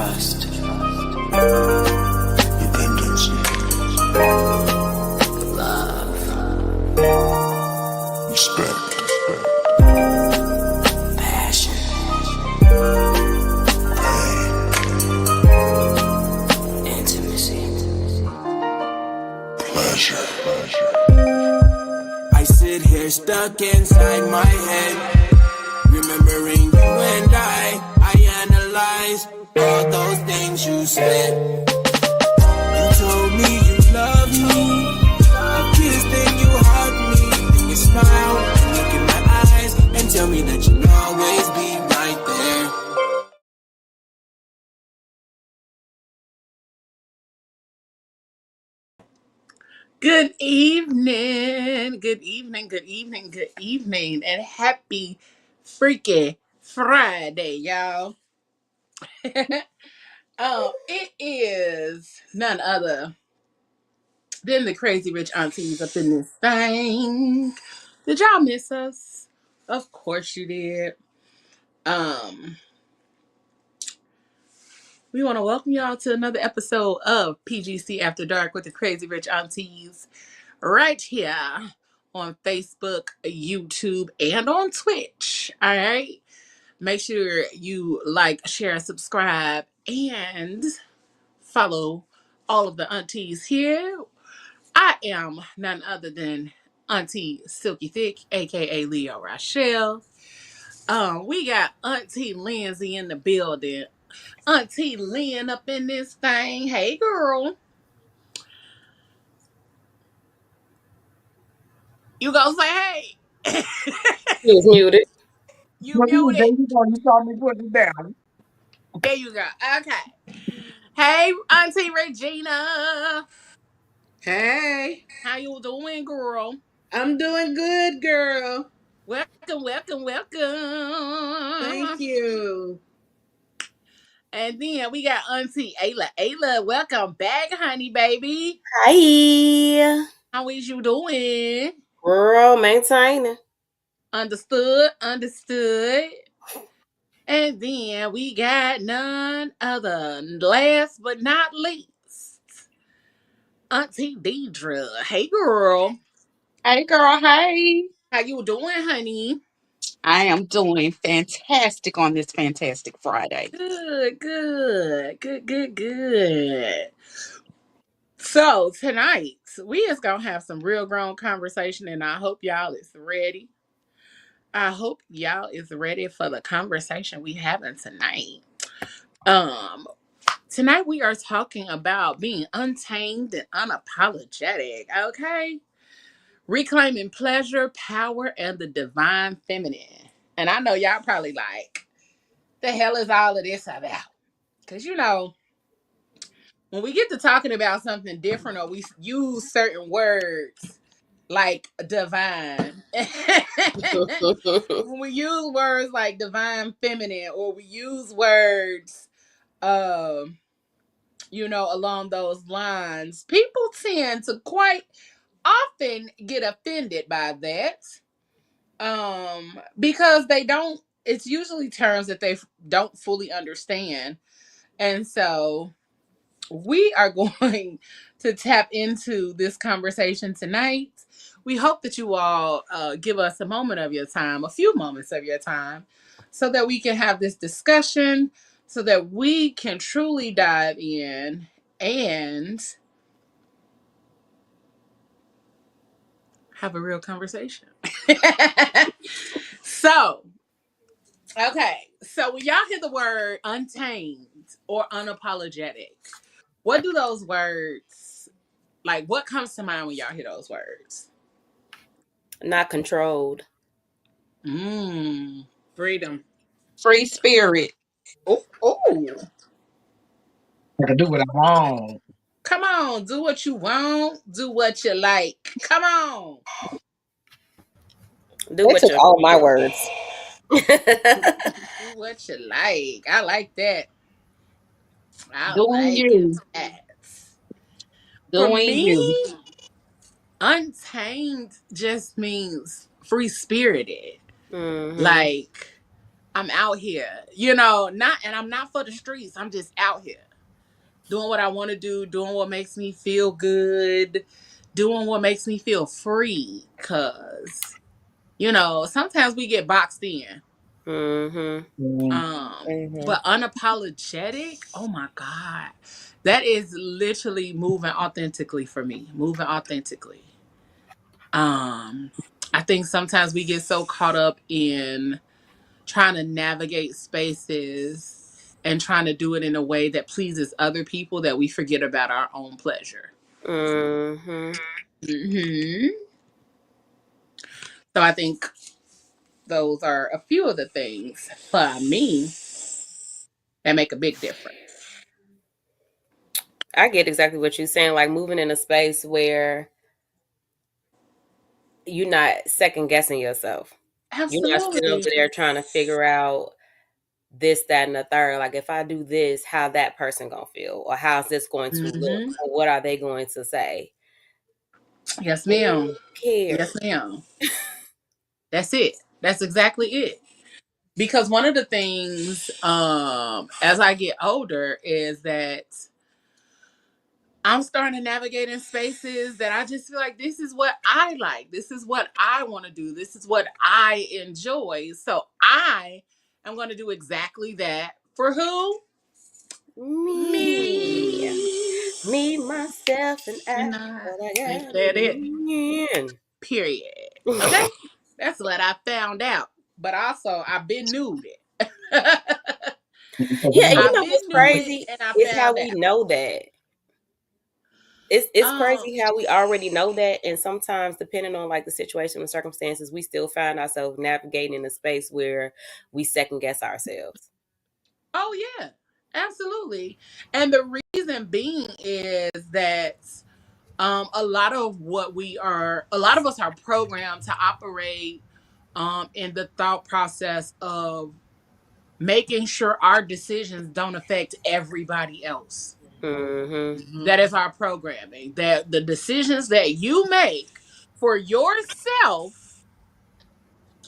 trust, dependency, love, respect, passion, pain, intimacy, pleasure. I sit here stuck inside my head, remembering you and I analyze all those things you said. You told me you love me, you kissed and you hugged me, and you smiled, look in my eyes, and tell me that you'll always be right there. Good evening, and happy freaking Friday, y'all. It is none other than the crazy rich aunties up in this thing. Did y'all miss us? Of course you did. Um, we want to welcome y'all to another episode of PGC After Dark with the crazy rich aunties right here on Facebook, YouTube, and on Twitch. All right. Make sure you like, share, and subscribe, and follow all of the aunties here. I am none other than Auntie Silky Thick, aka Leo Rochelle. We got Auntie Lindsay in the building. Auntie Lynn up in this thing. Hey, girl. You gonna say hey? He was muted. You Well, you muted. there you go. You saw me put it down. There you go. Okay. Hey, Auntie Regina. Hey, How you doing, girl? I'm doing good, girl. Thank Welcome. you. And then we got Auntie Ayla. Ayla, welcome back, honey baby. Hi. How is you doing? Girl, maintaining. Understood. And then we got none other, last but not least, Auntie Deidre. Hey, girl. Hey, girl. Hey. How you doing, honey? I am doing fantastic on this fantastic Friday. Good. So tonight we is gonna have some real grown conversation, and I hope y'all is ready. I hope y'all is ready for the conversation we having tonight. Um, Tonight we are talking about being untamed and unapologetic. Okay, reclaiming pleasure, power, and the divine feminine. And I know y'all probably like, the hell is all of this about? Because when we get to talking about something different or we use certain words like divine, when we use words like divine feminine or we use words, um, along those lines, people tend to quite often get offended by that. Because they don't, it's usually terms that they don't fully understand. And so we are going to tap into this conversation tonight. We hope that you all give us a moment of your time, a few moments of your time, so that we can have this discussion, so that we can truly dive in and have a real conversation. So, okay. So when y'all hear the word untamed or unapologetic, what do those words, like, what comes to mind when y'all hear those words? Not controlled. Mmm. Freedom. Free spirit. Oh. I can do what I want. Come on. Do what you want. Do what you like. Come on. Do They what took you all my words. Do what you like. I like that. I Doing like you. that. For Doing me, you. untamed just means free spirited. hmm Like, I'm out here, you know, not, and I'm not for the streets. I'm just out here doing what I want to do, doing what makes me feel good, doing what makes me feel free. Cause, you know, sometimes we get boxed in. Mm-hmm. But unapologetic, oh my God. That is literally moving authentically for me. Moving authentically. Um, I think sometimes we get so caught up in trying to navigate spaces and trying to do it in a way that pleases other people that we forget about our own pleasure. Mm-hmm. Hmm. So I think those are a few of the things for me that make a big difference. I get exactly what you're saying. Like moving in a space where you're not second guessing yourself. You're not sitting over Absolutely. there trying to figure out this, that, and the third. Like if I do this, how that person gonna feel, or how's this going to look, Hmm. or what are they going to say? Yes, Who ma'am. Yes, cares? ma'am. That's it. That's exactly it. Because one of the things as I get older is that I'm starting to navigate in spaces that I just feel like this is what I like. This is what I want to do. This is what I enjoy. So I am going to do exactly that for who? Me, Me. me, myself, and I. And I What I ain't got that it. in. Period. Okay? That's what I found out. But also, I've been nude it. Yeah, and you I've know been what's nude it crazy and I is how found we out. know that. It's Um, crazy how we already know that, and sometimes depending on like the situation and circumstances, we still find ourselves navigating in a space where we second guess ourselves. oh yeah, absolutely. And the reason being is that a lot of us are programmed to operate in the thought process of making sure our decisions don't affect everybody else. Mm-hmm. That is our programming. That the decisions that you make for yourself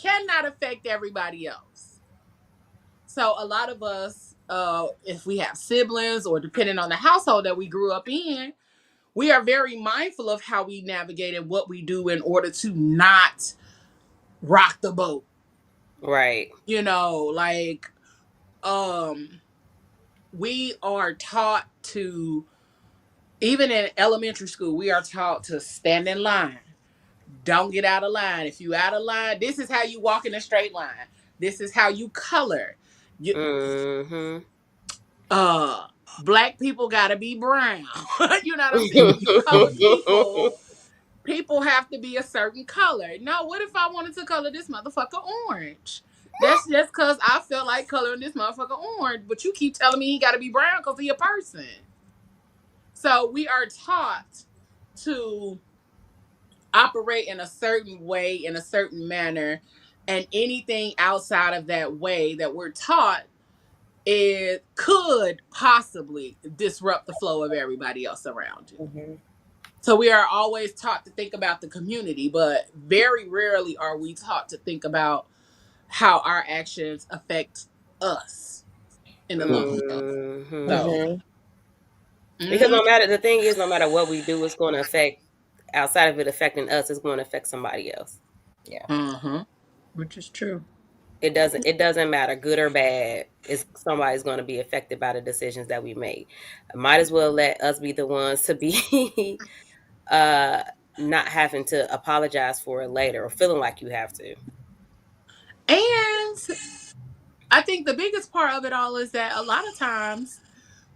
cannot affect everybody else. So a lot of us, if we have siblings or depending on the household that we grew up in, we are very mindful of how we navigate and what we do in order to not rock the boat. Right. You know, like um we are taught to, even in elementary school, we are taught to stand in line. Don't get out of line. If you out of line, this is how you walk in a straight line. This is how you color. You, Mm-hmm. uh black people gotta be brown. You know what I'm saying? When you color people, people have to be a certain color. No, what if I wanted to color this motherfucker orange? That's just cause I felt like coloring this motherfucker orange, but you keep telling me he gotta be brown because he a person. So we are taught to operate in a certain way, in a certain manner, and anything outside of that way that we're taught, it could possibly disrupt the flow of everybody else around you. Mm-hmm. So we are always taught to think about the community, but very rarely are we taught to think about how our actions affect us in the long run. Mm-hmm. So, Mm-hmm. Because mhm. no matter the thing is, no matter what we do, it's going to affect outside of it affecting us. It's going to affect somebody else. Yeah. Uh-huh. Which is true. It doesn't matter good or bad. It's somebody's going to be affected by the decisions that we make. Might as well let us be the ones to be uh not having to apologize for it later or feeling like you have to. And I think the biggest part of it all is that a lot of times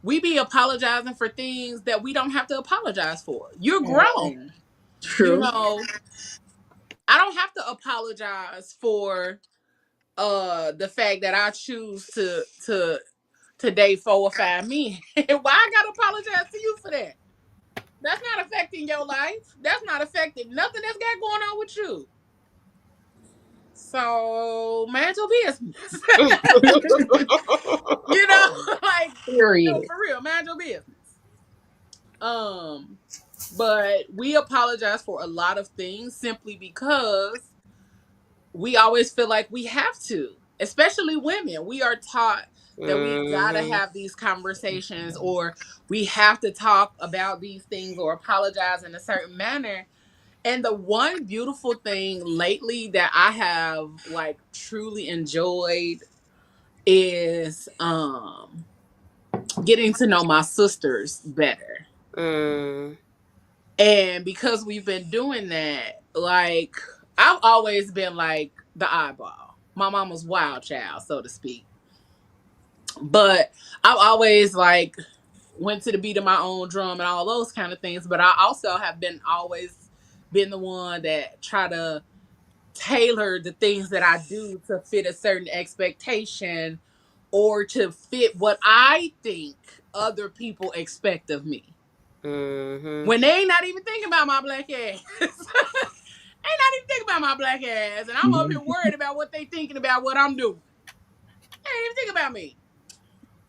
we be apologizing for things that we don't have to apologize for. You're grown. You True. know, I don't have to apologize for the fact that I choose to date 4 or 5 men. Why I gotta apologize to you for that? That's not affecting your life. That's not affecting nothing that's got going on with you. So mind your business. You know, like no, Period. for real, mind your business. Um, but we apologize for a lot of things simply because we always feel like we have to. especially women, we are taught that we gotta Mm-hmm. have these conversations, or we have to talk about these things or apologize in a certain manner. And the one beautiful thing lately that I have like truly enjoyed is getting to know my sisters better. Mm. And because we've been doing that, like I've always been like the eyeball. My mama's wild child, so to speak. But I've always like went to the beat of my own drum and all those kind of things. But I also have been always been the one that try to tailor the things that I do to fit a certain expectation or to fit what I think other people expect of me. Mm-hmm. When they ain't not even thinking about my black ass. Ain't not even thinking about my black ass. And I'm up here worried about what they thinking about what I'm doing. They ain't even think about me.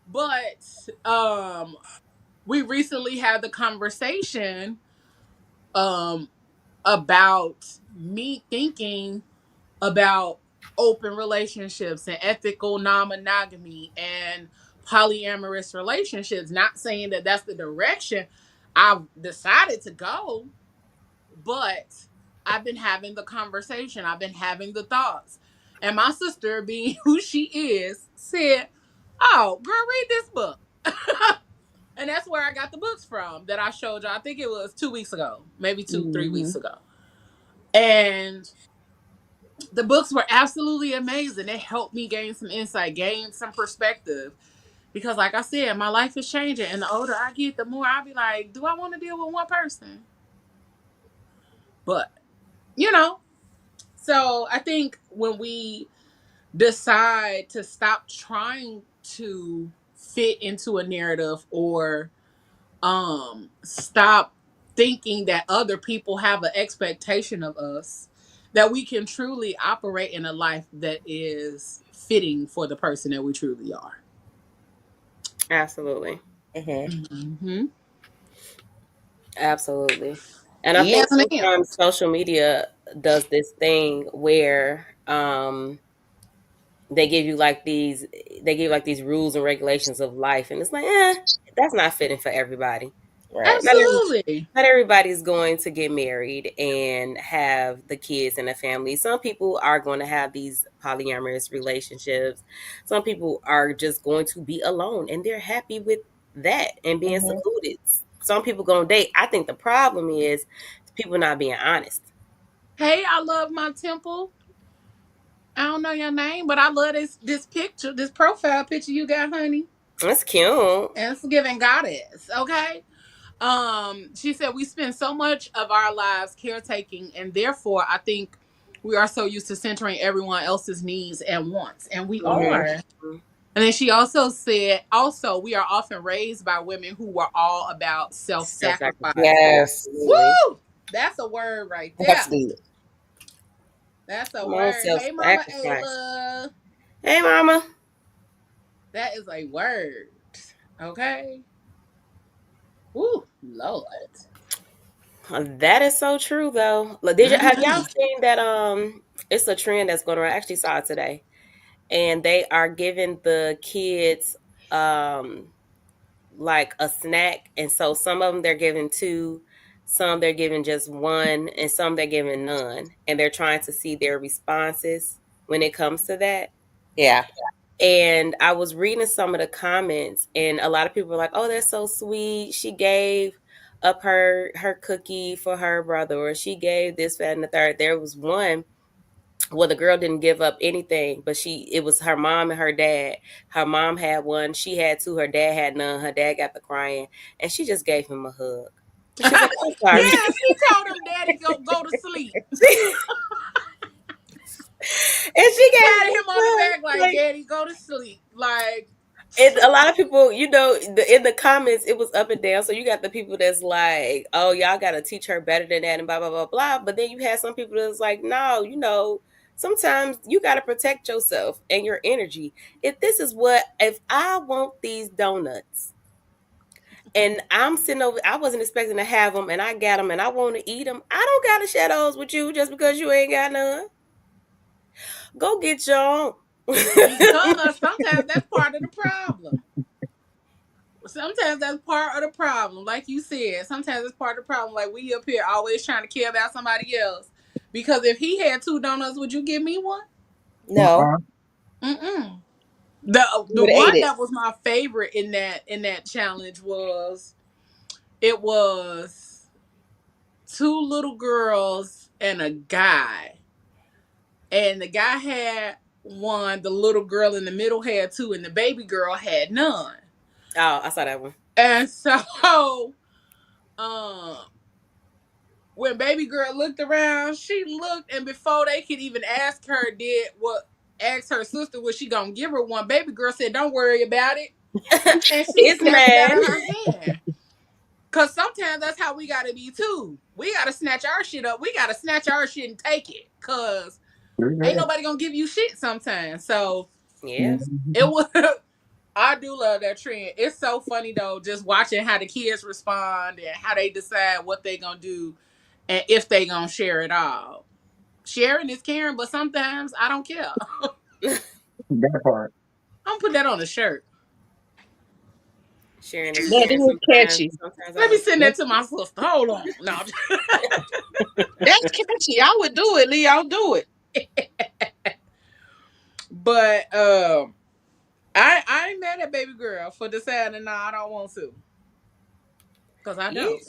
But we recently had the conversation um about me thinking about open relationships and ethical non-monogamy and polyamorous relationships. Not saying that that's the direction I've decided to go, but I've been having the conversation. I've been having the thoughts. And my sister, being who she is, said, "Oh, girl, read this book." And that's where I got the books from that I showed you. I think it was 2 weeks ago, maybe 3 weeks ago. And the books were absolutely amazing. They helped me gain some insight, gain some perspective. Because, like I said, my life is changing. And the older I get, the more I be like, do I want to deal with one person? But, you know, so I think when we decide to stop trying to fit into a narrative or stop thinking that other people have an expectation of us, that we can truly operate in a life that is fitting for the person that we truly are. Absolutely. Mm-hmm. Absolutely. And I Yes, think ma'am. sometimes social media does this thing where they give you like these rules and regulations of life, and it's like, that's not fitting for everybody. Right. Not every, Absolutely. not everybody's going to get married and have the kids and a family. Some people are going to have these polyamorous relationships. Some people are just going to be alone and they're happy with that and being secluded. Some people going to date. I think the problem is people not being honest. Hey, I love my temple. I don't know your name, but I love this picture, this profile picture you got, honey. That's cute. And it's giving goddess, okay? She said we spend so much of our lives caretaking, and therefore I think we are so used to centering everyone else's needs and wants, and we Mm-hmm. are. And then she also said, also we are often raised by women who were all about self-sacrifice. Yes. Absolutely. Woo! That's a word right there. That's good. That's a Come on, word. self Hey, Mama sacrifice. Ayla. Hey, mama. That is a word. Okay. Woo, Lord. That is so true, though. Look, have y'all Mm-hmm. seen that? It's a trend that's going around. I actually saw it today, and they are giving the kids like a snack, and so some of them they're giving two, some they're giving just one, and some they're giving none, and they're trying to see their responses when it comes to that. Yeah. And I was reading some of the comments, and a lot of people were like, "Oh, that's so sweet. She gave up her cookie for her brother, or she gave this, that, and the third." There was one well, the girl didn't give up anything, but it was her mom and her dad. Her mom had one, she had two, her dad had none. Her dad got the crying, and she just gave him a hug. And she's like, "I'm sorry." Yeah, she told him daddy go to sleep. And she gave him Patted him a on the hug. back like Like, daddy go to sleep. Like and a lot of people, in the comments, it was up and down. So you got the people that's like, "Oh, y'all got to teach her better than that," and blah blah blah blah. But then you had some people that's like, "No, sometimes you got to protect yourself and your energy. If I want these donuts and I'm sitting over, I wasn't expecting to have them, and I got them, and I want to eat them. I don't got to share those with you just because you ain't got none. Go get your own." Because sometimes that's part of the problem. Sometimes that's part of the problem. Like you said, sometimes it's part of the problem. Like we up here always trying to care about somebody else. Because if he had two donuts, would you give me one? No, Mm-mm. The would have ate one it. that was my favorite in that challenge was it was two little girls and a guy. And the guy had one, the little girl in the middle had two, and the baby girl had none. Oh, I saw that one. And so um when baby girl looked around, she looked, and before they could even ask her sister was she gonna give her one, baby girl said, "Don't worry about it," and she It's snatched it out man. of her hand. Cause sometimes that's how we gotta be too. We gotta snatch our shit up. We gotta snatch our shit and take it. Cause ain't nobody gonna give you shit sometimes. So Yeah. it was. I do love that trend. It's so funny though, just watching how the kids respond and how they decide what they gonna do and if they gonna share it all. Sharing is caring, but sometimes I don't care. That part. I'm gonna put that on a shirt. Sharing is That caring is sometimes. catchy. Sometimes I Let me don't send care. that to my sister. Hold on. No. That's catchy. I would do it, Leo. Do it. But I ain't mad at baby girl for deciding no, I don't want to. Cause I Yeah. don't.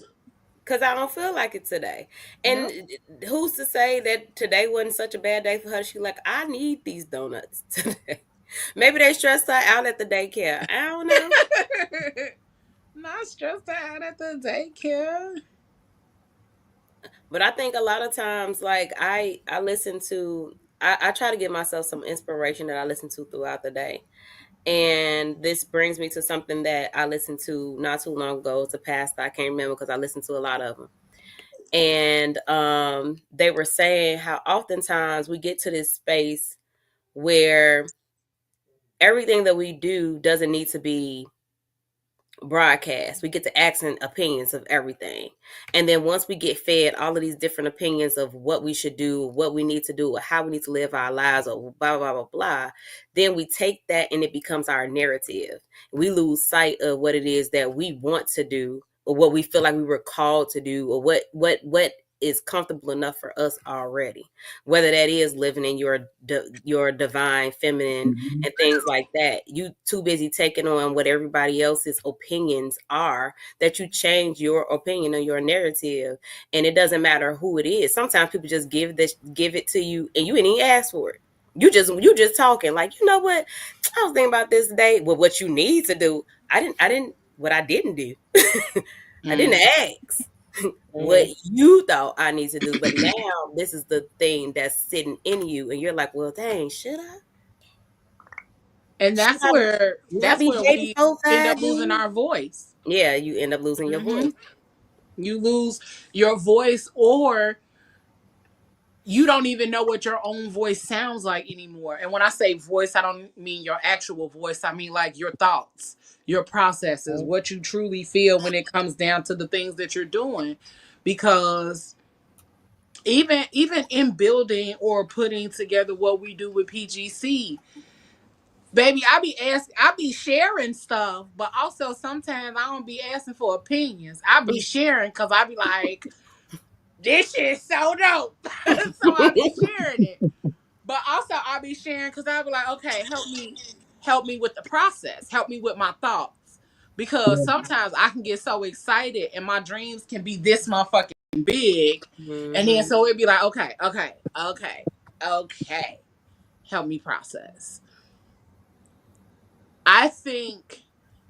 Because I don't feel like it today. And Yep. who's to say that today wasn't such a bad day for her? She like, I need these donuts today. Maybe they stressed her out at the daycare. I don't know. Not stressed out at the daycare. But I think a lot of times, like I listen to, I try to give myself some inspiration that I listen to throughout the day. And this brings me to something that I listened to not too long ago. It's a past I can't remember because I listened to a lot of them. And they were saying how oftentimes we get to this space where everything that we do doesn't need to be broadcast. We get to accent opinions of everything. And then once we get fed all of these different opinions of what we should do, what we need to do, or how we need to live our lives, or blah, blah, blah, blah, then we take that and it becomes our narrative. We lose sight of what it is that we want to do, or what we feel like we were called to do, or what is comfortable enough for us already, whether that is living in your divine feminine Mhm. and things like that. You too busy taking on what everybody else's opinions are that you change your opinion or your narrative. And it doesn't matter who it is. Sometimes people just give it to you and you ain't even ask for it. You just talking like, you know what? I was thinking about this today. Well, what you need to do, I didn't do. I didn't Mm. ask what Mhm. you thought I need to do. But now this is the thing that's sitting in you, and you're like, well, dang, should I? And Should I, should I that's be where dating we both end up sides? losing our voice. Yeah, you end up losing your Hmm. voice. You lose your voice, or you don't even know what your own voice sounds like anymore. And when I say voice, I don't mean your actual voice. I mean like your thoughts, your processes, what you truly feel when it comes down to the things that you're doing. Because even in building or putting together what we do with PGC, baby, I be sharing stuff, but also sometimes I don't be asking for opinions. I be sharing because I be like, this shit is so dope. So I be sharing it. But also I'll be sharing because I'll be like, okay, help me with the process. Help me with my thoughts. Because sometimes I can get so excited and my dreams can be this motherfucking big. And then Mm-hmm. so it'd be like, okay. Help me process. I think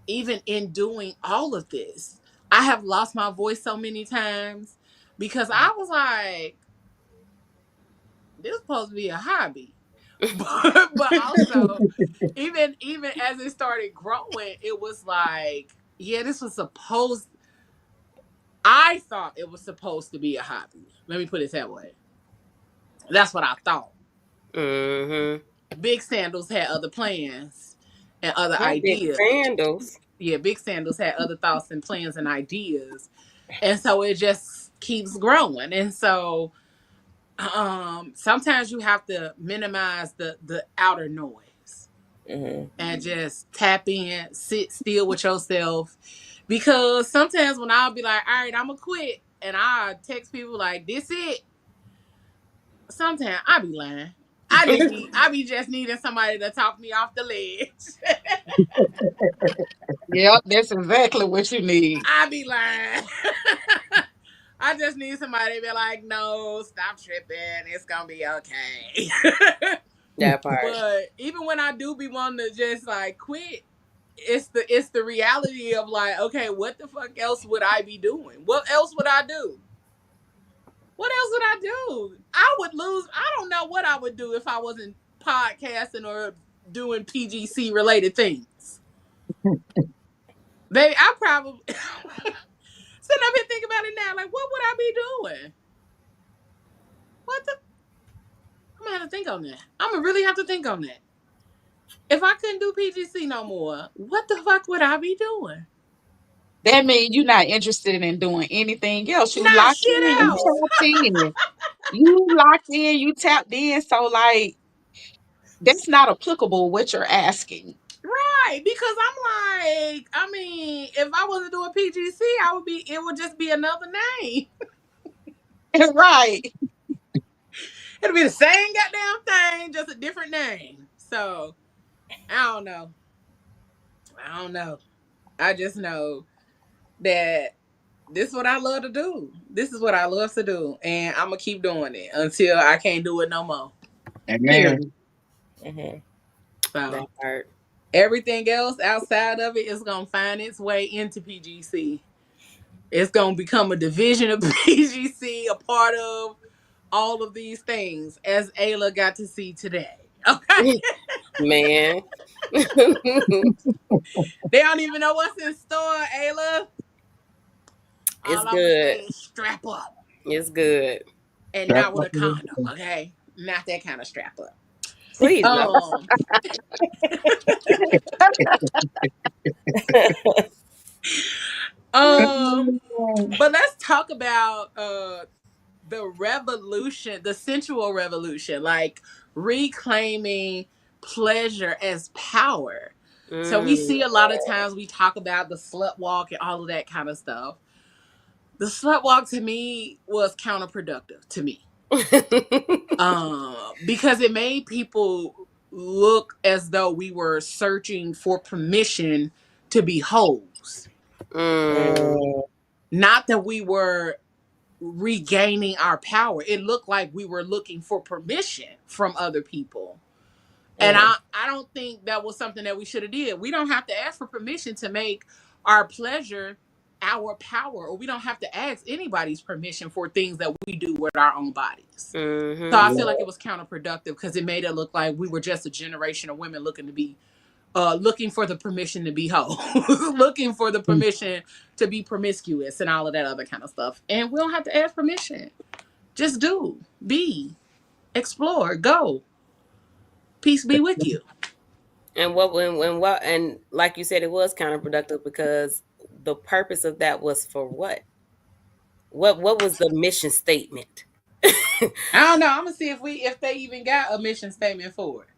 even in doing all of this, I have lost my voice so many times because I was like, this is supposed to be a hobby. But also even as it started growing, it was like, yeah, this was supposed I thought it was supposed to be a hobby. Let me put it that way. That's what I thought. Mm-hmm. Big Sandals had other plans and other Not big ideas. sandals. Yeah, Big Sandals had other thoughts and plans and ideas. And so it just keeps growing. And so sometimes you have to minimize the outer noise. and just tap in, sit still with yourself. Because sometimes when I'll be like, all right, I'm gonna quit, and I text people like, this it. Sometimes I be lying. I be just needing somebody to talk me off the ledge. Yep, that's exactly what you need. I be lying. I just need somebody to be like, no, stop tripping. It's gonna be okay. That part. But even when I do be wanting to just like quit, it's the reality of like, okay, what the fuck else would I be doing? What else would I do? What else would I do? I would lose. I don't know what I would do if I wasn't podcasting or doing PGC related things. Baby, I probably sitting up here thinking about it now. Like, what would I be doing? What the? I'm gonna have to think on that. I'm gonna really have to think on that. If I couldn't do PGC no more, what the fuck would I be doing? That means you're not interested in doing anything else. You Not locked shit in, you else. tapped in. You locked in, you tapped in. So like that's not applicable what you're asking. Right, because I'm like, I mean, if I wasn't doing PGC, I would be. It would just be another name. Right. It'll be the same goddamn thing, just a different name. So I don't know. I don't know. I just know that this is what I love to do. This is what I love to do, and I'm gonna keep doing it until I can't do it no more. Period. Period. That So part. everything else outside of it is gonna find its way into PGC. It's gonna become a division of PGC, a part of all of these things, as Ayla got to see today. Okay, Man. they don't even know what's in store, Ayla. It's All I'm gonna say good. is strap up, It's good. and Strap not with up a a little condom. Okay, not that kind of strap up. Please no. Um, um, but let's talk about the revolution, the sensual revolution, like reclaiming pleasure as power. So we Mm. see a lot of times we talk about the slut walk and all of that kind of stuff. The slut walk to me was counterproductive to me. Because it made people look as though we were searching for permission to be hoes. Mm. Not that we were regaining our power. It looked like we were looking for permission from other people. And I don't think that was something that we should have did. We don't have to ask for permission to make our pleasure our power, or we don't have to ask anybody's permission for things that we do with our own bodies. So Mm-hmm. I feel like it was counterproductive because it made it look like we were just a generation of women looking to be looking for the permission to be hoes, looking for the permission to be promiscuous and all of that other kind of stuff. And we don't have to ask permission. Just do, be, explore, go. Peace be with you. And what and like you said, it was counterproductive because the purpose of that was for what? What was the mission statement? I don't know. I'm gonna see if they even got a mission statement for it.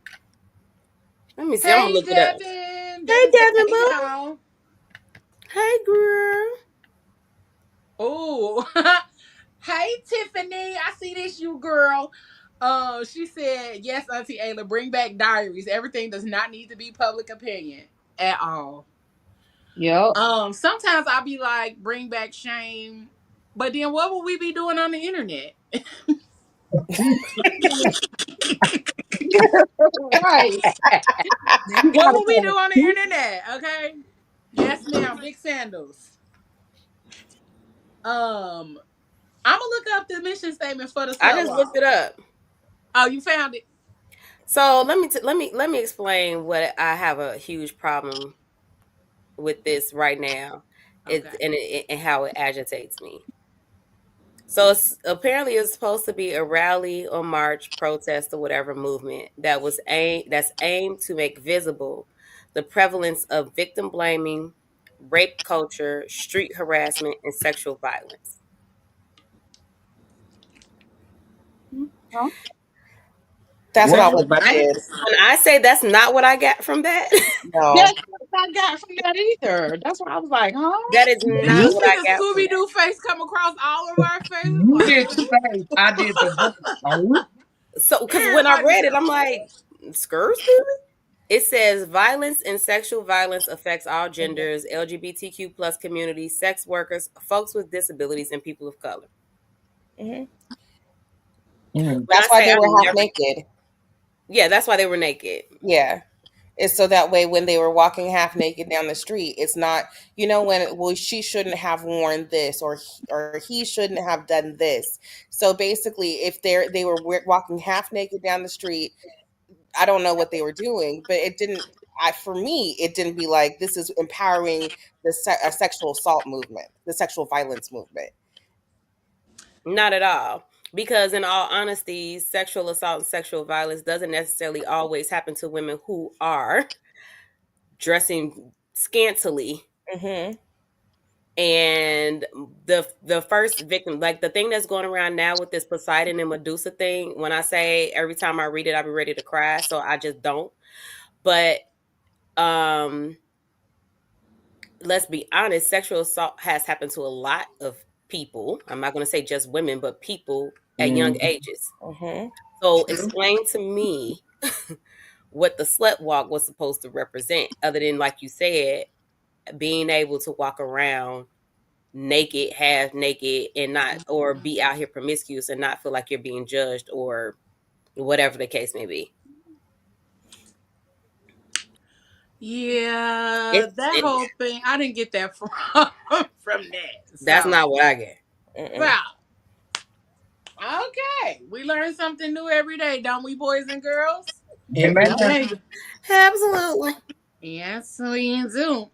Let me see. I'm gonna Hey look it up. Devin, Hey, Devin said, Devin "Hey Boo. y'all." Hey, girl. Oh, hey Tiffany, I see this you girl. She said, "Yes, Auntie Ayla, bring back diaries. Everything does not need to be public opinion at all." Yep. Sometimes I'll be like, "Bring back shame," but then what will we be doing on the internet? Right. You What gotta will we do kind on the of internet? Okay. Yes, ma'am. Big sandals. I'm gonna look up the mission statement for the I slut just looked walk. it up. Oh, you found it? So let me explain what I have a huge problem with this right now. Okay. And how it agitates me. So it's supposed to be a rally or march, protest or whatever movement that's aimed to make visible the prevalence of victim blaming, rape culture, street harassment, and sexual violence. huh? That's That's not what I did. nice. When I say that's not what I got from that, No. That's what I got from that either. That's why I was like, huh? that is Did you not what see I the got from Scooby that. Doo face come across all of our faces? You Like, did the face. I did the voice. Oh, So, because when I everybody read said, it, I'm like, "Skirts, really?" It says violence and sexual violence affects all genders, LGBTQ plus community, sex workers, folks with disabilities, and people of color. Hmm. mm. When I That's why say they I've were half never, naked. yeah, that's why they were naked. Yeah. It's so that way when they were walking half naked down the street, it's not, when, well, she shouldn't have worn this, or he shouldn't have done this. So basically, if they were walking half naked down the street, I don't know what they were doing, but it didn't. For me, it didn't be like this is empowering the sexual assault movement, the sexual violence movement. Not at all. Because, in all honesty, sexual assault and sexual violence doesn't necessarily always happen to women who are dressing scantily. Hmm. And the first victim, like the thing that's going around now with this Poseidon and Medusa thing, when I say every time I read it, I'll be ready to cry. So I just don't. But um let's be honest, sexual assault has happened to a lot of people. I'm not going to say just women, but people at young ages. Hmm. So explain to me what the slut walk was supposed to represent, other than, like you said, being able to walk around naked, half naked, and not, or be out here promiscuous and not feel like you're being judged or whatever the case may be. yeah, It's that it, whole thing, I didn't get that from from that. that's So, not what I get. Mm-mm. well, okay, we learn something new every day, don't we, boys and girls? Amen. Yep, baby. Absolutely. Yes, we do.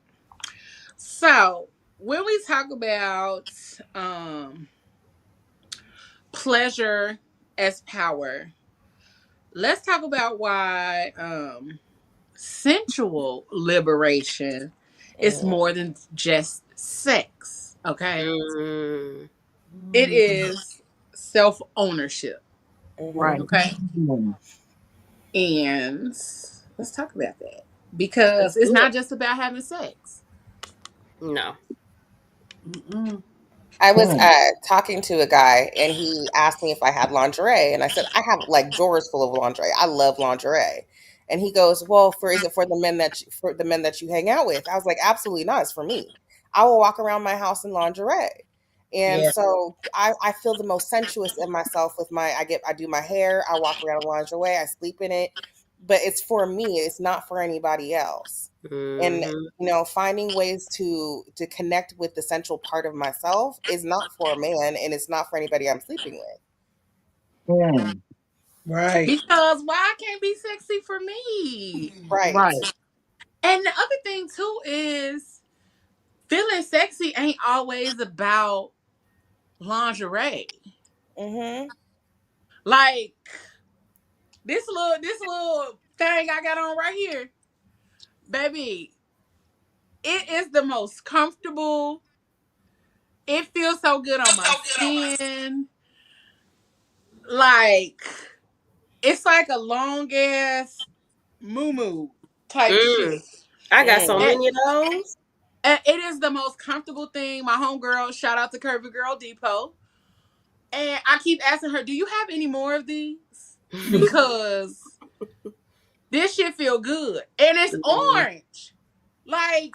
So, when we talk about pleasure as power, let's talk about why sensual liberation is Mm-hmm. more than just sex. Okay, Mm, it is self ownership. Mm-hmm. Right. Okay, Mm. and let's talk about that let's because it's do not it. just about having sex. No. Mm-mm. I was Mm. talking to a guy, and he asked me if I had lingerie, and I said I have like drawers full of lingerie. I love lingerie, and he goes, "Well, is it for the men for the men that you hang out with?" I was like, "Absolutely not. It's for me. I will walk around my house in lingerie." And Yeah. so I feel the most sensuous in myself with I do my hair, I walk around in lingerie, I sleep in it, but it's for me. It's not for anybody else. And Hmm. finding ways to connect with the central part of myself is not for a man, and it's not for anybody I'm sleeping with. Mm. Right. Because why can't be sexy for me? Right. Right. And the other thing too is feeling sexy ain't always about lingerie. Mm-hmm. Like this little thing I got on right here, baby. It is the most comfortable. It feels so good on my skin. Like it's like a long ass moo type Mm. shit. I got so Mm. And, many of those. and it is the most comfortable thing. My homegirl, shout out to Curvy Girl Depot. And I keep asking her, "Do you have any more of these? Because this shit feel good, and it's Mm. orange, like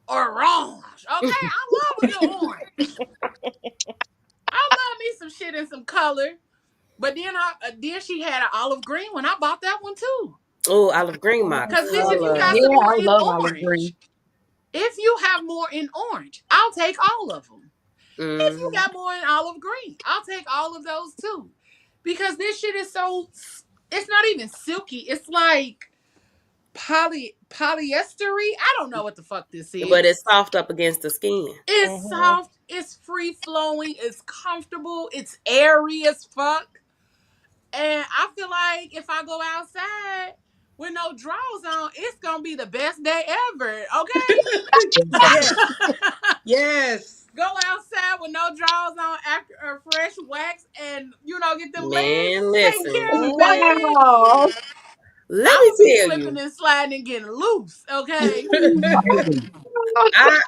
orange. Okay, I love a good orange. I love me some shit in some color. But then she had an olive green one. I bought that one too. Oh, olive green, my Cause bitch, if you got color. some Yeah, more I in love olive orange, green. if you have more in orange, I'll take all of them. If you Hmm. got more in olive green, I'll take all of those too. Because this shit is so, it's not even silky. It's like polyestery. I don't know what the fuck this But it's is. soft up against the skin. It's Mm-hmm. soft, it's free flowing, it's comfortable, it's airy as fuck. And I feel like if I go outside with no drawers on, it's gonna be the best day ever. Okay? Yes. Yes. Go outside with no drawers on after a fresh wax and get them legs Man, taken listen. care of, Wow. baby. Let I me would be tell slipping you, and sliding and getting loose, okay? I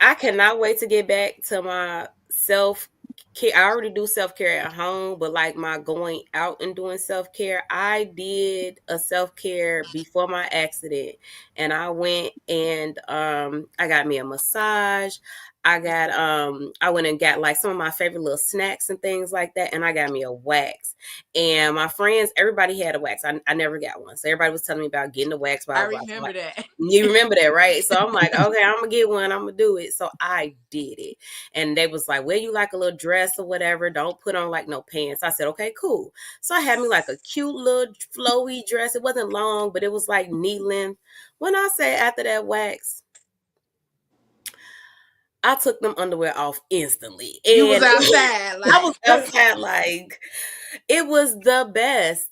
I cannot wait to get back to my self care. I already do self care at home, but like my going out and doing self care, I did a self care before my accident, and I went and I got me a massage. I went and got like some of my favorite little snacks and things like that, and I got me a wax. And my friends, everybody had a wax. I never got one, so everybody was telling me about getting a wax, but I I was like, remember that. you remember that, right? So I'm like, okay, I'm gonna get one. I'm gonna do it. So I did it, and they was like, well, you like a little dress or whatever? Don't put on like no pants. I said, okay, cool. So I had me like a cute little flowy dress. It wasn't long, but it was like knee length. When I say after that wax, I took them underwear off instantly, You was and outside, I like was outside like it was the best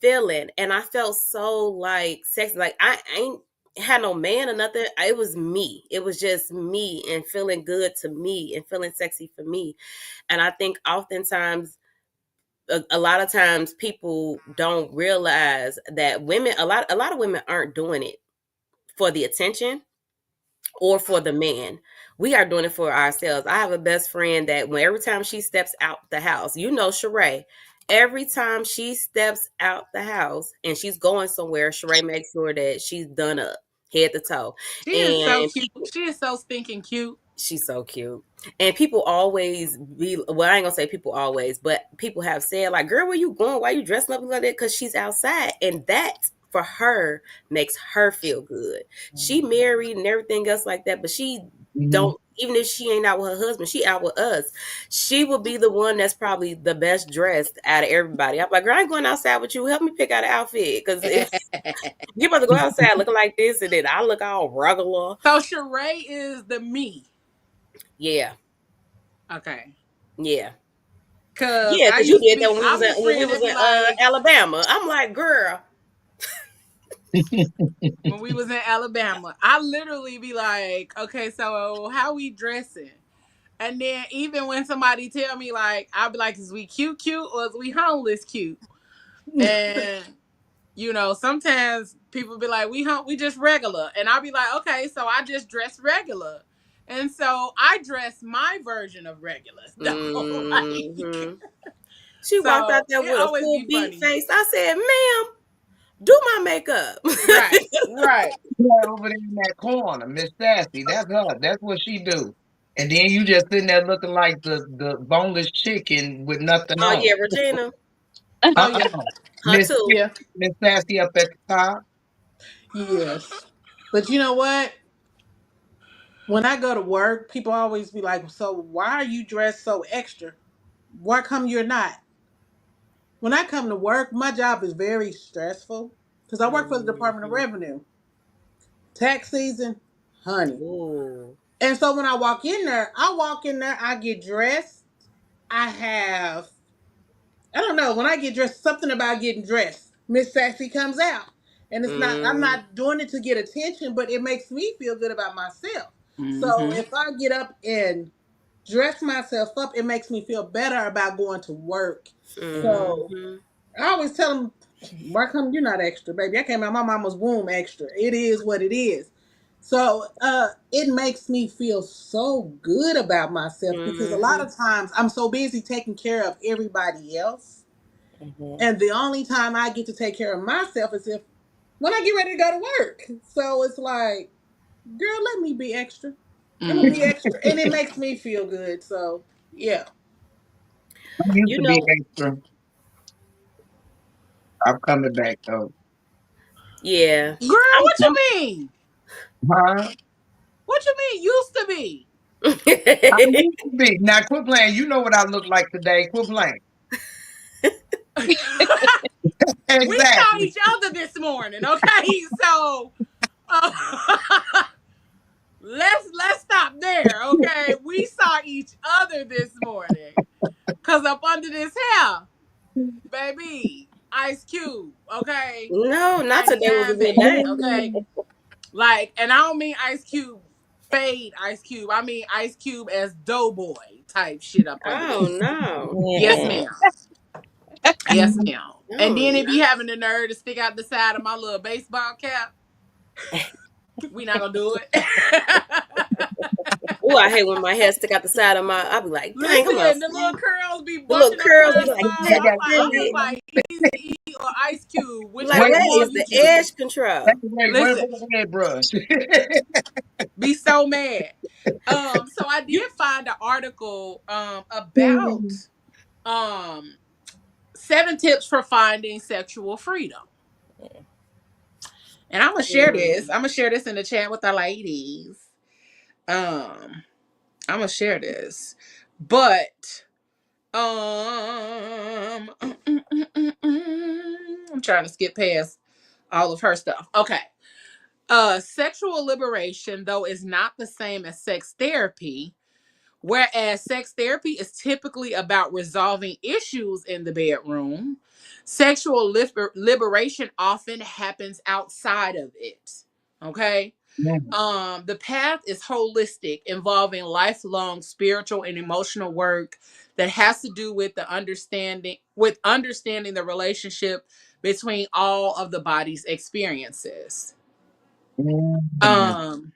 feeling, and I felt so like sexy. Like I ain't had no man or nothing. It was me. It was just me and feeling good to me and feeling sexy for me. And I think oftentimes a lot of times people don't realize that women a lot of women aren't doing it for the attention or for the man. We are doing it for ourselves. I have a best friend that when every time she steps out the house, Sheree, every time she steps out the house and she's going somewhere, Sheree makes sure that she's done up head to toe. she is so And cute. She is so stinking cute. she's so cute. And people always be, well, I ain't gonna say people always, but people have said, like, girl, where you going? Why you dressing up like that? Because she's outside. And that for her makes her feel good. She married and everything else like that, but she Mhm. don't, even if she ain't out with her husband, she out with us. She will be the one that's probably the best dressed out of everybody. I'm like, girl, I ain't going outside with you. Help me pick out an outfit. Because if you're about to go outside looking like this and then I look all regular. So Sheree is the me. Yeah. Okay. Yeah. Cause Yeah, I because you used to did that be, when we I was was in a friend that be like, Alabama. I'm like, girl. when we was in Alabama, I literally be like, okay, so how we dressing? And then even when somebody tell me like, I'll be like, is we cute cute or is we homeless cute? And sometimes people be like, we just regular. And I'll be like, okay, so I just dress regular. And so I dress my version of regular. So like, hmm She walked out so there it with a always full be beat funny. face. I said, ma'am, do my makeup. Right, right. Yeah, over there in that corner, Miss Sassy. That's her. That's what she do. And then you just sitting there looking like the boneless chicken with nothing Oh, on. yeah, Regina. Oh yeah, Uh-uh. Her Miss too. yeah, Miss Sassy up at the top. yes. But you know what? When I go to work, people always be like, "So why are you dressed so extra? Why come you're not?" When I come to work, my job is very stressful because I work for the Department of hmm Revenue. Tax season, honey. Ooh. And so when I walk in there, I get dressed. I have, I don't know, when I get dressed, something about getting dressed. Miss Sassy comes out. And I'm Mm, not doing it to get attention, but it makes me feel good about myself. So Mm-hmm. if I get up and dress myself up, it makes me feel better about going to work. So hmm I always tell them, why come you're not extra, baby? I came out my mama's womb extra. It is what it is. So it makes me feel so good about myself because a lot hmm of times I'm so busy taking care of everybody else. Mhm. And the only time I get to take care of myself is if when I get ready to go to work. So it's like, girl, let me be extra. I'm gonna be Mm-hmm. extra. And it makes me feel good. So yeah. I used You to be know, extra. I'm coming back though. yeah. Girl, I'm, what you mean? Huh? What you mean used to be? I used to be. Now quit playing. You know what I look like today. Quit playing. We saw Exactly. each other this morning, okay? So uh, let's stop there, okay? We saw each other this morning, cause up under this hair, baby, Ice Cube, okay, no, not today was a 99 good baby, day. okay, like, and I don't mean Ice Cube fade Ice Cube. I mean Ice Cube as Doughboy type shit up under there. Oh no. Yes, Yeah. ma'am. Yes, ma'am. And No, then it no. be having the nerve to stick out the side of my little baseball cap. We not gonna do it. Oh, I hate when my hair stick out the side of my. I be like, dang, I'm Listen, the little outside. curls be The little bumping up curls be against like, mine. They dang I'm got like, I'm gonna it. fight Easy E or Ice Cube. Be Which like, wait, one where will is you the choose? edge control? wait, Listen, wait, wait, brush. be so mad. So I did find an article about 7 tips for finding sexual freedom. And I'm gonna share this. Mm. I'm gonna share this in the chat with the ladies. Um, I'm gonna share this. But I'm trying to skip past all of her stuff. Okay. Sexual liberation, though, is not the same as sex therapy. Whereas sex therapy is typically about resolving issues in the bedroom, sexual liberation often happens outside of it. Okay? The path is holistic, involving lifelong spiritual and emotional work that has to do with understanding the relationship between all of the body's experiences. Um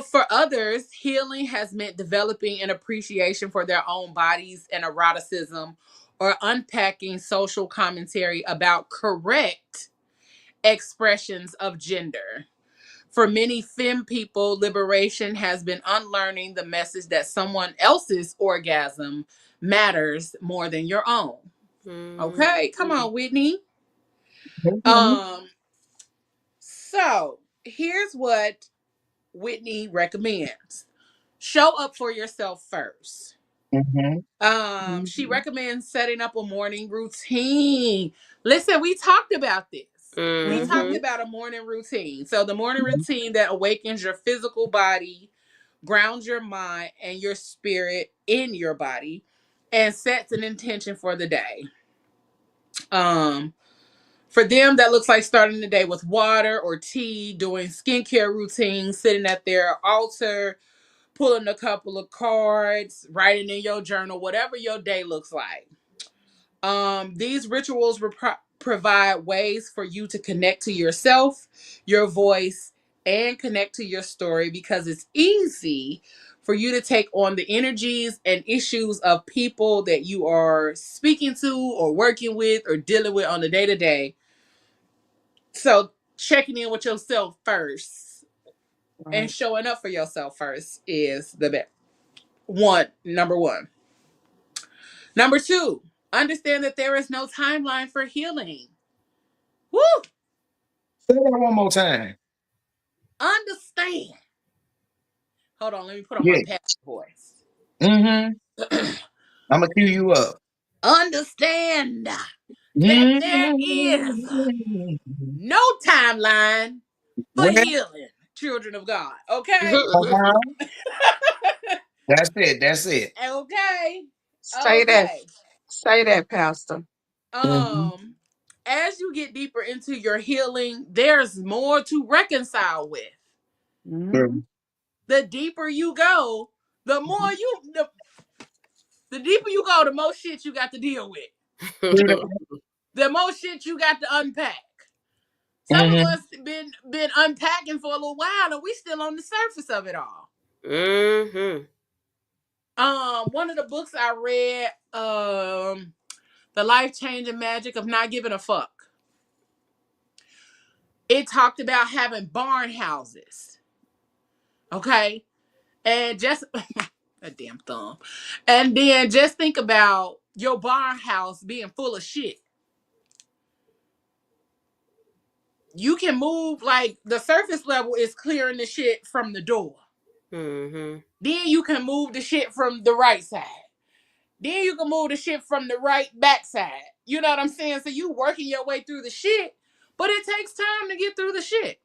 for others, healing has meant developing an appreciation for their own bodies and eroticism, or unpacking social commentary about correct expressions of gender. For many femme people, liberation has been unlearning the message that someone else's orgasm matters more than your own. Mm. Okay, come on, Whitney. Um, so here's what Whitney recommends. Show up for yourself first. She recommends setting up a morning routine. Listen, we talked about this. We talked Mm-hmm. about a morning routine. So the morning routine that awakens your physical body, grounds your mind and your spirit in your body, and sets an intention for the day. Um, for them, that looks like starting the day with water or tea, doing skincare routines, sitting at their altar, pulling a couple of cards, writing in your journal, whatever your day looks like. These rituals provide ways for you to connect to yourself, your voice, and connect to your story, because it's easy for you to take on the energies and issues of people that you are speaking to or working with or dealing with on the day to day. So checking in with yourself first and showing up for yourself first is the best. Number one. Number two, understand that there is no timeline for healing. Woo! Say that one more time. Understand. Hold on, let me put on my Yeah. pastor voice. Mm-hmm. I'm gonna cue you up. Understand that there is Mm-hmm. no timeline for Well, healing, children of God. Okay? uh-huh. That's it. That's it. Okay. Say that. Okay. Say that, Pastor. Mm-hmm. Um, as you get deeper into your healing, there's more to reconcile with. Hmm. The deeper you go, the more the deeper you go, the more shit you got to deal with. The more shit you got to unpack. Some of Mm-hmm. us been unpacking for a little while, and we still on the surface of it all. Mm-hmm. One of the books I read, The Life Changing Magic of Not Giving a Fuck. It talked about having barn houses. Okay? And just a damn thumb. And then just think about your barn house being full of shit. You can move, like, the surface level is clearing the shit from the door. Mm-hmm. Then you can move the shit from the right side. Then you can move the shit from the right back side. You know what I'm saying? So you working your way through the shit, but it takes time to get through the shit.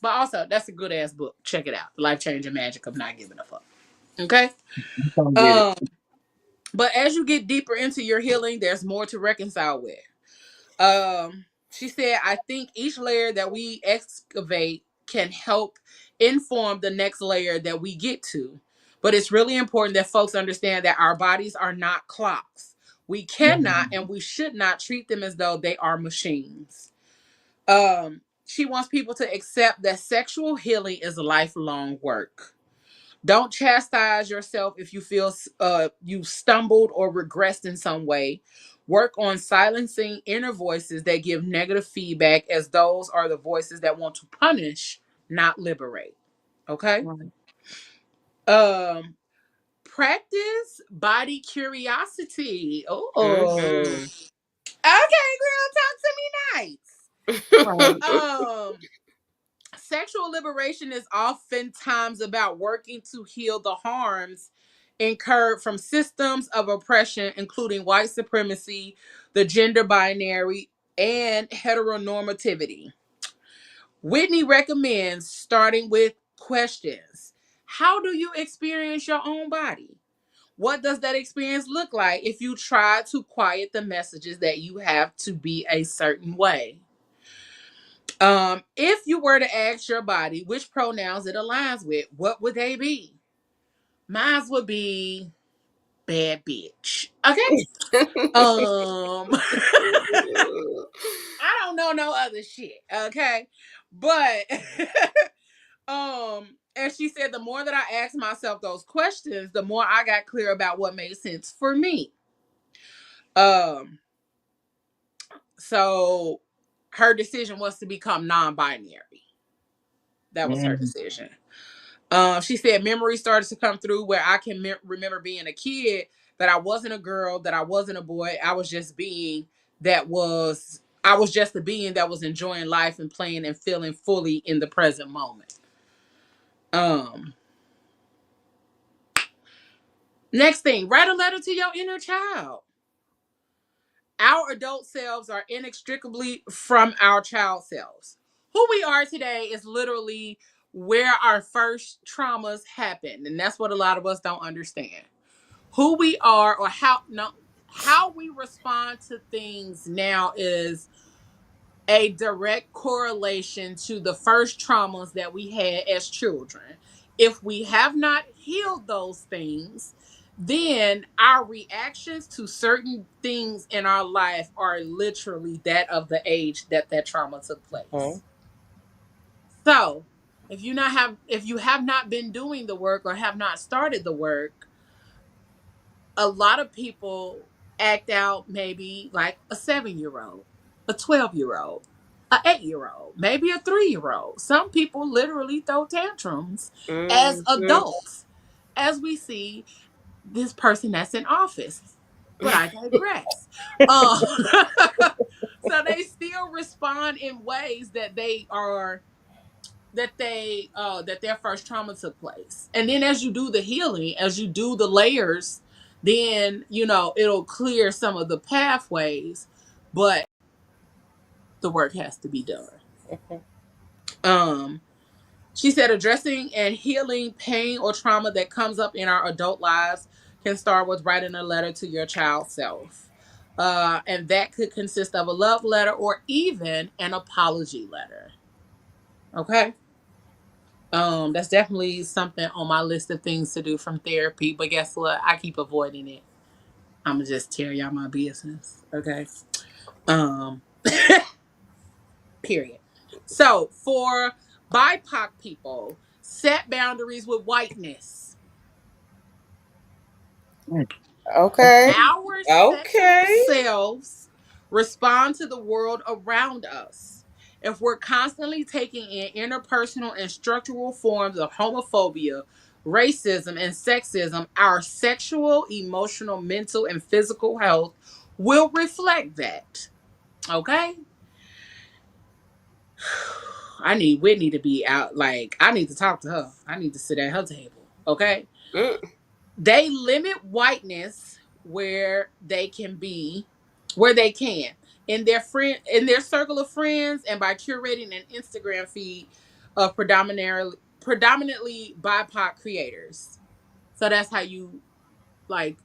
But also, that's a good ass book. Check it out. The Life Changing Magic of Not Giving a Fuck. Okay? Come get it. Um, but as you get deeper into your healing, there's more to reconcile with. She said, I think each layer that we excavate can help inform the next layer that we get to. But it's really important that folks understand that our bodies are not clocks. We cannot and we should not treat them as though they are machines. She wants people to accept that sexual healing is lifelong work. Don't chastise yourself if you feel you stumbled or regressed in some way. Work on silencing inner voices that give negative feedback, as those are the voices that want to punish, not liberate. Okay? Right. Um, Practice body curiosity. Oh. Mm-hmm. Okay, girl, talk to me Right. nice. Sexual liberation is oftentimes about working to heal the harms incurred from systems of oppression, including white supremacy, the gender binary, and heteronormativity. Whitney recommends starting with questions. How do you experience your own body? What does that experience look like if you try to quiet the messages that you have to be a certain way? If you were to ask your body which pronouns it aligns with, what would they be? Mine would be bad bitch. Okay. I don't know no other shit. Okay. But as she said, the more that I asked myself those questions, the more I got clear about what made sense for me. Um, so her decision was to become non-binary. That was her Mm. decision. She said memories started to come through where I can remember being a kid, that I wasn't a girl, that I wasn't a boy. I was just I was just a being that was enjoying life and playing and feeling fully in the present moment. Um, Next thing, write a letter to your inner child. Our adult selves are inextricably from our child selves. Who we are today is literally where our first traumas happened, and that's what a lot of us don't understand. Who we are, or how we respond to things now, is a direct correlation to the first traumas that we had as children. If we have not healed those things, then our reactions to certain things in our life are literally that of the age that that trauma took place. So, if you have not been doing the work or have not started the work, a lot of people act out maybe like a 7-year old, a 12-year old, a 8-year old, maybe a 3-year old. Some people literally throw tantrums as Mm-hmm. adults, as we see this person that's in office. But I digress. Um, so they still respond in ways that they are that their first trauma took place. And then as you do the healing, as you do the layers, then it'll clear some of the pathways, but the work has to be done. um she said addressing and healing pain or trauma that comes up in our adult lives can start with writing a letter to your child self, and that could consist of a love letter or even an apology letter. Okay. That's definitely something on my list of things to do from therapy. But guess what? I keep avoiding it. I'm gonna just tell y'all my business. Okay. Um, Period. So for BIPOC people, set boundaries with whiteness. Mm. Okay. Our sexual Okay. selves respond to the world around us. If we're constantly taking in interpersonal and structural forms of homophobia, racism, and sexism, our sexual, emotional, mental, and physical health will reflect that. Okay? I need Whitney to be out. Like, I need to talk to her. I need to sit at her table. Okay? Mm. They limit whiteness where they can in their circle of friends, and by curating an Instagram feed of predominantly BIPOC creators. So that's how you like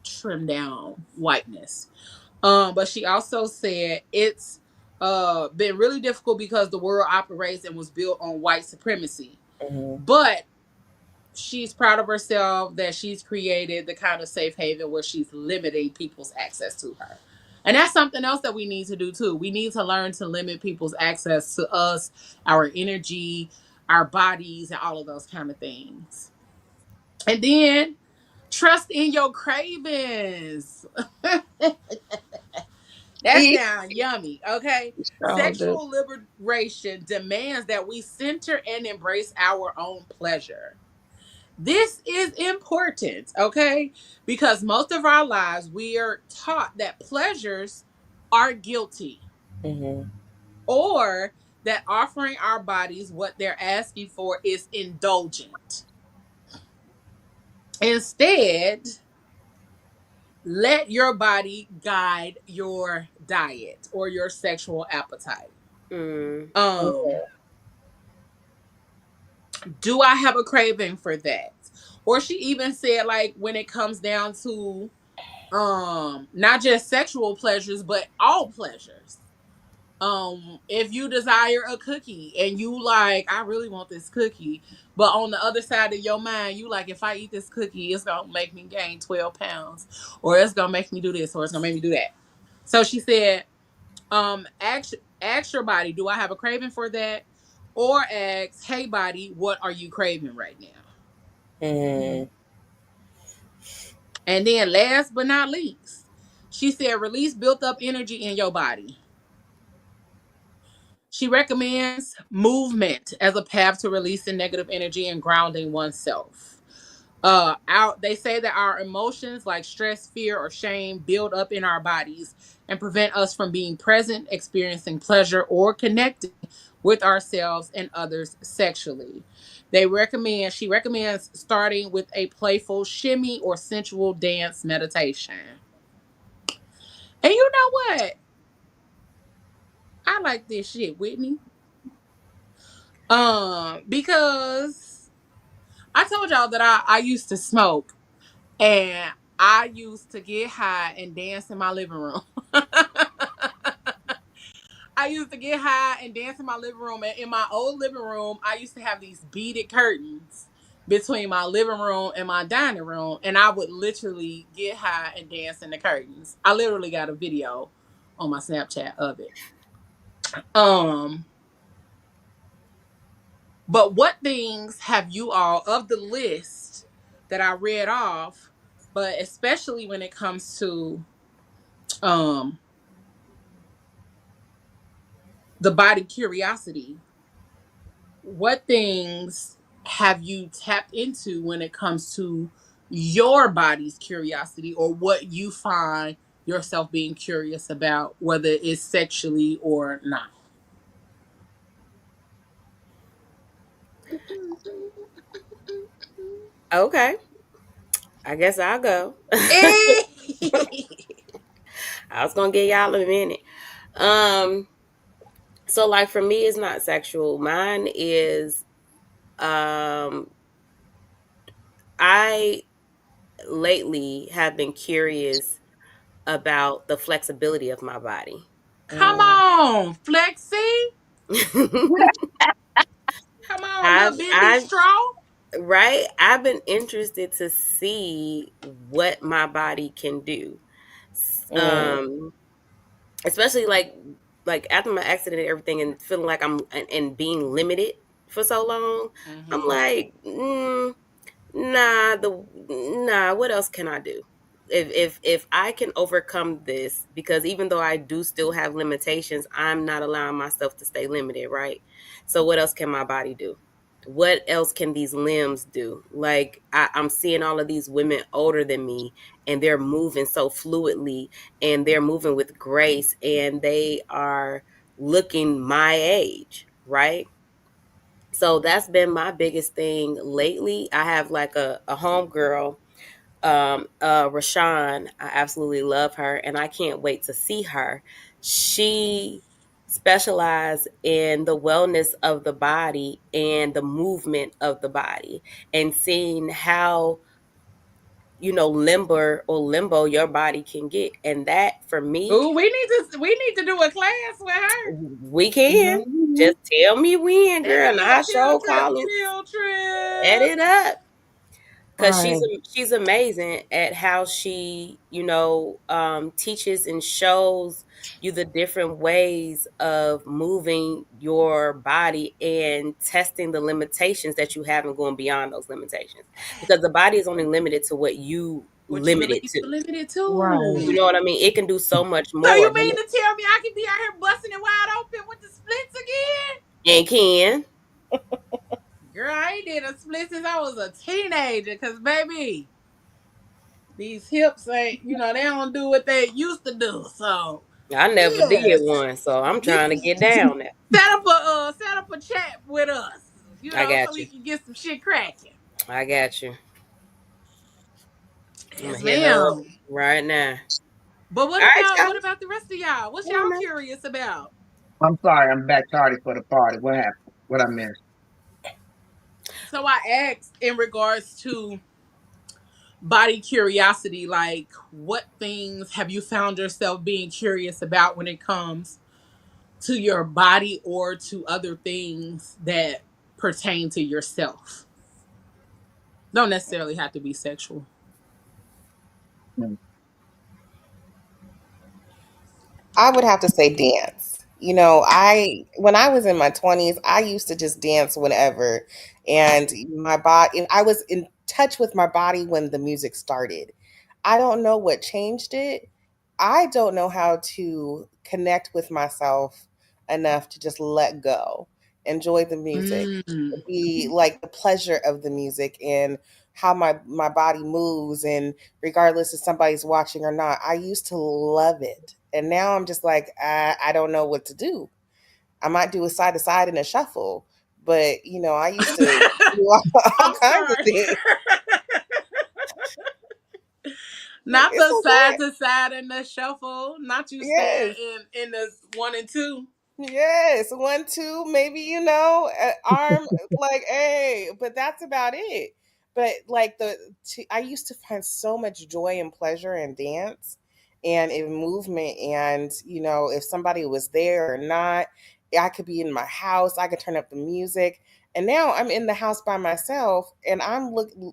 trim down whiteness. But she also said it's been really difficult because the world operates and was built on white supremacy. Mm-hmm. But she's proud of herself that she's created the kind of safe haven where she's limiting people's access to her. And that's something else that we need to do too. We need to learn to limit people's access to us, our energy, our bodies, and all of those kind of things. And then trust in your cravings. That It sounds yummy. Okay. sure do. Sexual liberation demands that we center and embrace our own pleasure. This is important, okay? Because most of our lives we are taught that pleasures are guilty Mm-hmm. or that offering our bodies what they're asking for is indulgent. Instead, let your body guide your diet or your sexual appetite. Mm. Um, do I have a craving for that? Or she even said, like, when it comes down to not just sexual pleasures, but all pleasures. If you desire a cookie and you like, I really want this cookie, but on the other side of your mind, you like, if I eat this cookie, it's gonna make me gain 12 pounds, or it's gonna make me do this, or it's gonna make me do that. So she said, ask your body, do I have a craving for that? Or ask, hey body, what are you craving right now? Mm-hmm. And then last but not least, she said, release built up energy in your body. She recommends movement as a path to releasing negative energy and grounding oneself. They say that our emotions like stress, fear, or shame build up in our bodies and prevent us from being present, experiencing pleasure, or connecting with ourselves and others sexually. She recommends starting with a playful shimmy or sensual dance meditation. And you know what? I like this shit, Whitney. Because I told y'all that I used to smoke and I used to get high and dance in my living room. I used to get high and dance in my living room. And in my old living room, I used to have these beaded curtains between my living room and my dining room. And I would literally get high and dance in the curtains. I literally got a video on my Snapchat of it. Um, But what things have you all of the list that I read off, but especially when it comes to um the body curiosity, what things have you tapped into when it comes to your body's curiosity or what you find yourself being curious about, whether it's sexually or not? Okay. I guess I'll go. I was gonna get y'all a minute. Um, so like for me, it's not sexual. Mine is um, I lately have been curious about the flexibility of my body. Come on, Flexi. Come on, little bendy I've straw. right. I've been interested to see what my body can do. Mm-hmm. Um, especially like after my accident and everything and feeling like and being limited for so long. I'm Mm-hmm. like, nah, what else can I do? If I can overcome this, because even though I do still have limitations, I'm not allowing myself to stay limited, right? So what else can my body do? What else can these limbs do? Like I'm seeing all of these women older than me and they're moving so fluidly and they're moving with grace and they are looking my age, right? So that's been my biggest thing lately. I have like a homegirl, Rashawn. I absolutely love her and I can't wait to see her. She specializes in the wellness of the body and the movement of the body and seeing how limbo your body can get. And that for me, Ooh, we need to do a class with her. we can. Mhm. Just tell me when, Take girl, a and little I show calling. field Set trip. it up. Because Right. she's amazing at how she teaches and shows you the different ways of moving your body and testing the limitations that you have and going beyond those limitations, because the body is only limited to what you What you limit believe it to. you limited Right. You to. know what I mean? It can do so much So more. you mean to tell me I can be out here busting it wide open with the splits again? And can. Girl, I ain't did a split since I was a teenager. Cause baby, these hips ain't, they don't do what they used to do. So I never did yes, one, so I'm get trying to get down there. set up a chat with us. I So got we you. can get some shit cracking. I got you. I'm gonna Yes, hit her up ma'am. right now. But All right, y'all. what about the rest of y'all? What's Come on y'all now. curious about? I'm sorry, I'm back tardy for the party. What happened? What I missed? So I asked in regards to body curiosity, like what things have you found yourself being curious about when it comes to your body or to other things that pertain to yourself? Don't necessarily have to be sexual. Hmm. I would have to say dance. I when I was in my 20s, I used to just dance whenever, and my body and I was in touch with my body when the music started. I don't know what changed it. I don't know how to connect with myself enough to just let go, enjoy the music, Mm. be like the pleasure of the music and how my body moves, and regardless if somebody's watching or not. I used to love it. And now I'm just like, I don't know what to do. I might do a side to side and a shuffle, but I used to do all I'm kinds of sorry. things. But Not it's the side okay. to side and the shuffle. Not you staying Yes. in the one and two. Yes, one, two, maybe arm, like, hey, but that's about it. But like I used to find so much joy and pleasure in dance and in movement, and if somebody was there or not, I could be in my house, I could turn up the music, and now I'm in the house by myself, and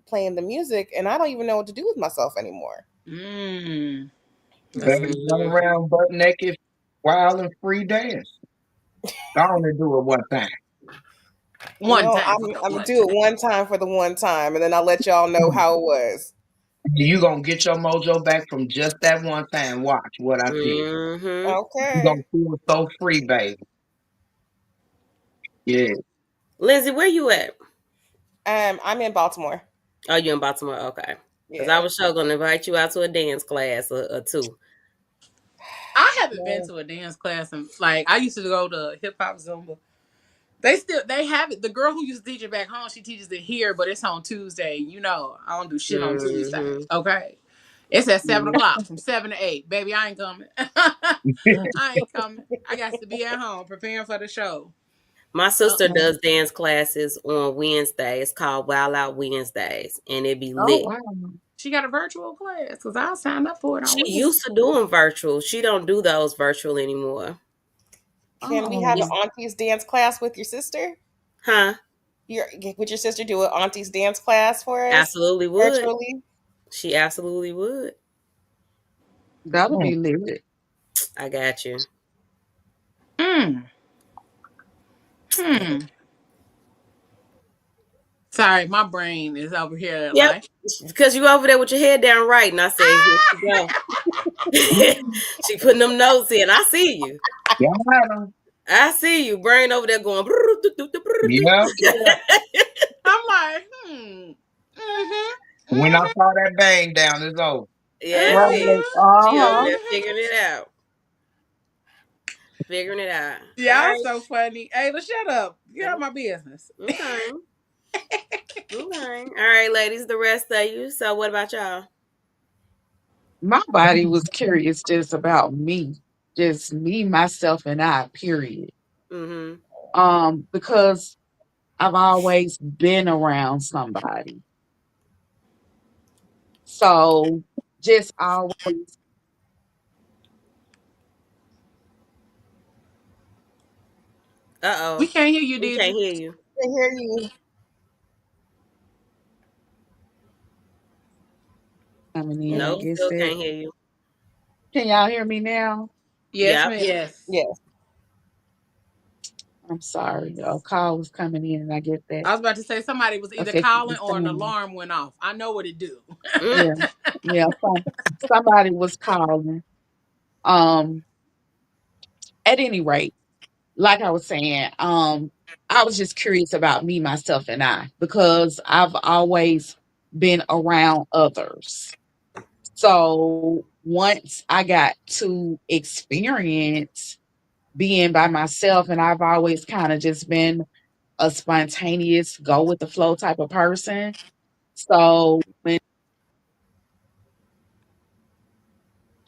playing the music, and I don't even know what to do with myself anymore. Mm. That's Better a to run Mhm. around butt naked, wild and free dance. I only do it one time. one time for I'm the I'm gonna one do it time. one time for the one time, and then I'll let y'all know how it was. You gonna get your mojo back from just that one time. Watch what I tell you. Mhm. You gonna Okay. feel so free, baby. Yeah. Lindsay, where you at? I'm in Baltimore. Oh, you in Baltimore? Okay. Because I Yeah. was sure gonna invite you out to a dance class or two. I haven't been No. to a dance class and like I used to go to hip hop Zumba. They have it. The girl who used to teach it back home, she teaches it here, but it's on Tuesday. I don't do shit on Tuesday. Mhm. Okay. It's at 7 o'clock Yeah. from 7 to 8. Baby, I ain't coming. I ain't coming. I got to be at home preparing for the show. My sister Uh-uh. does dance classes on Wednesday. It's called Wild Out Wednesdays, and it be Oh lit. wow. She got a virtual class because I'll sign up for it on She Wednesday. used to do them virtual. She don't do those virtual anymore. Can we have an Is Oh. auntie's dance class with your sister? Huh? Would your sister do an auntie's dance class for us Absolutely would. virtually? She absolutely would. That'll Hmm. be lit. I got you. mm, hmm. Sorry, my brain is over here Yep. like Because you over there with your head down right, and I say, here she ah! go. She putting them notes in. I see you. Y'all had 'em. I see you. Brain over there going. Yeah, yeah. I'm like, Mm-hmm. When I Mm-hmm. saw that bang down, it's over. Yeah, that's Right. it. Mm-hmm. She over Uh-huh. there figuring Mm-hmm. it out. Figuring it out. All Y'all right. so funny. Ayla, shut up. Get out Oh, my business. okay. Okay. All right, ladies, the rest of you. So, what about y'all? My body was curious just about me. Just me, myself, and I, period. Mm-hmm. Because I've always been around somebody. So just always, Uh-oh. We can't hear you, We can't Deidre. hear you. I hear you. coming in, I No, guess still that. can't hear you. Can y'all hear me now? Yes, Yep. ma'am. Yes. I'm sorry. A call was coming in, and I get that I was about to say somebody was either affected calling the or an sound. alarm went off. I know what it do. Mm. Yeah, yeah. Somebody was calling. Um, at any rate, like I was saying, I was just curious about me, myself, and I, because I've always been around others. So once I got to experience being by myself, and I've always kind of just been a spontaneous, go with the flow type of person. So when,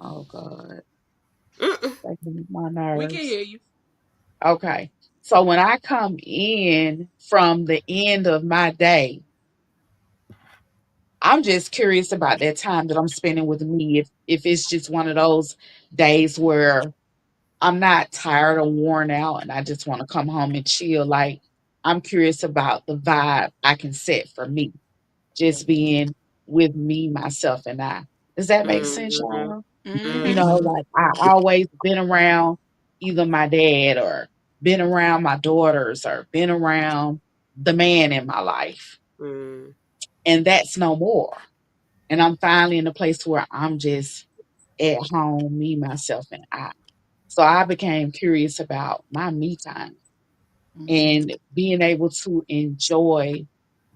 oh God, Mm-mm. that gets my We can nerves. hear you. Okay. So when I come in from the end of my day, I'm just curious about that time that I'm spending with me. If it's just one of those days where I'm not tired or worn out and I just want to come home and chill. Like I'm curious about the vibe I can set for me, just being with me, myself, and I. Does that make sense, Mm-hmm. y'all? You Mm-hmm. know, Mm-hmm. like I always been around either my dad or been around my daughters or been around the man in my life. Mm-hmm. And that's no more. And I'm finally in a place where I'm just at home, me, myself, and I. So I became curious about my me time Mm-hmm. and being able to enjoy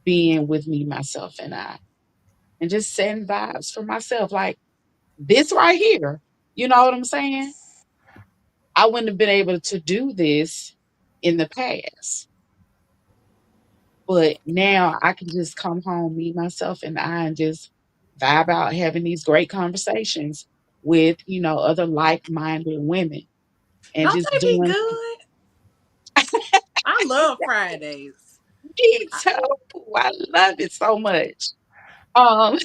being with me, myself, and I, and just setting vibes for myself. Like this right here, you know what I'm saying? I wouldn't have been able to do this in the past. But now I can just come home, me, myself, and I, and just vibe out having these great conversations with, other like minded women and Don't just they be doing good? I love Fridays. me too. I love it so much. Um,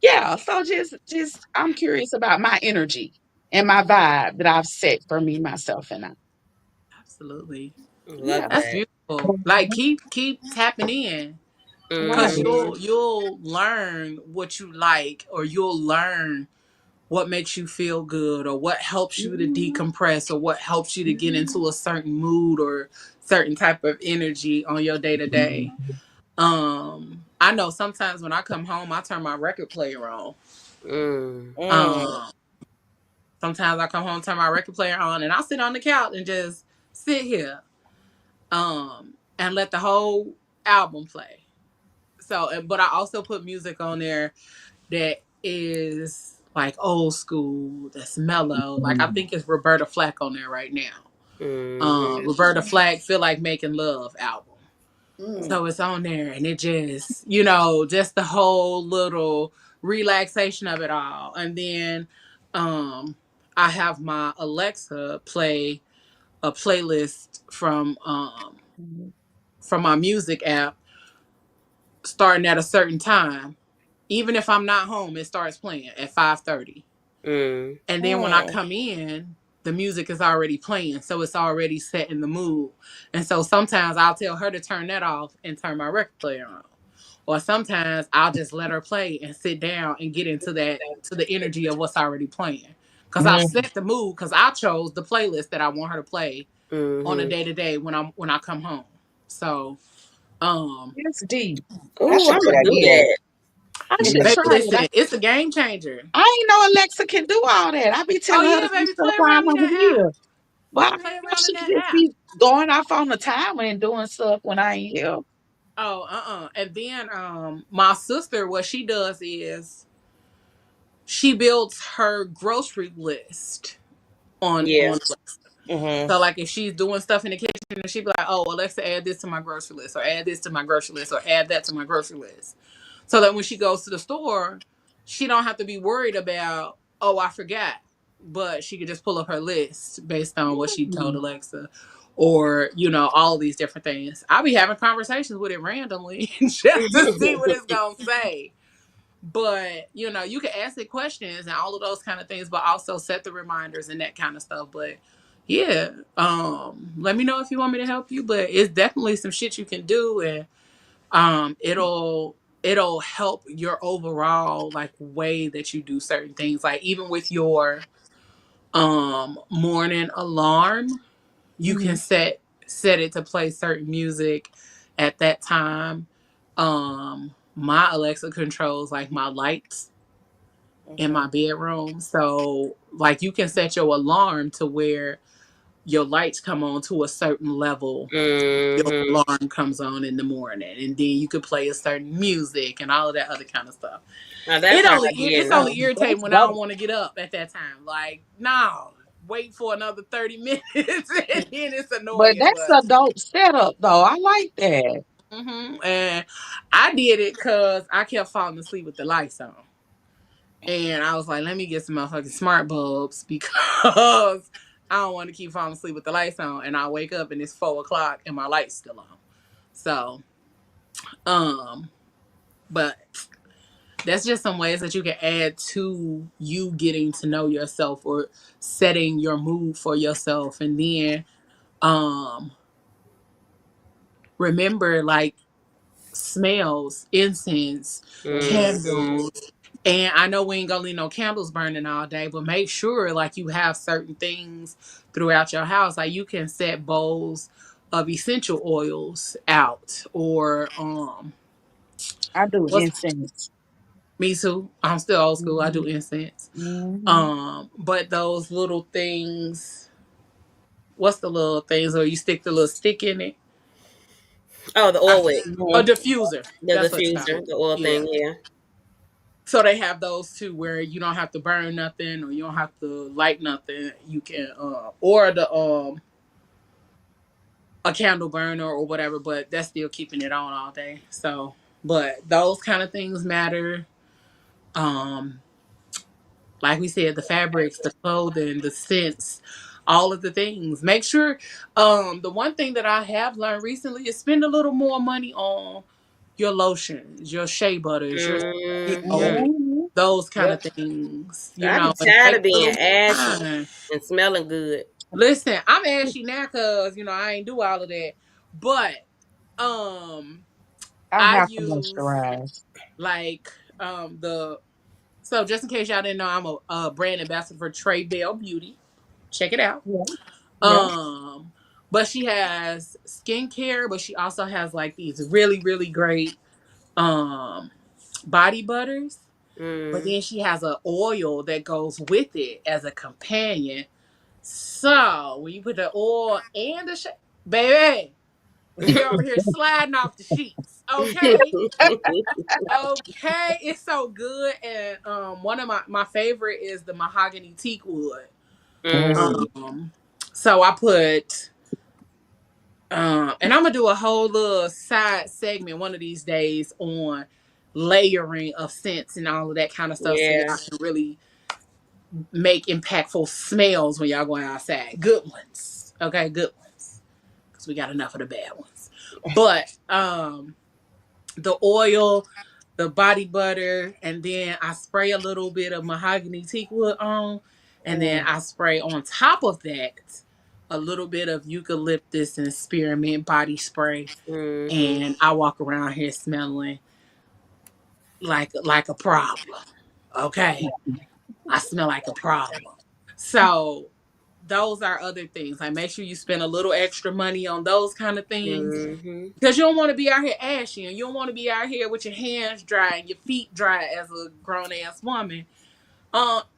yeah, so just I'm curious about my energy and my vibe that I've set for me, myself, and I. Absolutely. Love Yeah. That's that. beautiful. Like keep tapping in. Cause Right. Mm-hmm. you'll learn what you like, or you'll learn what makes you feel good, or what helps you to Mhm. decompress, or what helps you to get into a certain mood or certain type of energy on your day to day. I know sometimes when I come home, I turn my record player on. Mm. Mm. Um, Sometimes I come home, turn my record player on, and I sit on the couch and just sit here, and let the whole album play. So, but I also put music on there that is like old school, that's mellow. Like I think it's Roberta Flack on there right now. Mm-hmm. Roberta Flack "Feel Like Making Love" album. Mm. So it's on there, and it just, just the whole little relaxation of it all. And then, um, I have my Alexa play a playlist from my music app, starting at a certain time. Even if I'm not home, it starts playing at 5:30. Mm. And then when I Mm. come in, the music is already playing, so it's already set in the mood. And so sometimes I'll tell her to turn that off and turn my record player on. Or sometimes I'll just let her play and sit down and get into that to the energy of what's already playing. Cause I've Mhm. set the mood, cause I chose the playlist that I want her to play on a Mm-hmm. day to day when I come home. So um It's deep. That's Oh, a I'm good gonna do idea. that. I should baby, try it. listen, it's a game changer. I ain't know Alexa can do all that. I be Oh telling her to yeah, do baby, stuff play while I'm around in over that app. here. But I Play know around in she can that just app. be going off on the timer and doing stuff when I ain't here. Oh, And then my sister, what she does is she builds her grocery list Yeah. on Mm-hmm. so like if she's doing stuff in the kitchen and she be like, oh, Alexa, add this to my grocery list, or add this to my grocery list, or add that to my grocery list. So that when she goes to the store, she don't have to be worried about, oh, I forgot. But she could just pull up her list based on what she told Mm. Alexa. Or, all of these different things. I'll be having conversations with it randomly just to see what it's gonna say. But you can ask it questions and all of those kind of things, but also set the reminders and that kind of stuff. But yeah, let me know if you want me to help you. But it's definitely some shit you can do, and it'll help your overall like way that you do certain things. Like even with your morning alarm, you can Hmm. set it to play certain music at that time. My Alexa controls like my lights in my Mhm. bedroom. So like you can set your alarm to where your lights come on to a certain level. Your Mm-hmm. alarm comes on in the morning, and then you could play a certain music and all of that other kind of stuff. Now that's how I be It's in the. only irritating That's when I don't dope. want to get up at that time. Like, no, wait for another 30 minutes, and then it's But annoying. that's But a dope setup, though. I like that. and I did it because I kept falling asleep with the lights on. And I was like, let me get some motherfucking smart bulbs because I don't want to keep falling asleep with the lights on. And I wake up and it's 4 o'clock and my light's still on. So, um, but that's just some ways that you can add to you getting to know yourself or setting your mood for yourself. And then, um, remember like smells, incense, Mm-hmm. candles. And I know we ain't gonna leave no candles burning all day, but make sure like you have certain things throughout your house. Like you can set bowls of essential oils out or I do what's incense. me too. I'm still old school. I Hmm. do incense. Hmm. But those little things, what's the little things where you stick the little stick in it? Oh, the I, oil wick, a Yeah. diffuser. the That's what it's called. diffuser, the oil Yeah. thing. Yeah. So they have those too, where you don't have to burn nothing or you don't have to light nothing. You can or the a candle burner or whatever, but that's still keeping it on all day. So, but those kind of things matter. Um, like we said, the fabrics, the clothing, the scents, all of the things. Make sure. The one thing that I have learned recently is spend a little more money on your lotions, your shea butters, your you know Mm-hmm. Hmm. those kind Yep. of things, I be and tired take of a being little more ashy time. and smelling good. Listen, I'm ashy now because I ain't do all of that, but um, I I have to use moisturize. like the so just in case y'all didn't know, I'm a brand ambassador for Trey Bell Beauty. Check it out. Yeah. Yeah. Um, but she has skincare, but she also has like these really really great um body butters. But Mm. then she has an oil that goes with it as a companion. So when you put the oil and the baby, she over here sliding off the sheets. Okay, okay, it's so good. And one of my favorite is the mahogany teak wood. Mm. Mm. Um, so I put and I'm gonna do a whole little side segment one of these days on layering of scents and all of that kind of stuff, so Yeah. y'all can really make impactful smells when y'all going outside. Good ones. Okay, good ones. Because we got enough of the bad ones. But the oil, the body butter, and then I spray a little bit of mahogany teak wood on, and then Mm. I spray on top of that a little bit of eucalyptus and spearmint body spray, Mm-hmm. and I walk around here smelling like a problem. Okay, I smell like a problem. So those are other things. Like make sure you spend a little extra money on those kind of things Mm-hmm. because you don't want to be out here ashy and you don't want to be out here with your hands dry and your feet dry as a grown ass woman.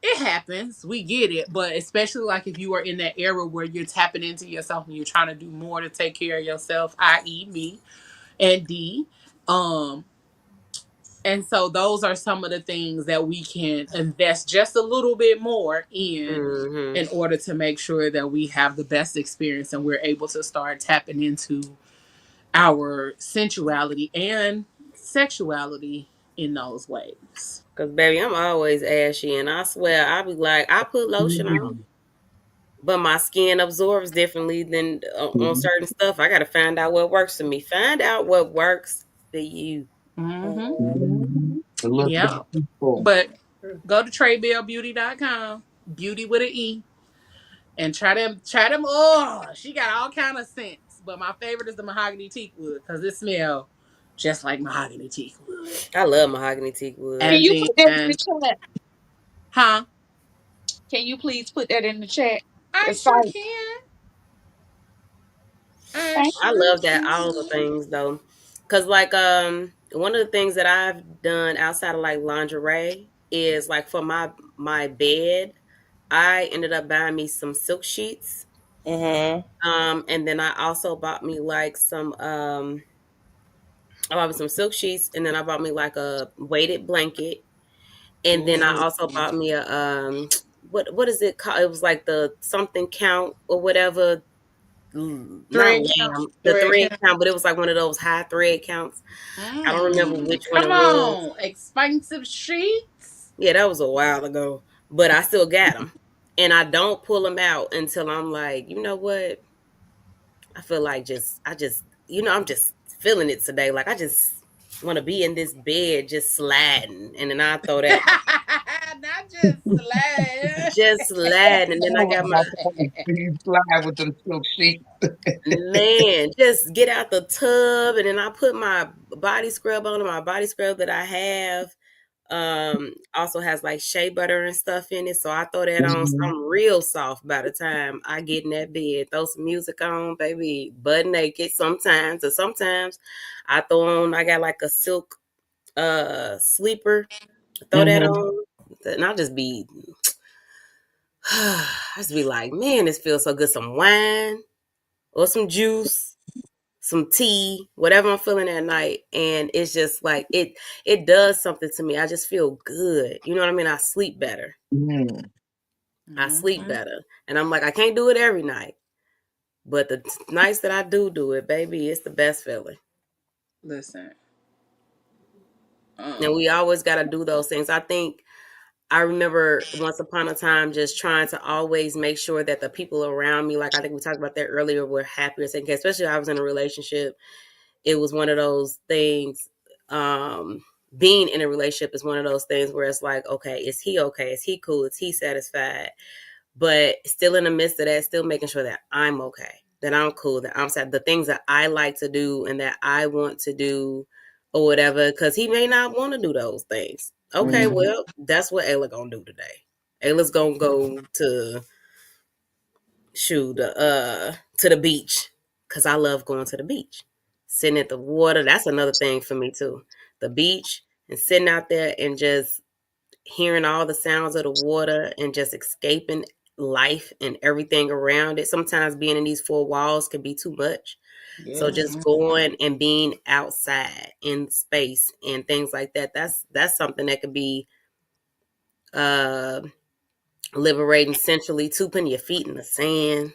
It happens. We get it, but especially like if you are in that era where you're tapping into yourself and you're trying to do more to take care of yourself, i.e., me and D. Um, and so those are some of the things that we can invest just a little bit more Mm-hmm. in order to make sure that we have the best experience and we're able to start tapping into our sensuality and sexuality in those ways. Cause baby, I'm always ashy, and I swear I be like, I put lotion on, Mhm. but my skin absorbs differently than on certain stuff. I gotta find out what works for me. Find out what works for you. Mm-hmm. Mhm. to look Yeah. back for. But go to TreyBellBeauty.com, beauty with an E, and try them. Oh, she got all kind of scents, but my favorite is the mahogany teak wood because it smells just like mahogany teak wood. I love mahogany teak wood. Can And you put that in the then, chat? huh? Can you please put that in the chat? I The sure site. can. I Thank I sure love that all the can. things though, cause like one of the things that I've done outside of like lingerie is like for my bed, I ended up buying me some silk sheets. Mm-hmm. And then I also bought me like I bought me some silk sheets, and then I bought me like a weighted blanket, and then I Ooh. also bought me a what is it called? It was like the something count or whatever. Not Thread count. lamb, the Thread thread count. count, but it was like one of those high thread counts. I don't remember which one Come it was. on. Expensive sheets. Yeah, that was a while ago, but I still got them, and I don't pull them out until I'm like, you know what? I feel like I'm just feeling it today. Like I just want to be in this bed, just sliding, and then I throw that, Not just slide. just sliding, and then I Oh, got my I can't see you slide with them silk sheets. man, just get out the tub, and then I put my body scrub on. And my body scrub that I have also has like shea butter and stuff in it, so I throw that on, so Mhm. I'm real soft by the time I get in that bed. Throw some music on, baby, butt naked sometimes, or sometimes I got like a silk sleeper, throw that Mhm. on, and I'll just be I just be like, man, this feels so good. Some wine or some juice, some tea, whatever I'm feeling that night, and it's just like it does something to me. I just feel good. You know what I mean? I sleep better. Mhm. I sleep Mhm. better. And I'm like, I can't do it every night, but the nights that I do it, baby, it's the best feeling. Listen. And we Um. always got to do those things. I think I remember once upon a time just trying to always make sure that the people around me, like I think we talked about that earlier, were happy or taken care. Especially if I was in a relationship, it was one of those things. Being in a relationship is one of those things where it's like, okay, is he okay? Is he cool? Is he satisfied? But still in the midst of that, still making sure that I'm okay, that I'm cool, that I'm sad, the things that I like to do and that I want to do or whatever, because he may not want to do those things. Okay, Mhm. well, that's what Ayla gonna do today. Ayla's gonna go to the beach because I love going to the beach. Sitting at the water, that's another thing for me too. The beach and sitting out there and just hearing all the sounds of the water and just escaping life and everything around it. Sometimes being in these four walls can be too much. So Yes. just going and being outside in space and things like that, that's something that could be uh liberating sensually too, putting your feet in the sand,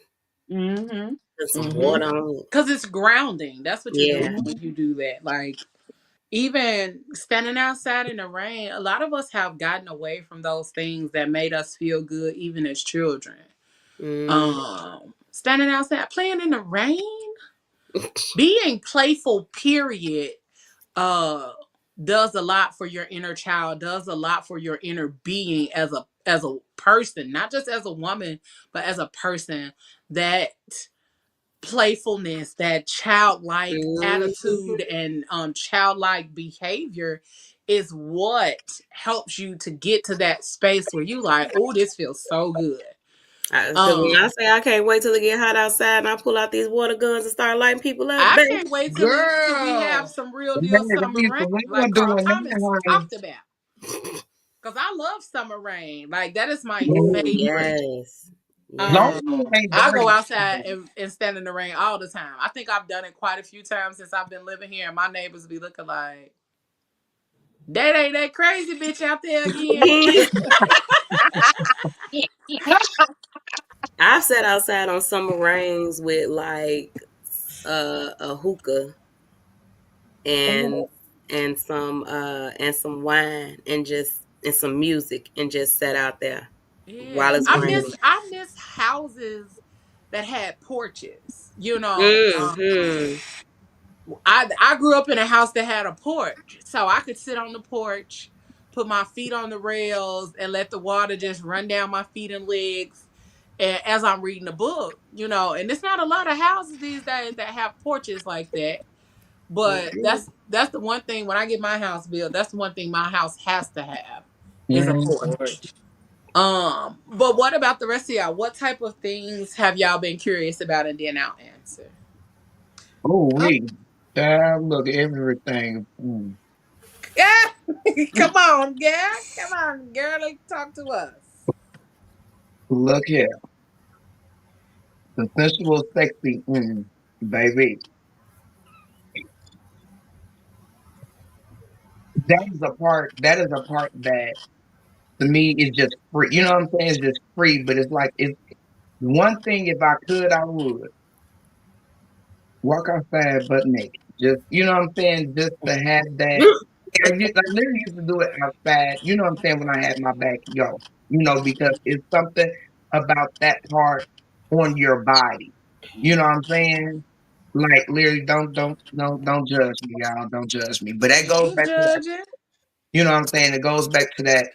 Mm-hmm. put some Mm-hmm. water on it. Cause it's grounding. That's what you're doing Yeah. when you do that. Like even standing outside in the rain, a lot of us have gotten away from those things that made us feel good even as children. Mm. Standing outside playing in the rain, being playful, period, uh does a lot for your inner child, does a lot for your inner being as a person, not just as a woman, but as a person. That playfulness, that childlike Mhm. attitude and childlike behavior is what helps you to get to that space where you like, oh, this feels so good. Because when I Um, say I can't wait till it get hot outside and I pull out these water guns and start lighting people up, I baby. can't wait till we have Girl, some real deal man, summer we rain, like we're Carl doing Thomas that, honey. talked about. Cause I love summer rain. Like that is my Oh Mhm. favorite. yes, Long yes. as it ain't I go burning. outside and stand in the rain all the time. I think I've done it quite a few times since I've been living here, and my neighbors be looking like, that ain't that crazy bitch out there again. Again, I've sat outside on summer rains with like a hookah and and some wine and some music and just sat out there while Yeah, it's I raining. miss I miss houses that had porches. Mm-hmm. I grew up in a house that had a porch, so I could sit on the porch. put my feet on the rails and let the water just run down my feet and legs as I'm reading a book, and it's not a lot of houses these days that have porches like that. But that's the one thing when I get my house built, that's the one thing my house has to have is a Mm-hmm. porch. But what about the rest of y'all? What type of things have y'all been curious about? And then I'll answer. Oh, wait. Look, everything. Mm. Yeah, come on, girl. Come on, girl. Talk to us. Look here. The sensual, sexy, baby. That is a part that to me is just free. You know what I'm saying? It's just free, but it's like it's one thing if I could, I would walk outside butt naked. Just you know what I'm saying? Just to have that. I literally used to do it outside. You know what I'm saying? When I had my backyard. Because it's something about that part on your body. You know what I'm saying? Like literally, don't judge me, y'all. Don't judge me. But that We goes ain't back to that. judging. You know what I'm saying? It goes back to that.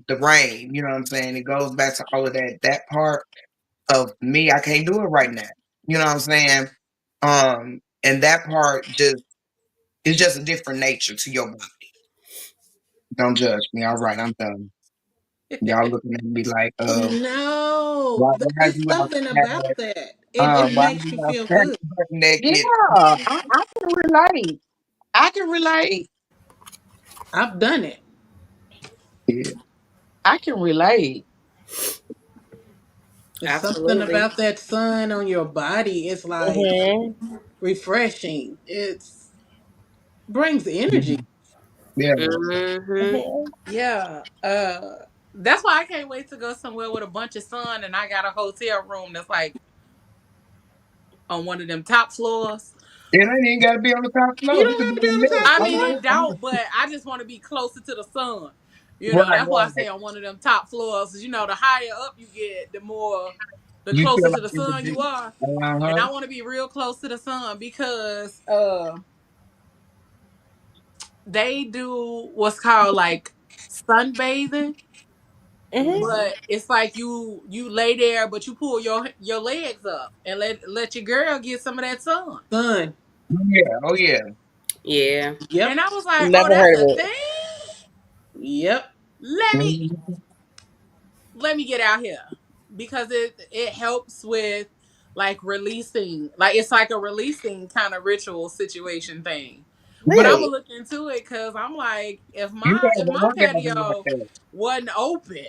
The rain. You know what I'm saying? It goes back to all of that. That part of me, I can't do it right now. You know what I'm saying? And that part just it's just a different nature to your body. Don't judge me. All right, I'm done. Y'all looking at me like, No, why it's you something about outside? that. It Why makes you you feel outside good. butt Yeah, naked? I can relate. I can relate. I've done it. Yeah. I can relate. It's something Absolutely. about that sun on your body. It's like Mm-hmm. refreshing. It's brings energy. Mhm. Yeah. Mm-hmm. Mm-hmm. Yeah. That's why I can't wait to go somewhere with a bunch of sun and I got a hotel room that's like on one of them top floors. It ain't even gotta be on the top You floor. It don't could have be to be in on the the top middle. I I'm mean, floor. it good. I'm good. don't, but I just want to be closer to the sun. Right, That's why I right. say on one of them top floors. The higher up you get, the You closer feel to like the it's a sun you big, are. And uh-huh. I want to be real close to the sun because they do what's called like sunbathing, Mm-hmm. but it's like you lay there, but you pull your legs up and let your girl get some of that sun. Sun. Oh, yeah. Oh, yeah. Yeah. Yep. And I was like, oh, Never that's heard of a it. thing. Yep. Let me Mhm. let me get out here because it helps with like releasing, like it's like a releasing kind of ritual situation thing. But I'm gonna Really? look into it because I'm like, if You my have if an my orgasm like patio that. wasn't open,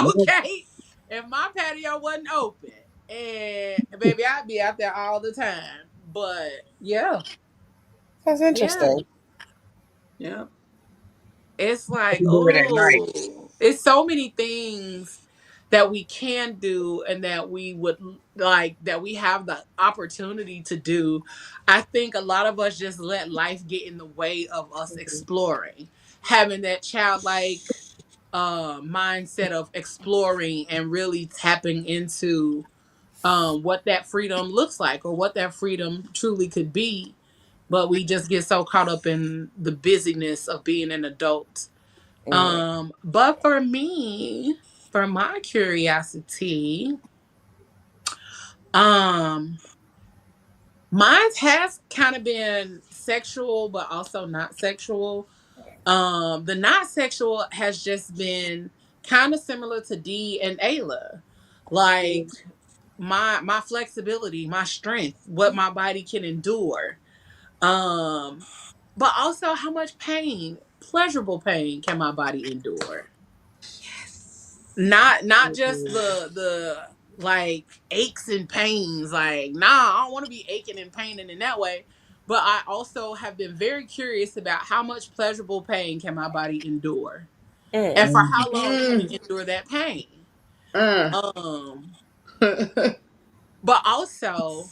okay, if my patio wasn't open, and baby, I'd be out there all the time. But yeah, That's yeah, interesting. Yeah. it's like, You do it at night. oh, it's so many things that we can do and that we would like that we have the opportunity to do. I think a lot of us just let life get in the way of us exploring, having that childlike mindset of exploring and really tapping into what that freedom looks like or what that freedom truly could be. But we just get so caught up in the busyness of being an adult. Mm. But for me, for my curiosity, um, mine has kind of been sexual, but also not sexual. The not sexual has just been kind of similar to D and Ayla. Like my flexibility, my strength, what my body can endure. Um, but also how much pain, pleasurable pain can my body endure? Not just the like aches and pains, like nah, I don't want to be aching and paining in that way. But I also have been very curious about how much pleasurable pain can my body endure and Mm. for Mhm. how long can it Mm. endure that pain. Uh. um but also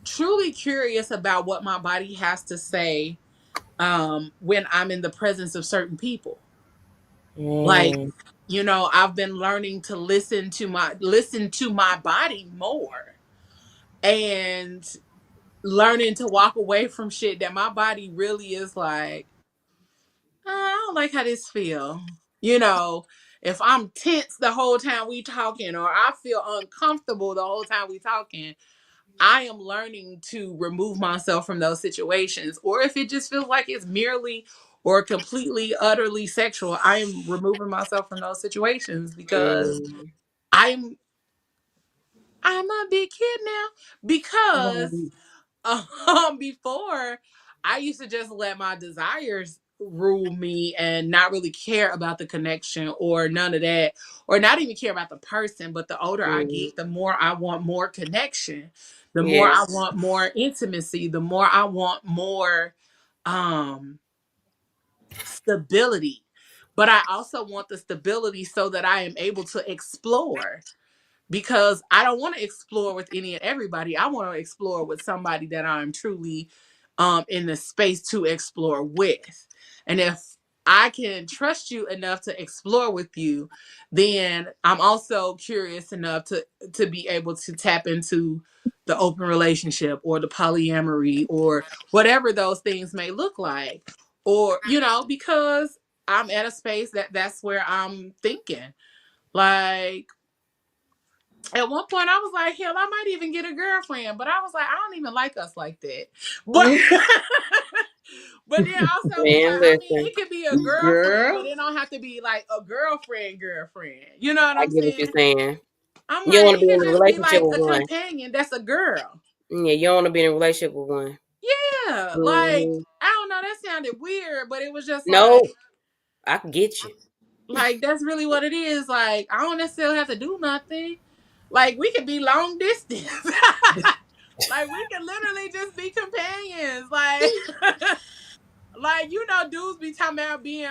truly curious about what my body has to say when I'm in the presence of certain people. Like, Mm. I've been learning to listen to my body more and learning to walk away from shit that my body really is like, I don't like how this feel. You know, if I'm tense the whole time we talking, or I feel uncomfortable the whole time we talking, I am learning to remove myself from those situations. Or if it just feels like it's merely or completely, utterly sexual, I am removing myself from those situations because Mm, I'm I'm a big kid now. Because Right. before I used to just let my desires rule me and not really care about the connection or none of that, or not even care about the person. But the older I mm, get, the more I want more connection, the more yeah. I want more intimacy, the more I want more um stability. But I also want the stability so that I am able to explore, because I don't want to explore with any and everybody. I want to explore with somebody that I'm truly in the space to explore with. And if I can trust you enough to explore with you, then I'm also curious enough to be able to tap into the open relationship or the polyamory or whatever those things may look like. Or, because I'm at a space that's where I'm thinking. Like, at one point I was like, hell, I might even get a girlfriend. But I was like, I don't even like us like that. But but then also was Man, like, I mean, listen, it could be a girlfriend, but Girl. it don't have to be like a girlfriend. You know what I I'm get what you're saying? saying. I'm You don't like, want to it be could in a just be relationship like with a one. companion that's a girl. Yeah, you don't want to be in a relationship with one. Yeah. Like, Hmm. I don't know, that sounded weird, but it was just No, like I can get you. that's really what it is. Like, I don't necessarily have to do nothing. Like, we could be long distance. Like, we can literally just be companions. Like, dudes be talking about being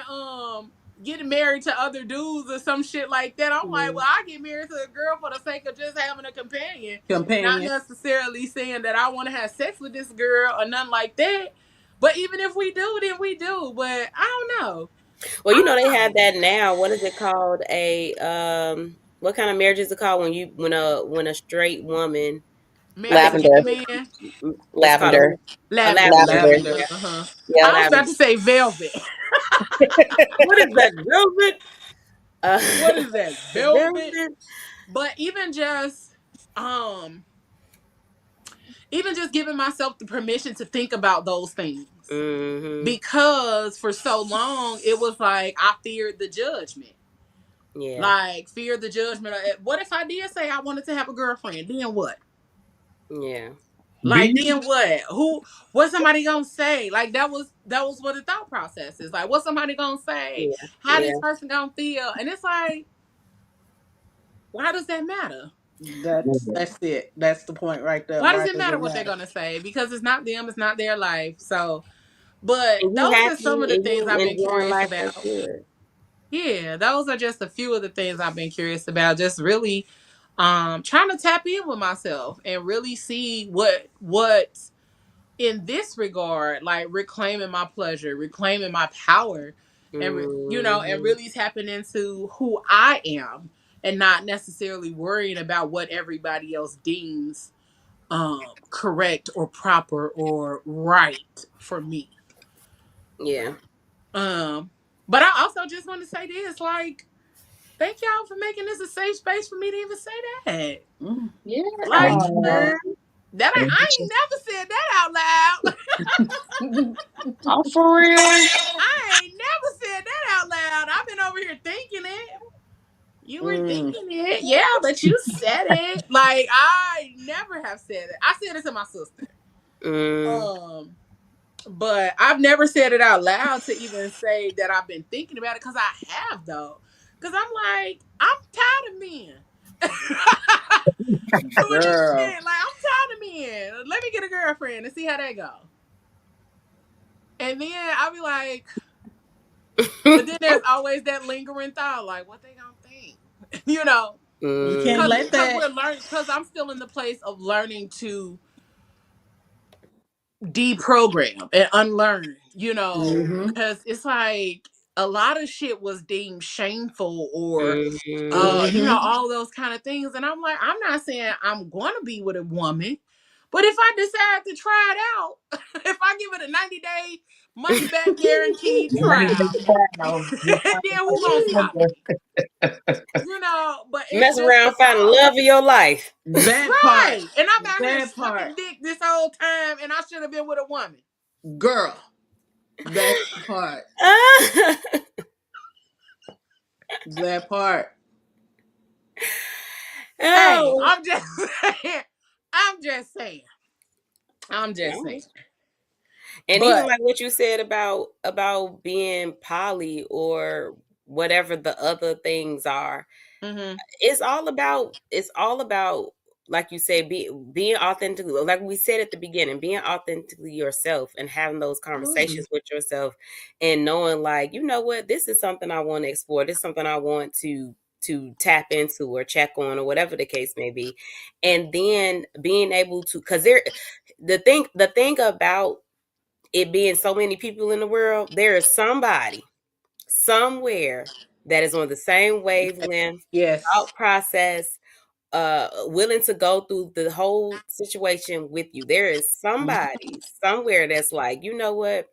getting married to other dudes or some shit like that. I'm like, Mm. well, I get married to a girl for the sake of just having a companion, not Companion. necessarily saying that I want to have sex with this girl or nothing like that. But even if we do, then we do. But I don't know. Well, I they don't have know. that now. What is it called? What kind of marriage is it called when a straight woman? Married to Lavender. any man. It's called Lavender. a Lavender. lavender. Lavender. Lavender. Lavender. Yeah, Uh-huh. Yep. I was about lavender. to say velvet. What is that? Velvet. What is that? Velvet. Velvet. But um even just giving myself the permission to think about those things. Mm-hmm. Because for so long it was like I feared the judgment. Yeah. Like, feared the judgment. What if I did say I wanted to have a girlfriend? Then what? Yeah. Do Like, you? then what? What's somebody gonna say? Like, that was what the thought process is. Like, what's somebody gonna say? Yeah. How this Yeah. person gonna feel? And it's like, why does that matter? That's it. That's the point right there. Why does Why it does matter it what they're matter? gonna say? Because it's not them, it's not their life. So, but And you those are happy some of the and things you I've been enjoying curious life. That's about. good. Yeah, those are just a few of the things I've been curious about. Just really trying to tap in with myself and really see what in this regard, like reclaiming my pleasure, reclaiming my power, and and Mm-hmm. really tapping into who I am, and not necessarily worrying about what everybody else deems correct or proper or right for me. Yeah. Um but I also just want to say this, like, thank y'all for making this a safe space for me to even say that. Mm. Yeah. Like, Girl. that I ain't never said that out loud. Oh, for real? I ain't never said that out loud. I've been over here thinking it. You were Mm. thinking it, yeah, but you said it. Like, I never have said it. I said it to my sister. Mm. Um, but I've never said it out loud to even say that I've been thinking about it, because I have though. Because I'm like, I'm tired of men. To an Girl. extent, like, I'm tired of men. Let me get a girlfriend and see how that go. And then I'll be like, but then there's always that lingering thought, like, what they gonna think, you know? You can't Mm. let Because that. we're learning. Because I'm still in the place of learning to deprogram and unlearn. Mm-hmm. Because it's like a lot of shit was deemed shameful, or Mm. Mm-hmm. all those kind of things. And I'm like, I'm not saying I'm going to be with a woman, but if I decide to try it out, if I give it a 90-day money back guaranteed trial. And then who gonna stop me? But it's Mess just the around, find the thought. love of your life. That part. Right. And I'm out here That sucking part. dick this whole time and I should have been with a woman. Girl. That part. That part. Hey, Oh. I'm just saying. I'm just saying. I'm just saying. And even But like what you said about being poly or whatever the other things are, it's all about like you said, being authentically, like we said at the beginning, being authentically yourself and having those conversations with yourself and knowing like, you know what, this is something I want to explore, this is something I want to tap into or check on or whatever the case may be. And then being able to, because the thing about it being so many people in the world, there is somebody somewhere that is on the same wavelength, Yes. thought process, willing to go through the whole situation with you. There is somebody somewhere that's like, you know what,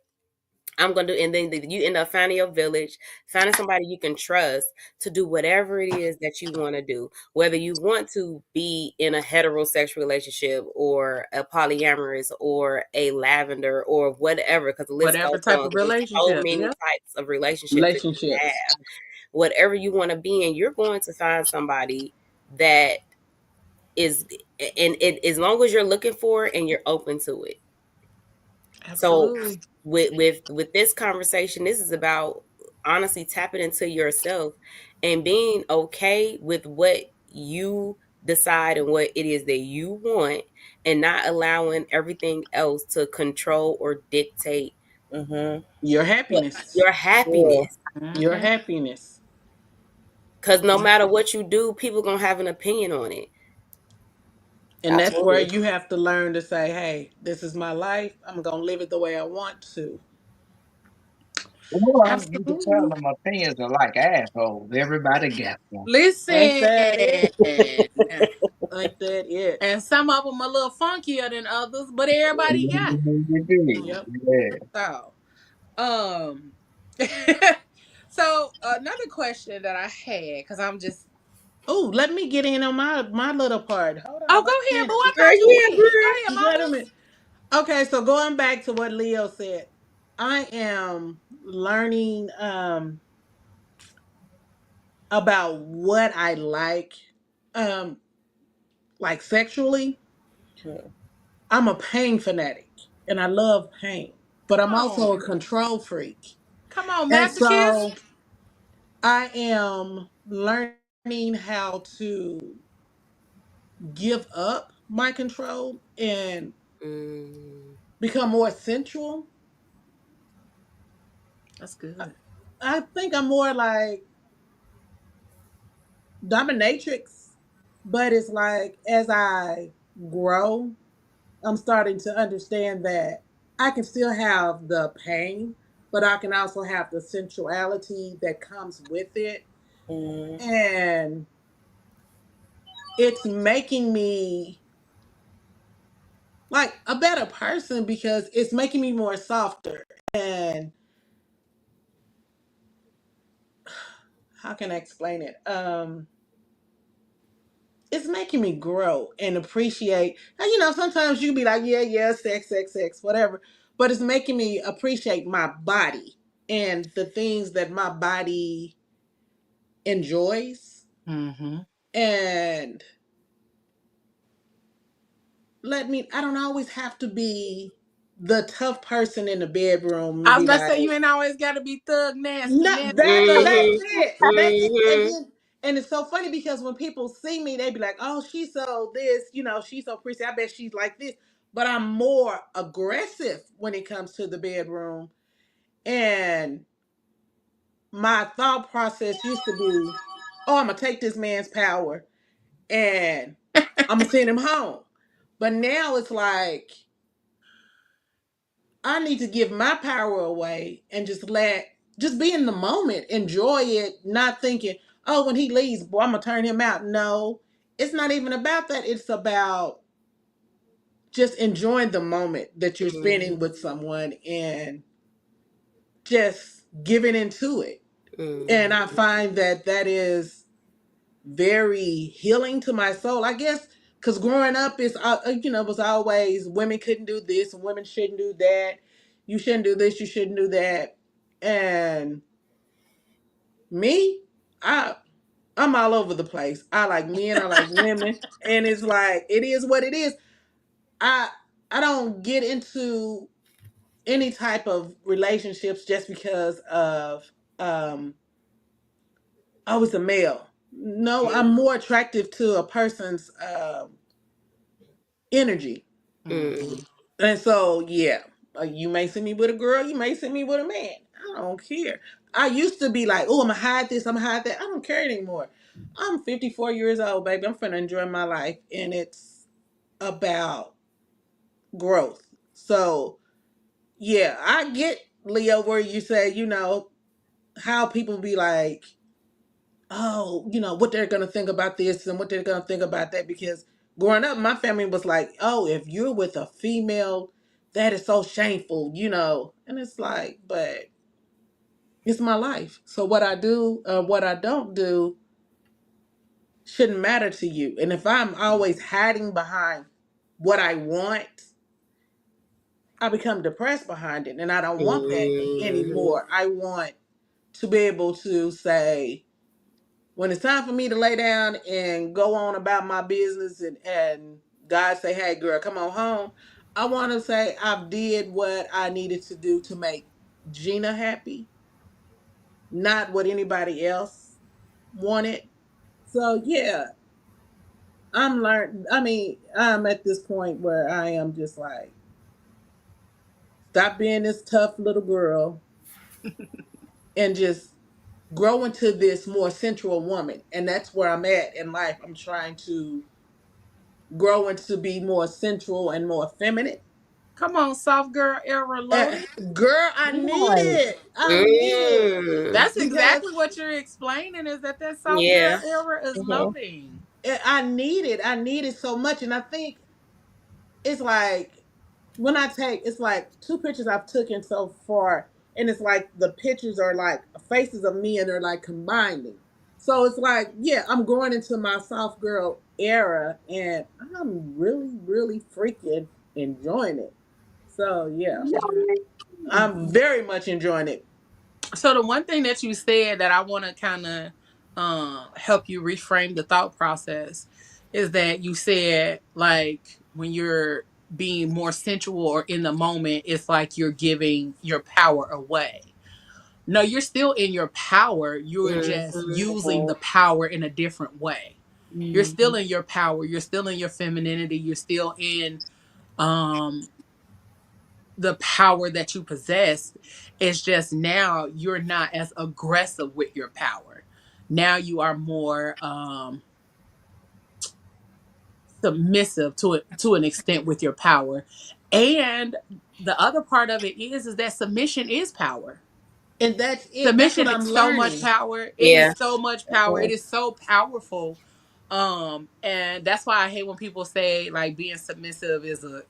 I'm gonna do, and then you end up finding your village, finding somebody you can trust to do whatever it is that you want to do. Whether you want to be in a heterosexual relationship or a polyamorous or a lavender or whatever, because the list whatever goes type on. of There's so relationship. many Yeah. types of relationships that you can Relationships. have. Whatever you want to be in, you're going to find somebody that is, and it, as long as you're looking for it and you're open to it. So Absolutely. with this conversation, this is about honestly tapping into yourself and being okay with what you decide and what it is that you want, and not allowing everything else to control or dictate Your what happiness. your happiness. Your happiness. Because no matter what you do, people gonna have an opinion on it. And that's where Absolutely. you have to learn to say, hey, this is my life. I'm going to live it the way I want to. Well, you can tell Absolutely. them opinions are like assholes. Everybody got one. Ain't Listen. that it? Ain't that it? And some of them a little funkier than others, but everybody got it. You do. Yep. Yeah. So, um, so another question that I had, because I'm just, Oh, let me get in on my little part. Hold oh, on. go Wait a ahead, boo. minute. I Girl, thought you yeah, finished. Go girl. ahead, Wait a mama. minute. Okay, so going back to what Leo said, I am learning about what I um like sexually. I'm a pain fanatic and I love pain, but Come I'm also a on. control freak. Come on, And masochist. so I am learning how to give up my control and Mm, become more sensual. That's good. I think I'm more like dominatrix, but it's like as I grow, I'm starting to understand that I can still have the pain, but I can also have the sensuality that comes with it. And it's making me like a better person because it's making me more softer. And how can I explain it? It's making me grow and appreciate. And sometimes you be like, yeah, yeah, sex, sex, sex, whatever. But it's making me appreciate my body and the things that my body enjoys. Mm-hmm. And I don't always have to be the tough person in the bedroom and I was be about to like, say you ain't always got to be thug nasty, no, nasty that's thug. mm-hmm, it. That's it. And mm-hmm. then, and it's so funny because when people see me, they be like, "Oh, she's so this, she's so pretty. I bet she's like this." But I'm more aggressive when it comes to the bedroom. And my thought process used to be, "Oh, I'm gonna take this man's power and I'm gonna send him home." But now it's like I need to give my power away and just be in the moment, enjoy it, not thinking, oh, when he leaves, boy, I'm gonna turn him out. No, it's not even about that. It's about just enjoying the moment that you're Mhm. spending with someone and just giving into it. And I Mhm. find that that is very healing to my soul. I guess because growing up is, was always women couldn't do this and women shouldn't do that. You shouldn't do this. You shouldn't do that. And me, I I'm all over the place. I like men. I like women, and it's like it is what it is. I I don't get into any type of relationships just because of um I was a male. No, I'm more attractive to a person's energy. Mhm. And so, yeah, you may see me with a girl, you may see me with a man. I don't care. I used to be like, oh, I'm gonna hide this, I'm gonna hide that. I don't care anymore. I'm 54 years old, baby. I'm finna enjoy my life, and it's about growth. So, yeah, I get Leo where you say, how people be like, oh, what they're gonna think about this and what they're gonna think about that. Because growing up, my family was like, oh, if you're with a female, that is so shameful. And it's like, but it's my life. So what I do, what I don't do, shouldn't matter to you. And if I'm always hiding behind what I want, I become depressed behind it, and I don't want that Mhm. anymore. I want to be able to say, when it's time for me to lay down and go on about my business, and God say, hey girl, come on home, I want to say I've did what I needed to do to make Gina happy, not what anybody else wanted. So yeah, I'm at this point where I am just like, stop being this tough little girl and just grow into this more sensual woman. And that's where I'm at in life. I'm trying to grow into be more sensual and more feminine. Come on, soft girl era Uh, loaded. Girl, I need Right. it. I need it Mm. That's because exactly what you're explaining, is that soft girl Yeah. era is Mhm. loading. I need it. I need it so much. And I think it's like when I take, it's like two pictures I've taken so far, and it's like the pictures are like faces of me and they're like combining. So it's like, yeah, I'm going into my soft girl era and I'm really, really freaking enjoying it. So yeah, I'm very much enjoying it. So the one thing that you said that I want to kind of help you reframe the thought process is that you said, like, when you're being more sensual or in the moment, it's like you're giving your power away. No, you're still in your power. You're just Mhm. using the power in a different way. You're still Mhm. in your power. You're still in your femininity. You're still in um the power that you possess. It's just now you're not as aggressive with your power. Now you are more submissive to an extent with your power. And the other part of it is that submission is power. And that's it. That's what Submission I'm is so much learning. power. It Yeah. is so much power. It Mhm. is so powerful. And that's why I hate when people say like being submissive is is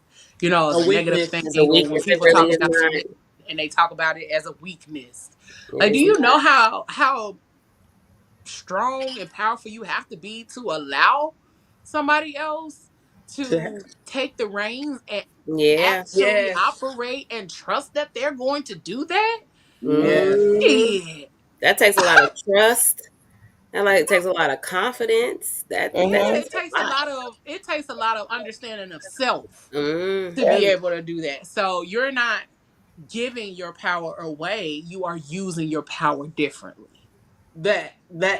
A a negative weakness. thing, It's a or when weakness. It people really talk is about not. submission and they talk about it as a weakness. It Like, do is you not. know how strong and powerful you have to be to allow somebody else To to take the reins and Yeah. actually yes, operate and trust that they're going to do that? yes, Mhm. Shit. That takes a lot of trust. That like takes a lot of confidence. That Yeah, Mhm. takes it a takes a lot. lot of understanding of self to be Mhm. able to do that. So you're not giving your power away, you are using your power differently.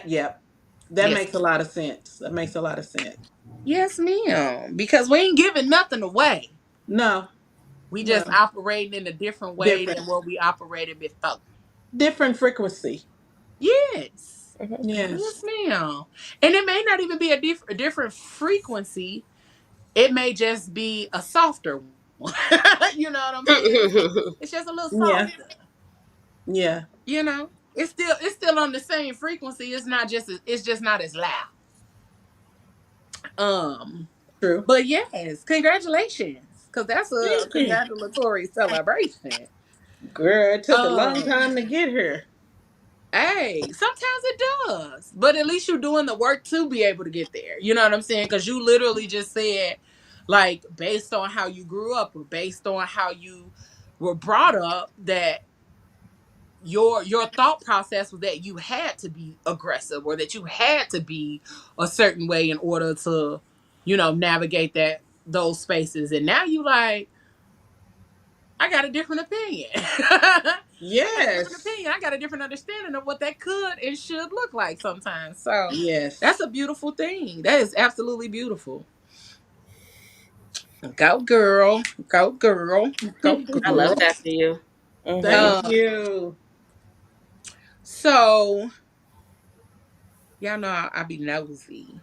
yep. That Yes. makes a lot of sense. That makes a lot of sense. Yes, ma'am. Because we ain't giving nothing away. No, We no, just operating in a different way different, than what we operated before. different frequency. Yes. Mhm. Yes, Yes, ma'am. And it may not even be a different frequency. It may just be a softer one. You know what I'm saying? It's just a little yeah, softer. yeah, It's still on the same frequency. It's just not as loud. Um, true. but yes, congratulations. because that's a Thank you. congratulatory celebration. Girl, it took a long Um, time to get here. hey, sometimes it does, but at least you're doing the work to be able to get there. You know what I'm saying? Because you literally just said, like, based on how you grew up or based on how you were brought up, that your thought process was that you had to be aggressive or that you had to be a certain way in order to, navigate those spaces. And now you like, I got a different opinion. I got a different Yes. opinion. I got a different understanding of what that could and should look like sometimes. So that's Yes. a beautiful thing. That is absolutely beautiful. Go girl. Go girl. Go I love girl. that for you. Mm-hmm. Thank Uh, you. so y'all know I be nosy.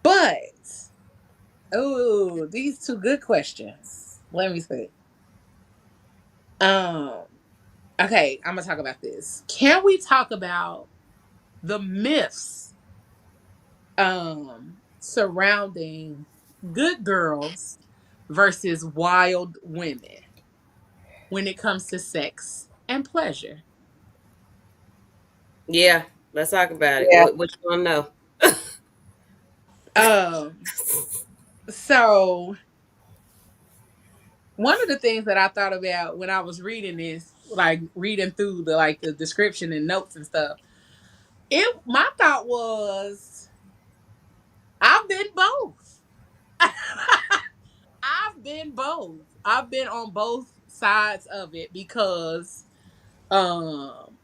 But oh, these two good questions. Let me see. Um, okay, I'm gonna talk about this. Can we talk about the myths surrounding good girls versus wild women when it comes to sex and pleasure? Yeah, let's talk about it. Yeah. What you want to know? Um, so one of the things that I thought about when I was reading this, like reading through the description and notes and stuff, it my thought was I've been both. I've been both. I've been on both sides of it because um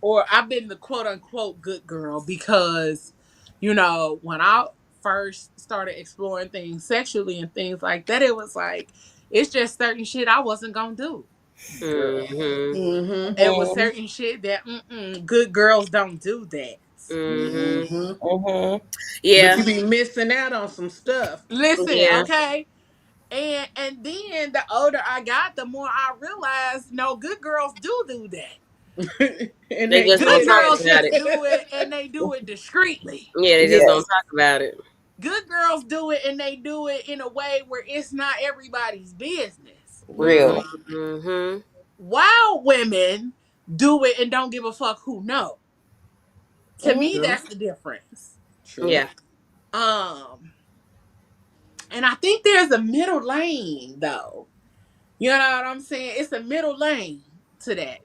or I've been the quote unquote good girl because when I first started exploring things sexually and things like that, it was like it's just certain shit I wasn't gonna do, girl. Mm-hmm. Mm-hmm. It was Mm-hmm. certain shit that good girls don't do that. Mm-hmm. Mm-hmm. Mm-hmm. But Yeah. you be missing out on some stuff. Listen, Yeah. okay. And then the older I got, the more I realized no, good girls do that. And They they just Good don't good talk at girls about just it. do it and they do it discreetly. Yeah, they just don't Yes. talk about it. Good girls do it and they do it in a way where it's not everybody's business. Real. Mm-hmm. Wild women do it and don't give a fuck who know. To Mm-hmm. me, True. that's the difference. True. Yeah. Um, and I think there's a middle lane though. You know what I'm saying? It's a middle lane to that.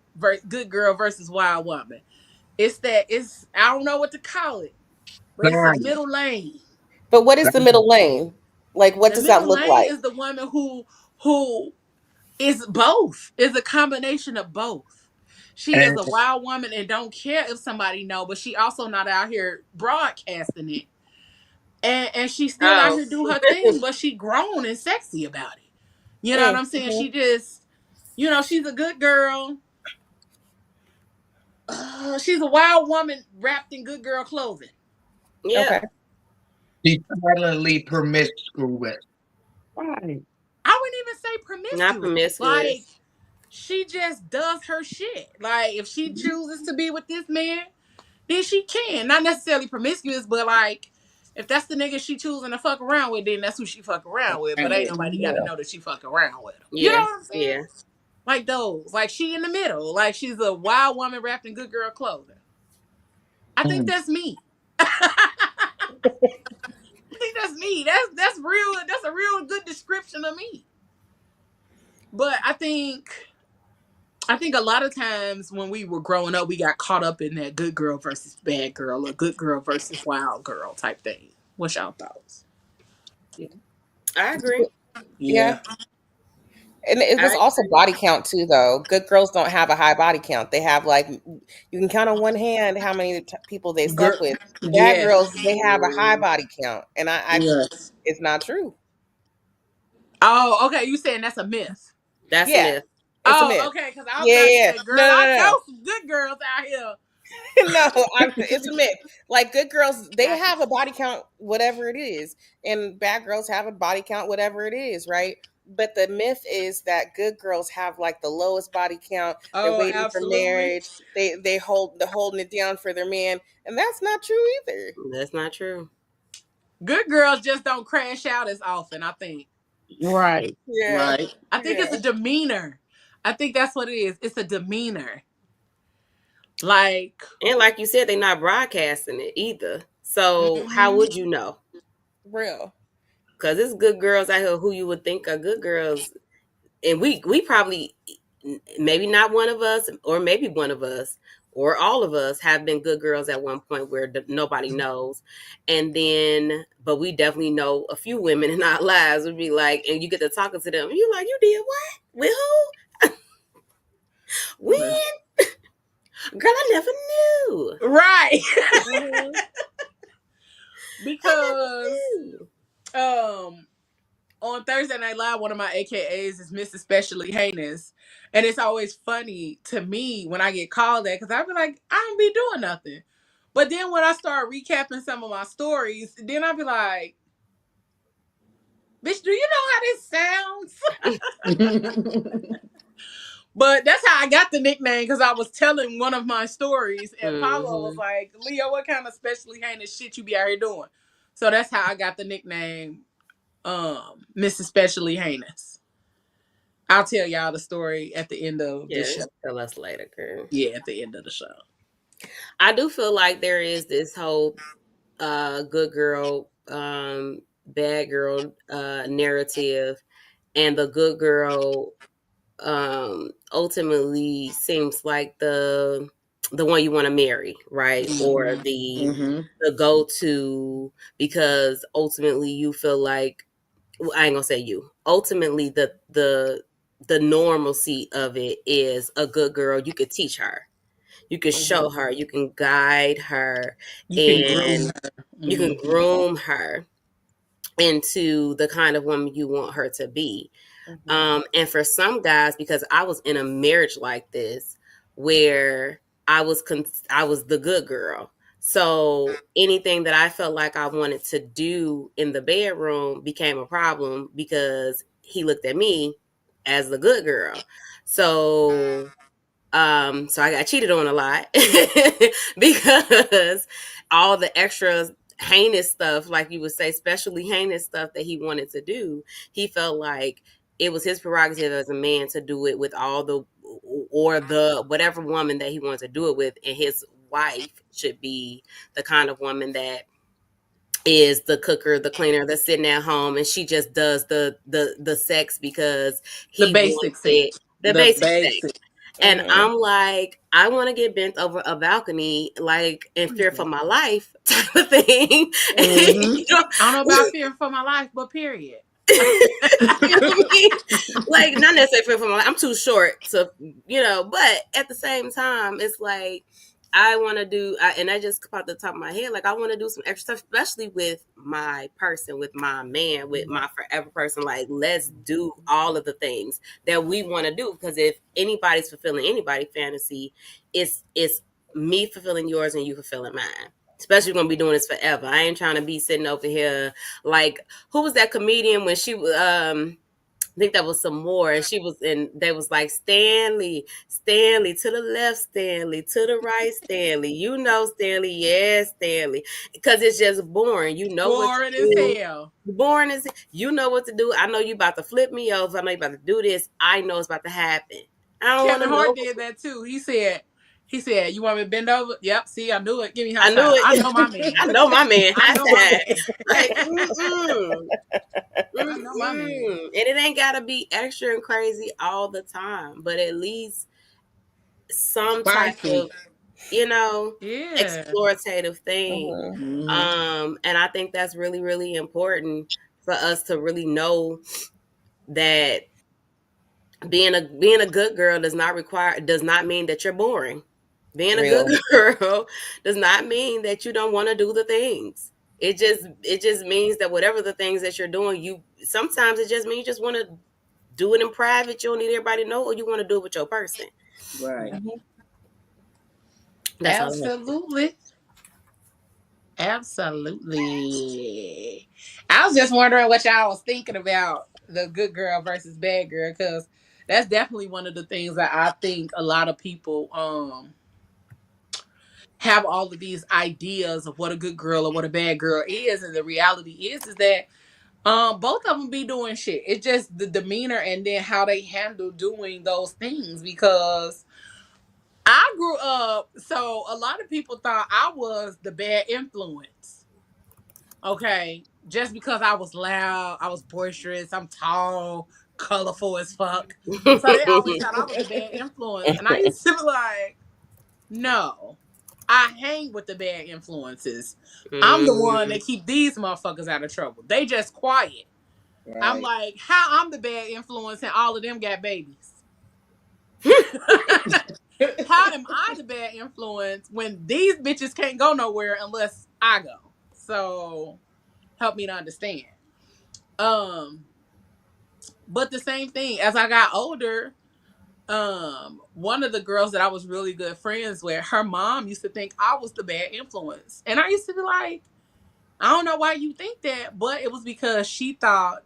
Good girl versus wild woman. It's I don't know what to call it, but it's a Nice. middle lane. But what is the middle lane? Like, what The does that middle look lane like? is the woman who is both. Is a combination of both. She is And a wild woman and don't care if somebody know, but she also not out here broadcasting it. And she still out Oh. here do her thing, but she grown and sexy about it. You know what I'm saying? Mm-hmm. She just, she's a good girl. She's a wild woman wrapped in good girl clothing. Yeah. Okay. she's silently promiscuous. Right. I wouldn't even say Not promiscuous. Like promiscuous. she just does her shit. Like if she chooses to be with this man, then she can. Not necessarily promiscuous, but like if that's the nigga she choosing to fuck around with, then that's who she fuck around with. But And ain't with nobody got to Yeah. know that she fuck around with him. You know Yeah. what I'm saying? Yeah. Like those. Like she in the middle. Like she's a wild woman wrapped in good girl clothing. I think Mm. that's me. I think that's me. That's real. That's a real good description of me. But I think a lot of times when we were growing up, we got caught up in that good girl versus bad girl or good girl versus wild girl type thing. What's y'all thoughts? Yeah. I agree. Yeah. yeah. And it was I also body count too, though. Good girls don't have a high body count. They have like you can count on one hand how many people they Girl. slept with. Bad Yes. girls, they have a high body count, and I Yes. it's not true. Oh, okay. You saying that's a myth? that's a Yeah, myth. it's a Oh, myth. okay. Because I was Yeah, about to yeah. say, girl, No, no, I no, know some good girls out here. no. No, it's a myth. Like good girls, they Gotcha. have a body count, whatever it is, and bad girls have a body count, whatever it is, right? But the myth is that good girls have like the lowest body count. They're Oh, waiting for absolutely. marriage. They're holding it down for their man, and that's not true either. That's not true. Good girls just don't crash out as often, I think. Right. Yeah. Right. I think it's Yeah. a demeanor. I think that's what it is. It's a demeanor. Like, And like you said, they're not broadcasting it either. So how mm-hmm. would you know? Real. Because it's good girls out here who you would think are good girls, and we probably, maybe not one of us, or maybe one of us, or all of us have been good girls at one point where nobody knows, and then but we definitely know a few women in our lives would be like, and you get to talking to them, and you're like, you did what with who? When? Girl, I never knew. Right. Mhm. I Because never knew. um on Thursday Night Live, one of my AKAs is Miss Especially Heinous. And it's always funny to me when I get called that because I be like, I don't be doing nothing. But then when I start recapping some of my stories, then I be like, bitch, do you know how this sounds? But that's how I got the nickname because I was telling one of my stories and Pablo was Mhm. like, Leo, what kind of specially heinous shit you be out here doing? So that's how I got the nickname Miss Especially Heinous. I'll tell y'all the story at the end of the Yeah, show. tell us later, girl. Yeah, at the end of the show. I do feel like there is this whole good girl, bad girl narrative, and the good girl ultimately seems like the one you want to marry, right? Or Mm-hmm. Mm-hmm. the go to, because ultimately you feel like, well, I ain't gonna say you. Ultimately, the normalcy of it is a good girl. You could teach her, you can show her, you can guide her, You can groom and her. you can Mm-hmm. groom her into the kind of woman you want her to be. Mm-hmm. And for some guys, because I was in a marriage like this where I was the good girl. So anything that I felt like I wanted to do in the bedroom became a problem because he looked at me as the good girl. So so I got cheated on a lot because all the extra heinous stuff, like you would say, especially heinous stuff that he wanted to do, he felt like it was his prerogative as a man to do it with all the, or the whatever woman that he wanted to do it with, and his wife should be the kind of woman that is the cooker, the cleaner, that's sitting at home, and she just does the sex because The he wants basic it, sex. the The basic sex. basic. And Mm-hmm. I'm like, I want to get bent over a balcony, like in fear for my life type of thing. Mm-hmm. You know, I don't know about fear for my life, but period. you know what I mean? Like, not necessarily fear for my life. I'm too short to, but at the same time, it's like, I want to do, and I just popped the top of my head, like, I want to do some extra stuff, especially with my person, with my man, with my forever person. Like, let's do all of the things that we want to do. Because if anybody's fulfilling anybody's fantasy, it's me fulfilling yours and you fulfilling mine. Especially when we doing this forever. I ain't trying to be sitting over here like, who was that comedian when she I think that was some more, and she was in. They was like, Stanley, Stanley to the left, Stanley to the right, Stanley. You know, Stanley, yes, Stanley, because it's just boring. You know what to Boring as do. hell. Boring is, you know what to do. I know you about to flip me over. I know you about to do this. I know it's about to happen. I don't want Kevin to know. Hart did that too. He said, you want me to bend over? Yep, see, I knew it. Give me high I knew five. I know my it. man. I know my man. I High know my five. Like, man. I know my man. and it ain't gotta be extra and crazy all the time, but at least some type Spicy. of, you know, Yeah. explorative thing. Mm-hmm. Mm-hmm. And I think that's really, really important for us to really know that being a good girl does not mean that you're boring. Being a good Real. girl does not mean that you don't want to do the things. It just means that whatever the things that you're doing, you sometimes it just means you just want to do it in private. You don't need everybody to know, or you want to do it with your person. Right. Mm-hmm. That's all I have to say. Absolutely. Absolutely. I was just wondering what y'all was thinking about the good girl versus bad girl, because that's definitely one of the things that I think a lot of people have all of these ideas of what a good girl or what a bad girl is, and the reality is that both of them be doing shit. It's just the demeanor and then how they handle doing those things. Because I grew up, so a lot of people thought I was the bad influence. Okay, just because I was loud, I was boisterous, I'm tall, colorful as fuck. So they always thought I was the bad influence, and I used to be like, no, I hang with the bad influences. I'm the one that keep these motherfuckers out of trouble. They just quiet. I'm Right. like, how I'm the bad influence and all of them got babies? How am I the bad influence when these bitches can't go nowhere unless I go? So help me to understand. Um, but the same thing as I got older, one of the girls that I was really good friends with, her mom used to think I was the bad influence. And I used to be like, I don't know why you think that, but it was because she thought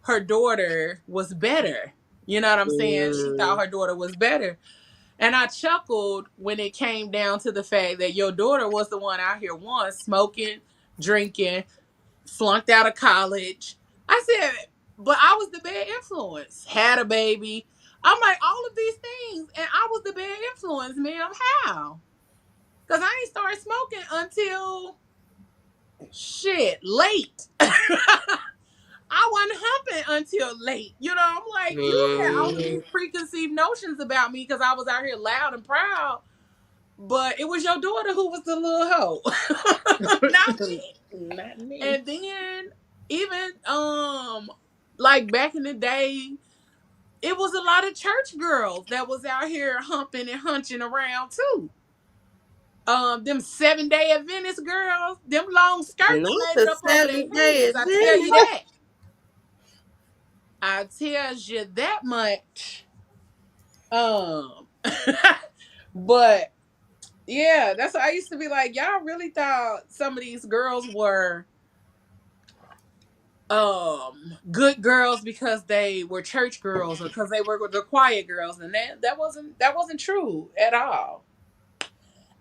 her daughter was better. You know what I'm saying? She thought her daughter was better. And I chuckled when it came down to the fact that your daughter was the one out here, one, smoking, drinking, flunked out of college. I said, but I was the bad influence. Had a baby. I'm like, all of these things, and I was the bad influence, ma'am. How? Because I ain't started smoking until shit late. I wasn't humping until late. You know, I'm like, you had all of these preconceived notions about me because I was out here loud and proud. But it was your daughter who was the little hoe, not me. Not me. And then even like back in the day, it was a lot of church girls that was out here humping and hunching around too. Them 7-day Adventist girls, them long skirts Not made it the up over their 7 day heads. I tell you Adventist. that. I tell you that much. Um, but yeah, that's what I used to be like. Y'all really thought some of these girls were good girls because they were church girls or because they were the quiet girls, and that wasn't true at all.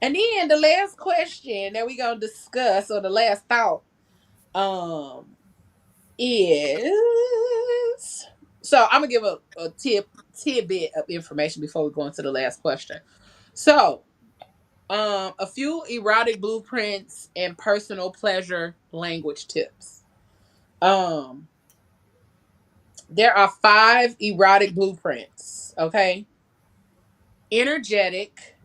And then the last question that we gonna discuss, or the last thought, um is, so I'm gonna give a tidbit of information before we go into the last question. So a few erotic blueprints and personal pleasure language tips. um There are 5 erotic blueprints, okay? Energetic,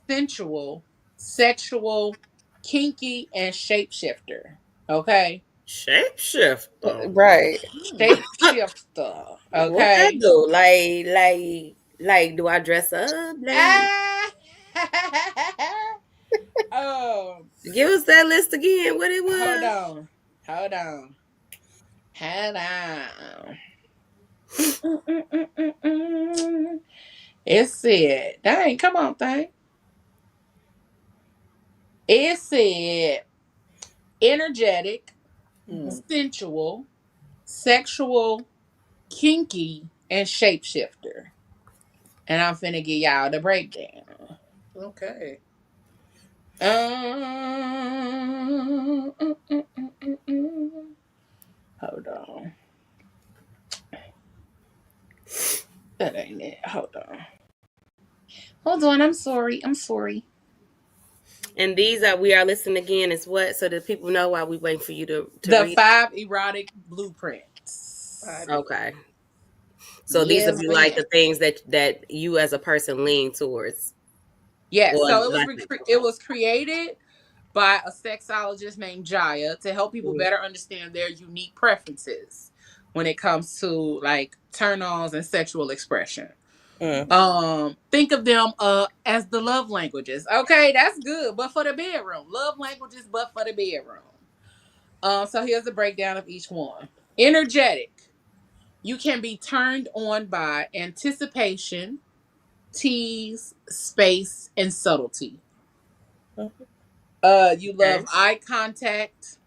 sensual, sexual, kinky, and shapeshifter. Okay? Shapeshifter. Right. Shapeshifter. What that Okay? do? Like, do I dress up? Like, Ah! um, give us that list again. What it hold was? on. Hold on. Hold on. Mm-mm-mm-mm-mm. It said, dang, come on, thing. It said energetic, Mm. sensual, sexual, kinky, and shapeshifter. And I'm finna give y'all the breakdown. Okay. Mm, mm, mm, mm. Hold on. That ain't it. Hold on. Hold on. I'm sorry. I'm sorry. And we are listening again is what? So that people know while we waiting for you to The read. 5 erotic blueprints. 5 Okay. So these would Yes, be like ma'am. the things that you as a person lean towards. Yes. Or So it was like, it was created by a sexologist named Jaya to help people mhm. better understand their unique preferences when it comes to like turn-ons and sexual expression. Mm. Think of them as the love languages. Okay, that's good, but for the bedroom. Love languages, but for the bedroom. So here's the breakdown of each one. Energetic. You can be turned on by anticipation, tease, space, and subtlety. You love Okay. eye contact,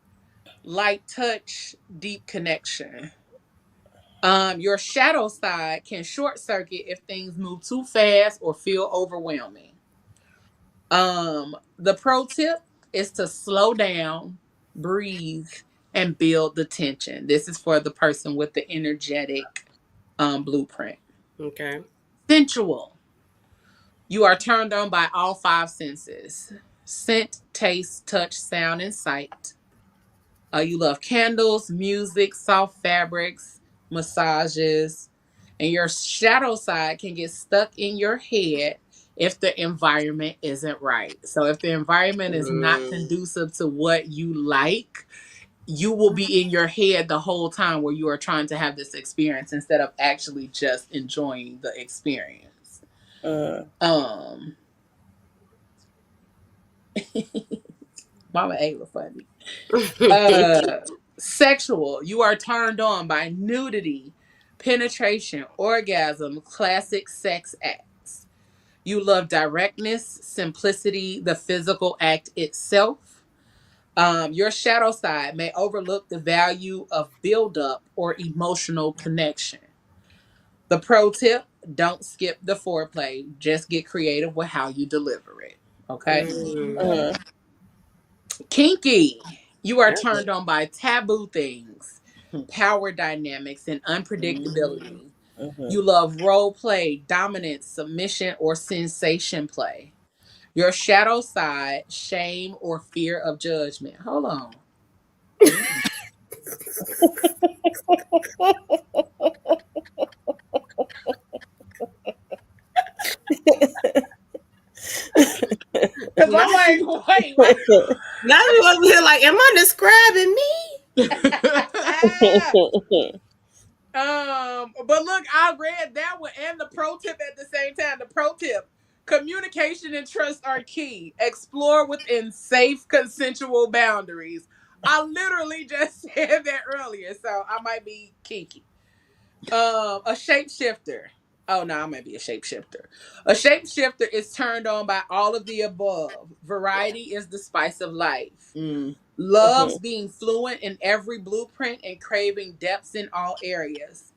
light touch, deep connection. Your shadow side can short circuit if things move too fast or feel overwhelming. The pro tip is to slow down, breathe, and build the tension. This is for the person with the energetic blueprint. Okay. Sensual. You are turned on by all five senses: scent, taste, touch, sound, and sight. You love candles, music, soft fabrics, massages, and your shadow side can get stuck in your head if the environment isn't right. So, if the environment is not Mm. conducive to what you like, you will be in your head the whole time where you are trying to have this experience instead of actually just enjoying the experience. Um, Mama Ava funny. Uh, Sexual. You are turned on by nudity, penetration, orgasm, classic sex acts. You love directness, simplicity, the physical act itself. Your shadow side may overlook the value of buildup or emotional connection. The pro tip: don't skip the foreplay. Just get creative with how you deliver it. Okay. Mm. Kinky. You are Okay. turned on by taboo things, power dynamics, and Mm-hmm. unpredictability. You love role play, dominance, submission, or sensation play. Your shadow side, shame or fear of judgment. Hold on. Mm. Because Not I'm like, you. wait, what? Not you over here like, am I describing me? But look, I read that one and the pro tip at the same time. The pro tip: communication and trust are key. Explore within safe, consensual boundaries. I literally just said that earlier, so I might be kinky. A shapeshifter. Oh no, I might be a shapeshifter. A shapeshifter is turned on by all of the above. Variety is the spice of life. Mm. Loves being fluent in every blueprint and craving depths in all areas.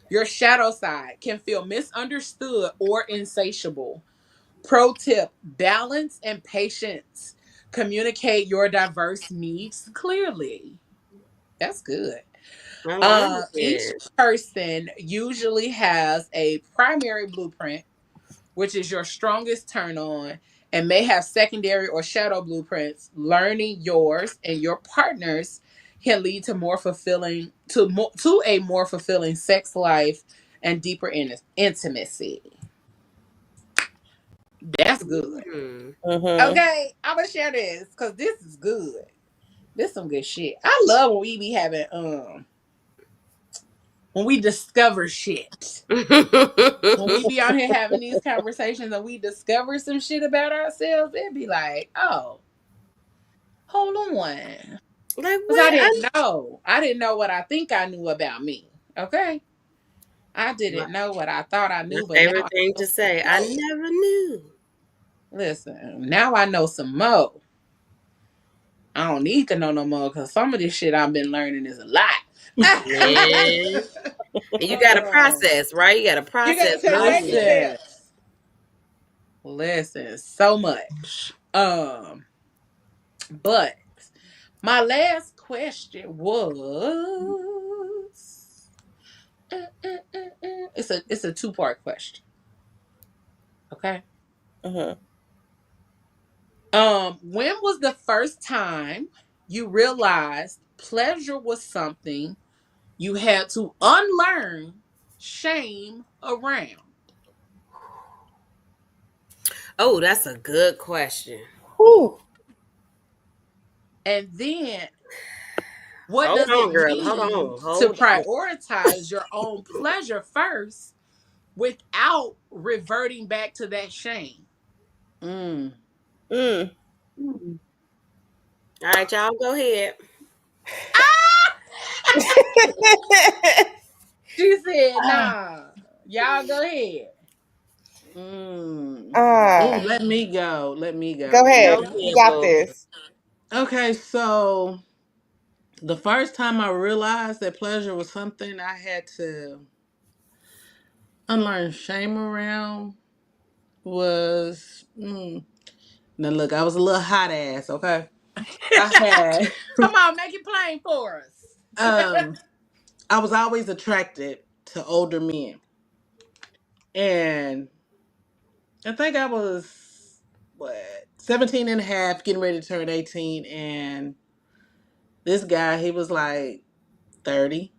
Your shadow side can feel misunderstood or insatiable. Pro tip: balance and patience. Communicate your diverse needs clearly. That's good. I like Each it. person usually has a primary blueprint, which is your strongest turn on, and may have secondary or shadow blueprints. Learning yours and your partners can lead to a more fulfilling sex life and deeper intimacy. That's good. Mm. Okay, I'm gonna share this because this is good. This some good shit. I love when we be having when we discover shit. When we be out here having these conversations and we discover some shit about ourselves, it'd be like, oh, hold on. Like Because I what? didn't know. I didn't know what I think I knew about me. Okay? I My, didn't know what I thought I my knew, but now favorite I thing know to some say. I more. never knew. Listen, now I know some more. I don't need to know no more because some of this shit I've been learning is a lot. Man. And you gotta Oh. process, right? You gotta You process gotta take learning baby it. steps. Process. Listen, so much. But my last question was it's a two-part question. Okay. When was the first time you realized pleasure was something you had to unlearn shame around? Oh, that's a good question. Whew. And then what Hold does it on, girl. Hold mean on. to Hold on. prioritize your own pleasure first without reverting back to that shame? Mm. Mm. All right, y'all go ahead. She said, nah, y'all go ahead. Mm. Ooh, Ah, let me go. Let me go go. ahead. Go Okay. You ahead, got boo. this. Okay, so the first time I realized that pleasure was something I had to unlearn shame around was Now look, I was a little hot ass, okay? I had Come on, make it plain for us. um I was always attracted to older men. And I think I was what 17 and a half, getting ready to turn 18, and this guy, he was like 30.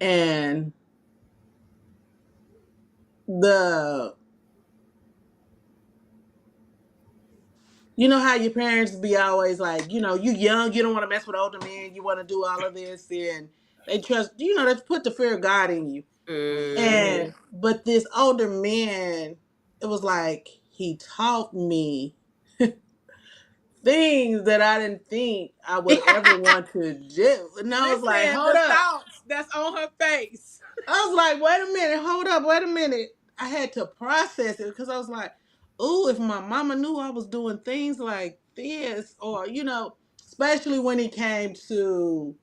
And the you know how your parents be always like, you young, you don't want to mess with older men, you want to do all of this, and they trust, they put the fear of God in you. Mm-hmm. And but this older man, it was like he taught me things that I didn't think I would ever want to do. And I was like, Listen, hold the up. thoughts that's on her face. I was like, wait a minute, hold up, wait a minute. I had to process it because I was like, ooh, if my mama knew I was doing things like this, or, especially when it came to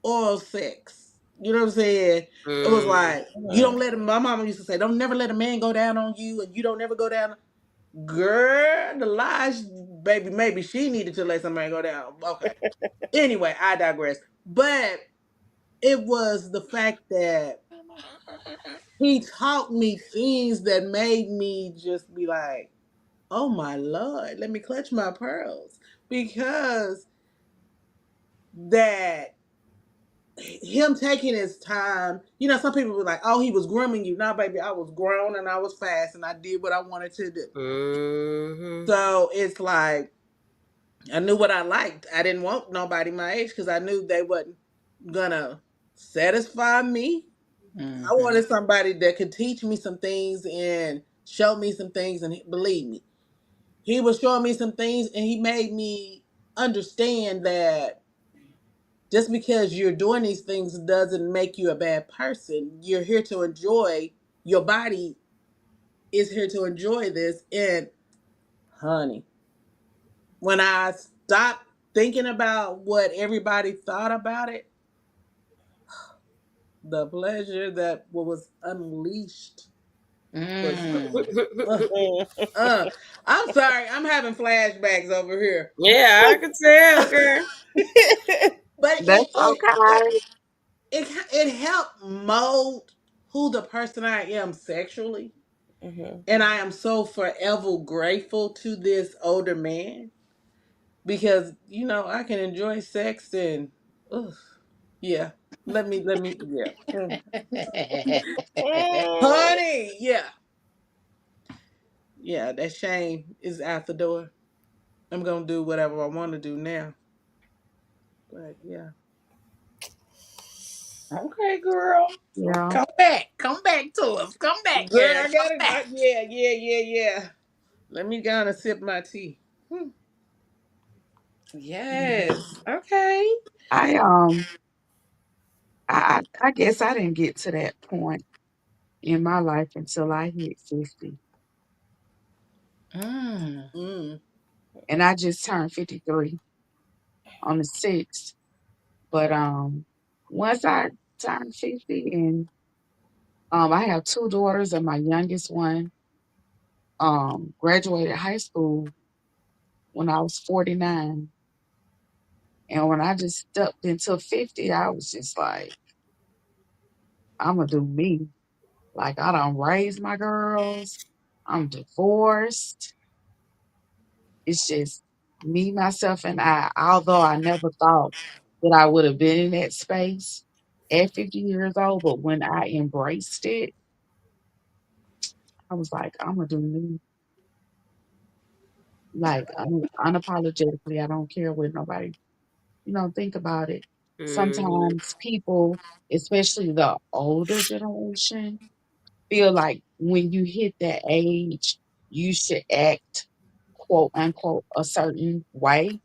oral sex. You know what I'm saying? It was Mm-hmm. like, you don't let him, my mama used to say, don't never let a man go down on you, and you don't never go down. Girl, the lies, baby, maybe she needed to let somebody go down. Okay. Anyway, I digress. But it was the fact that he taught me things that made me just be like, oh my Lord, let me clutch my pearls. Because that him taking his time, some people were like, oh, he was grooming you. No, baby, I was grown and I was fast and I did what I wanted to do. Mm-hmm. So it's like, I knew what I liked. I didn't want nobody my age because I knew they wasn't gonna satisfy me. I Mm-hmm. wanted somebody that could teach me some things and show me some things, and believe me, he was showing me some things, and he made me understand that just because you're doing these things doesn't make you a bad person. You're here to enjoy. Your body is here to enjoy this, and honey, when I stopped thinking about what everybody thought about it, the pleasure that was unleashed was Mm. uh, uh I'm sorry, I'm having flashbacks over here. Yeah, I could tell, girl. But That's okay. it helped mold who the person I am sexually. Mhm. And I am so forever grateful to this older man because I can enjoy sex and ugh, yeah. Let me yeah. Mm. Honey, yeah. Yeah, that shame is out the door. I'm gonna do whatever I want to do now. But yeah. Okay, girl. Yeah. Come back. Come back to us. Come back, Girl, girl. I Come got it. back. Yeah, yeah, yeah, yeah. Let me go and sip my tea. Hmm. Yes. Okay. I I guess I didn't get to that point in my life until I hit 50. Mm. Mm. And I just turned 53 on the 6th. But once I turned 50 and I have two daughters and my youngest one graduated high school when I was 49. And when I just stepped into 50, I was just like, I'm gonna do me. Like I don't raise my girls. I'm divorced. It's just me, myself, and I. Although I never thought that I would have been in that space at 50 years old, but when I embraced it, I was like, I'm gonna do me. Like unapologetically, I don't care what nobody, think about it. Mm-hmm. Sometimes people, especially the older generation, feel like when you hit that age, you should act quote unquote a certain way.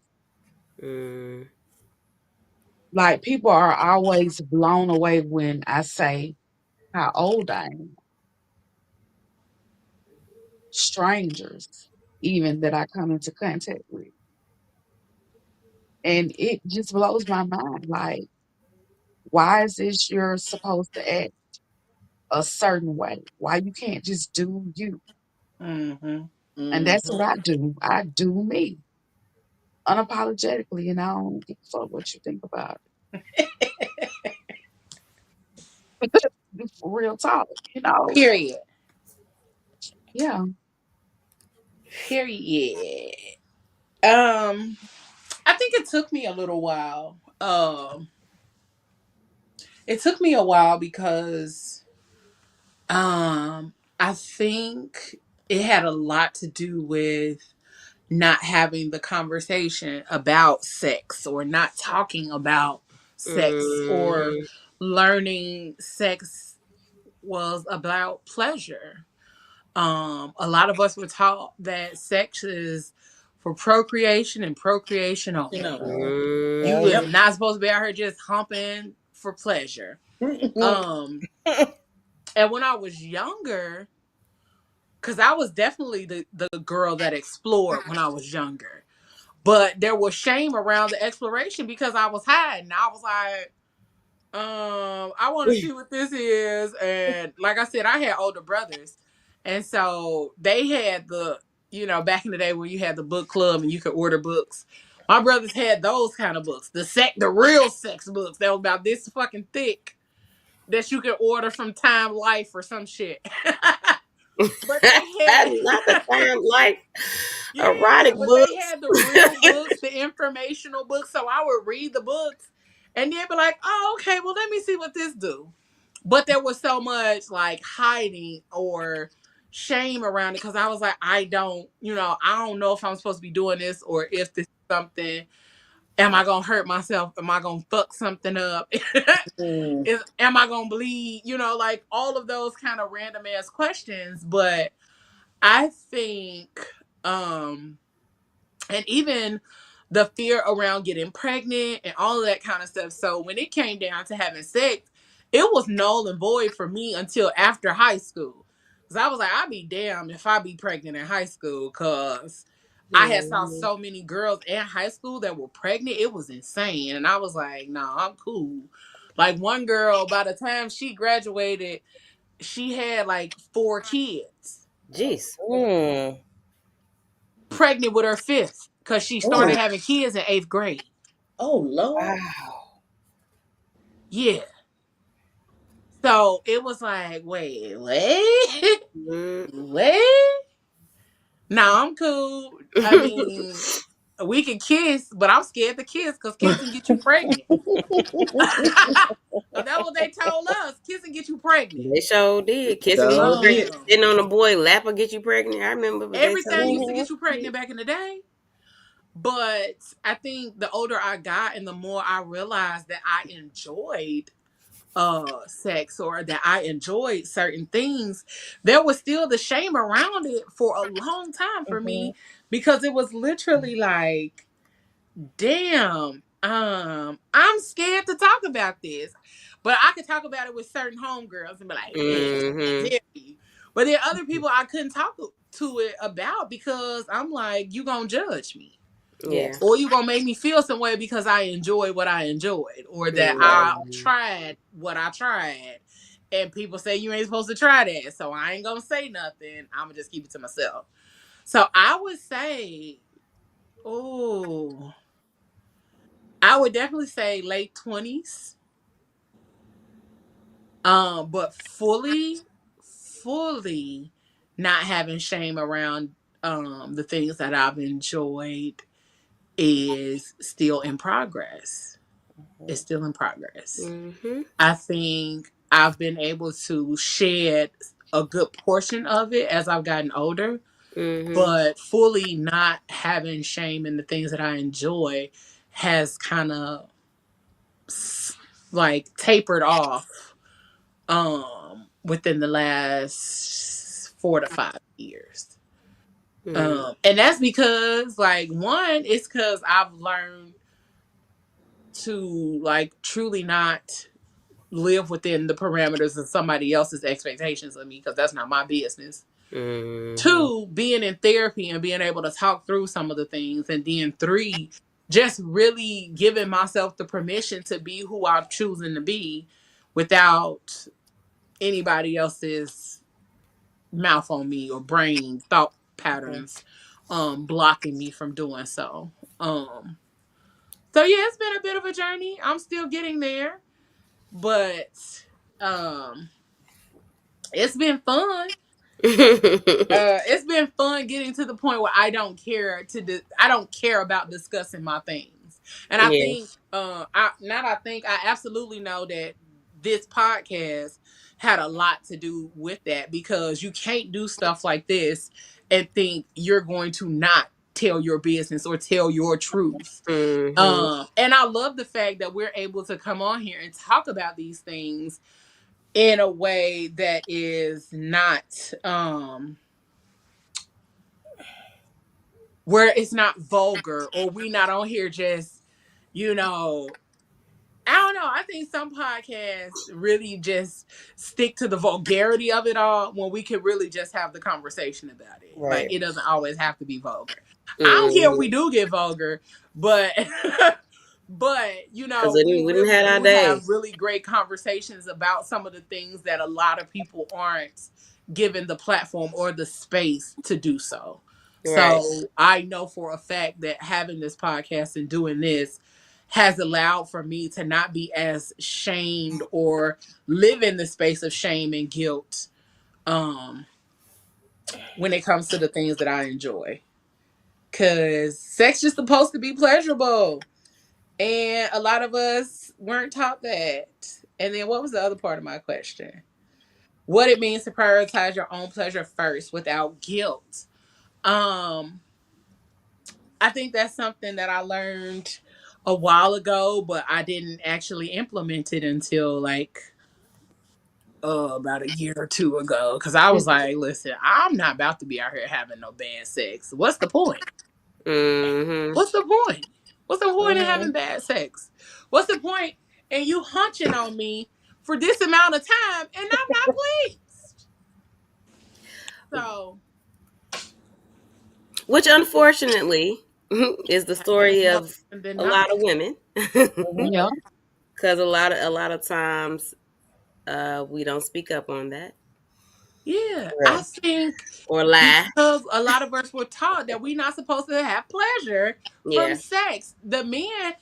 Mm-hmm. Like people are always blown away when I say how old I am. Strangers, even that I come into contact with. And it just blows my mind. Like, why is this you're supposed to act a certain way? Why you can't just do you? Mm-hmm. And that's what Mm-hmm. I do. I do me unapologetically, and I don't give a fuck what you think about it. Real talk, you know. Period. Yeah. Period. I think it took me a little while. It took me a while because I think it had a lot to do with not having the conversation about sex or not talking about sex or Mhm. learning sex was about pleasure. A lot of us were taught that sex is for procreation and procreation You only. know. You Yep. was Mhm. not supposed to be out here just humping for pleasure. Mhm. Um, and when I was younger, because I was definitely the girl that explored when I was younger. But there was shame around the exploration because I was hiding. I was like, I want to see what this is. And like I said, I had older brothers. And so they had back in the day when you had the book club and you could order books. My brothers had those kind of books, the real sex books that was about this fucking thick that you could order from Time Life or some shit. But they Not the had time like Yeah, erotic but they books. had the real books, the informational books. So I would read the books and then be like, oh, okay, well, let me see what this do. But there was so much like hiding or shame around it because I was like, I don't know if I'm supposed to be doing this or if this is something. Am I gonna hurt myself? Am I gonna fuck something up? Am I gonna bleed? Like all of those kind of random ass questions. But I think um and even the fear around getting pregnant and all of that kind of stuff. So when it came down to having sex, it was null and void for me until after high school. Because I was like, I'd be damned if I be pregnant in high school because I had saw Mhm. so many girls in high school that were pregnant. It was insane. And I was like, nah, I'm cool. Like one girl, by the time she graduated, she had like 4 kids, Jeez. Mm. pregnant with her fifth because she Oh, started having kids in eighth grade. oh Lord. Wow. Yeah. So it was like, wait, what? Mhm. What? No, I'm cool. I mean, we can kiss, but I'm scared to kiss because kissing get you pregnant. Cause that's what they told us. Kissing get you pregnant. They sure did. Kissing get you So pregnant. did. Um, Sitting on a boy lap will get you pregnant. I remember what they told everything me. used to Mhm. get you pregnant back in the day. But I think the older I got and the more I realized that I enjoyed sex or that I enjoyed certain things, there was still the shame around it for a long time for Mhm. me because it was literally like, damn, I'm scared to talk about this. But I could talk about it with certain homegirls and be like, yeah, I Mhm. dare you. But there are other people I couldn't talk to it about because I'm like, you gonna judge me Yeah. Yes. or you gonna make me feel some way because I enjoyed what I enjoyed, or that I Mhm. tried what I tried, and people say you ain't supposed to try that, so I ain't gonna say nothing. I'm gonna just keep it to myself. So I would say, oh, I would definitely say late 20s. But fully not having shame around the things that I've enjoyed is still in progress. It's still in progress. Mhm. I think I've been able to shed a good portion of it as I've gotten older, Mhm. but fully not having shame in the things that I enjoy has kind of like tapered off within the last 4 to 5 years. Mhm. And that's because like one, it's because I've learned to like truly not live within the parameters of somebody else's expectations of me because that's not my business. Mhm. Two, being in therapy and being able to talk through some of the things. And then three, just really giving myself the permission to be who I'm choosing to be without anybody else's mouth on me or brain thought patterns blocking me from doing so. So yeah, it's been a bit of a journey. I'm still getting there, but um it's been fun. It's been fun getting to the point where I don't care about discussing my things. And I Yeah. think I absolutely know that this podcast had a lot to do with that, because you can't do stuff like this and think you're going to not tell your business or tell your truth. Hmm. And I love the fact that we're able to come on here and talk about these things in a way that is not where it's not vulgar, or we not on here just, you know, I don't know. I think some podcasts really just stick to the vulgarity of it all when we could really just have the conversation about it. Like, Right. it doesn't always have to be vulgar. I don't care if Hmm. we do get vulgar, but but Because we we didn't really have our do have days. really great conversations about some of the things that a lot of people aren't given the platform or the space to do so. Right. So I know for a fact that having this podcast and doing this has allowed for me to not be as shamed or live in the space of shame and guilt um when it comes to the things that I enjoy. Cause sex is supposed to be pleasurable. And a lot of us weren't taught that. And then what was the other part of my question? What it means to prioritize your own pleasure first without guilt. Um, I think that's something that I learned a while ago, but I didn't actually implement it until like about a year or two ago. Cause I was like, listen, I'm not about to be out here having no bad sex. What's the point? Hmm. What's the point? What's the point in having Hmm. bad sex? What's the point in you hunching on me for this amount of time and I'm not pleased? So Which, unfortunately, is the happens story more of often than a not. lot of women. Yeah. Because a lot of times we don't speak up on that Yeah, I Real. think or lie. because a lot of us were taught that we're not supposed to have pleasure from Yeah. sex. The men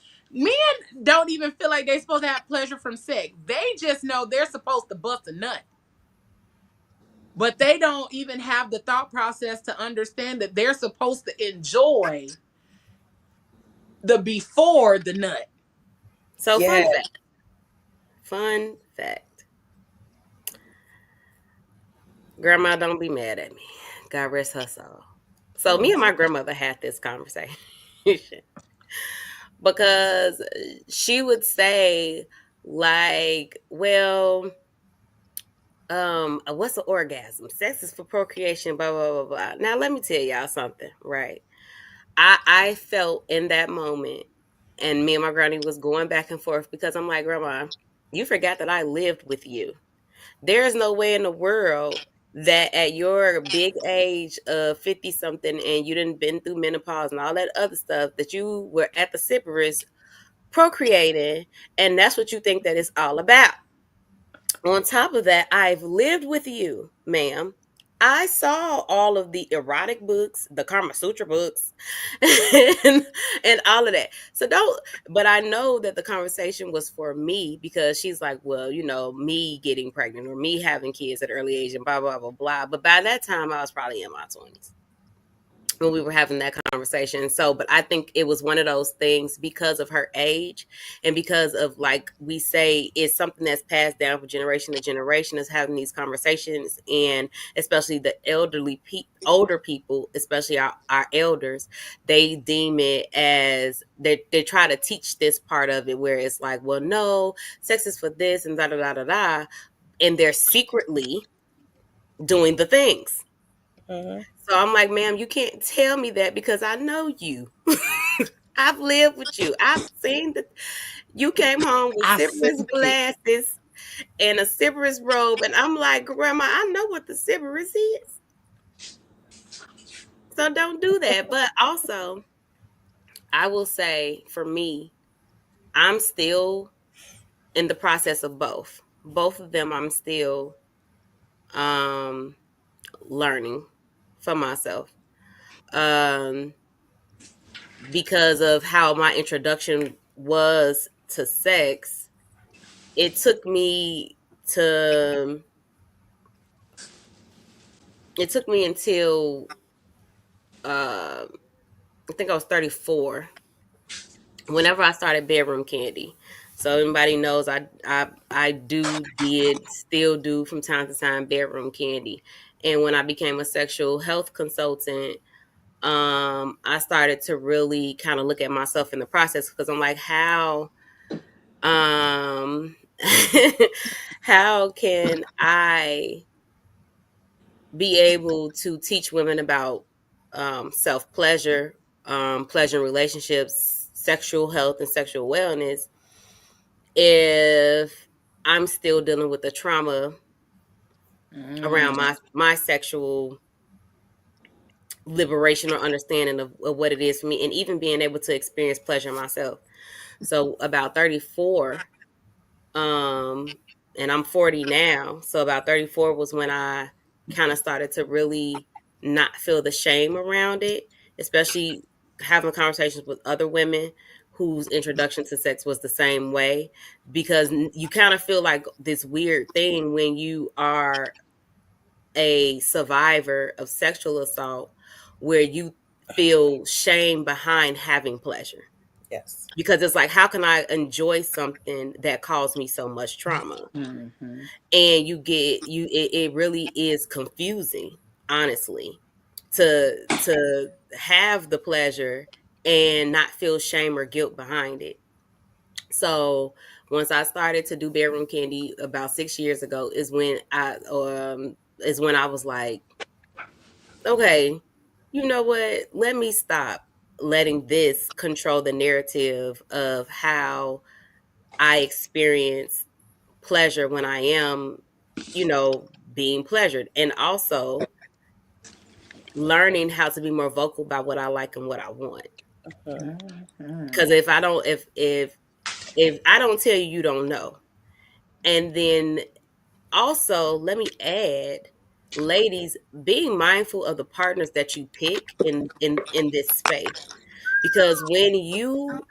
don't even feel like they're supposed to have pleasure from sex. They just know they're supposed to bust a nut. But they don't even have the thought process to understand that they're supposed to enjoy the before the nut. So, Yeah. fun fact. Fun fact. Grandma, don't be mad at me. God rest her soul. So, me and my grandmother had this conversation because she would say, like, well, what's an orgasm? Sex is for procreation, blah, blah, blah, blah. Now, let me tell y'all something, right? I felt in that moment, and me and my granny was going back and forth because I'm like, Grandma, you forgot that I lived with you. There is no way in the world that at your big age of 50 something and you didn't been through menopause and all that other stuff that you were at the Cyprus procreating, and that's what you think that it's all about. On top of that, I've lived with you, ma'am. I saw all of the erotic books, the Kama Sutra books, and, and all of that. So don't, but I know that the conversation was for me because she's like, well, me getting pregnant or me having kids at an early age and blah, blah, blah, blah. But by that time, I was probably in my 20s when we were having that conversation. So, but I think it was one of those things because of her age and because of, like we say, it's something that's passed down from generation to generation, is having these conversations. And especially the older people, especially our elders, they deem it as they try to teach this part of it where it's like, well, no, sex is for this and da da da da da. And they're secretly doing the things. Hmm. So I'm like, ma'am, you can't tell me that because I know you. I've lived with you. I've seen that you came home with I seen Sybaris it. glasses and a Sybaris robe. And I'm like, Grandma, I know what the Sybaris is. So don't do that. But also, I will say for me, I'm still in the process of both. Both of them I'm still um learning for myself. um, because of how my introduction was to sex. It took me to it took me until I think I was 34 whenever I started bedroom candy. So everybody knows I did still do from time to time bedroom candy. And when I became a sexual health consultant, I started to really kind of look at myself in the process, because I'm like, um how can I be able to teach women about self pleasure, pleasure in relationships, sexual health, and sexual wellness if I'm still dealing with the trauma around Mm. my sexual liberation or understanding of what it is for me, and even being able to experience pleasure myself. So about 34, um and I'm 40 now, so about 34 was when I kind of started to really not feel the shame around it, especially having conversations with other women whose introduction to sex was the same way, because you kind of feel like this weird thing when you are a survivor of sexual assault, where you feel shame behind having pleasure, Yes. because it's like, how can I enjoy something that caused me so much trauma? Mm-hmm. And it really is confusing, honestly, to have the pleasure and not feel shame or guilt behind it. So once I started to do bedroom candy about 6 years ago is when I was like, okay, you know what, let me stop letting this control the narrative of how I experience pleasure when I am, being pleasured. And also learning how to be more vocal about what I like and what I want. Mhm. Mm-hmm. Because if I don't, if I don't tell you, you don't know. And then also, let me add, ladies, being mindful of the partners that you pick in this space. Because when you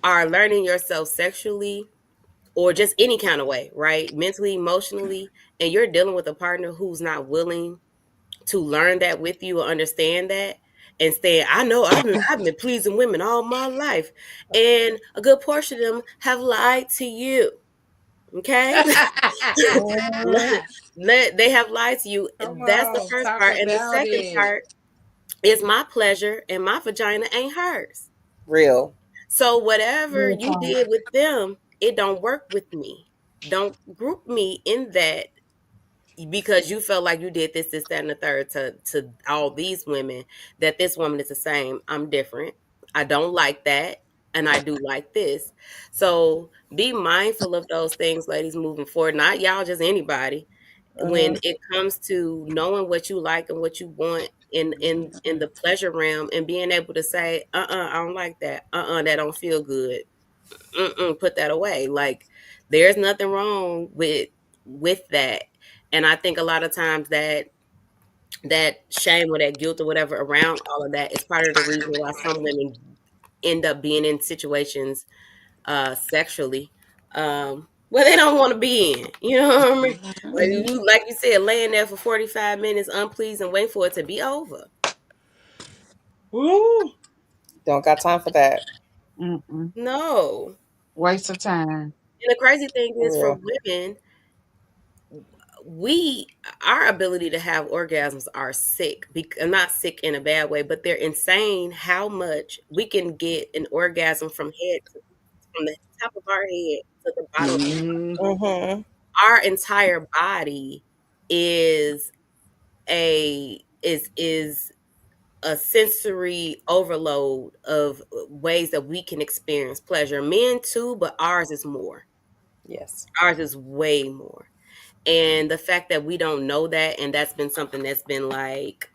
are learning yourself sexually, or just any kind of way, right? Mentally, emotionally, and you're dealing with a partner who's not willing to learn that with you or understand that, and say, I know I've been pleasing women all my life, and a good portion of them have lied to you. Okay? Mhm. They have lied to you. Come That's the on, first talk part. And the about second it. part is my pleasure and my vagina ain't hers. Real. So whatever Real you talk. did with them, it don't work with me. Don't group me in that, because you felt like you did this, that, and the third to all these women, that this woman is the same. I'm different. I don't like that. And I do like this. So be mindful of those things, ladies, moving forward. Not y'all, just anybody. When Mhm. it comes to knowing what you like and what you want in the pleasure realm, and being able to say, I don't like that. That don't feel good. Put that away. Like, there's nothing wrong with that. And I think a lot of times that shame or that guilt or whatever around all of that is part of the reason why some women end up being in situations sexually where they don't want to be in. You know what I mean? Mm-hmm. Like you said, laying there for 45 minutes unpleased and wait for it to be over. Woo. Don't got time for that. Mm-mm. No. Waste of time. And the crazy thing For is, for real. women, we our ability to have orgasms are sick, not sick in a bad way, but they're insane how much we can get an orgasm from the top of our head to the bottom of Mm-hmm. Mhm. our entire body is is a sensory overload of ways that we can experience pleasure. Men too, but ours is more. Yes. Ours is way more. And the fact that we don't know that, and that's been something that's been like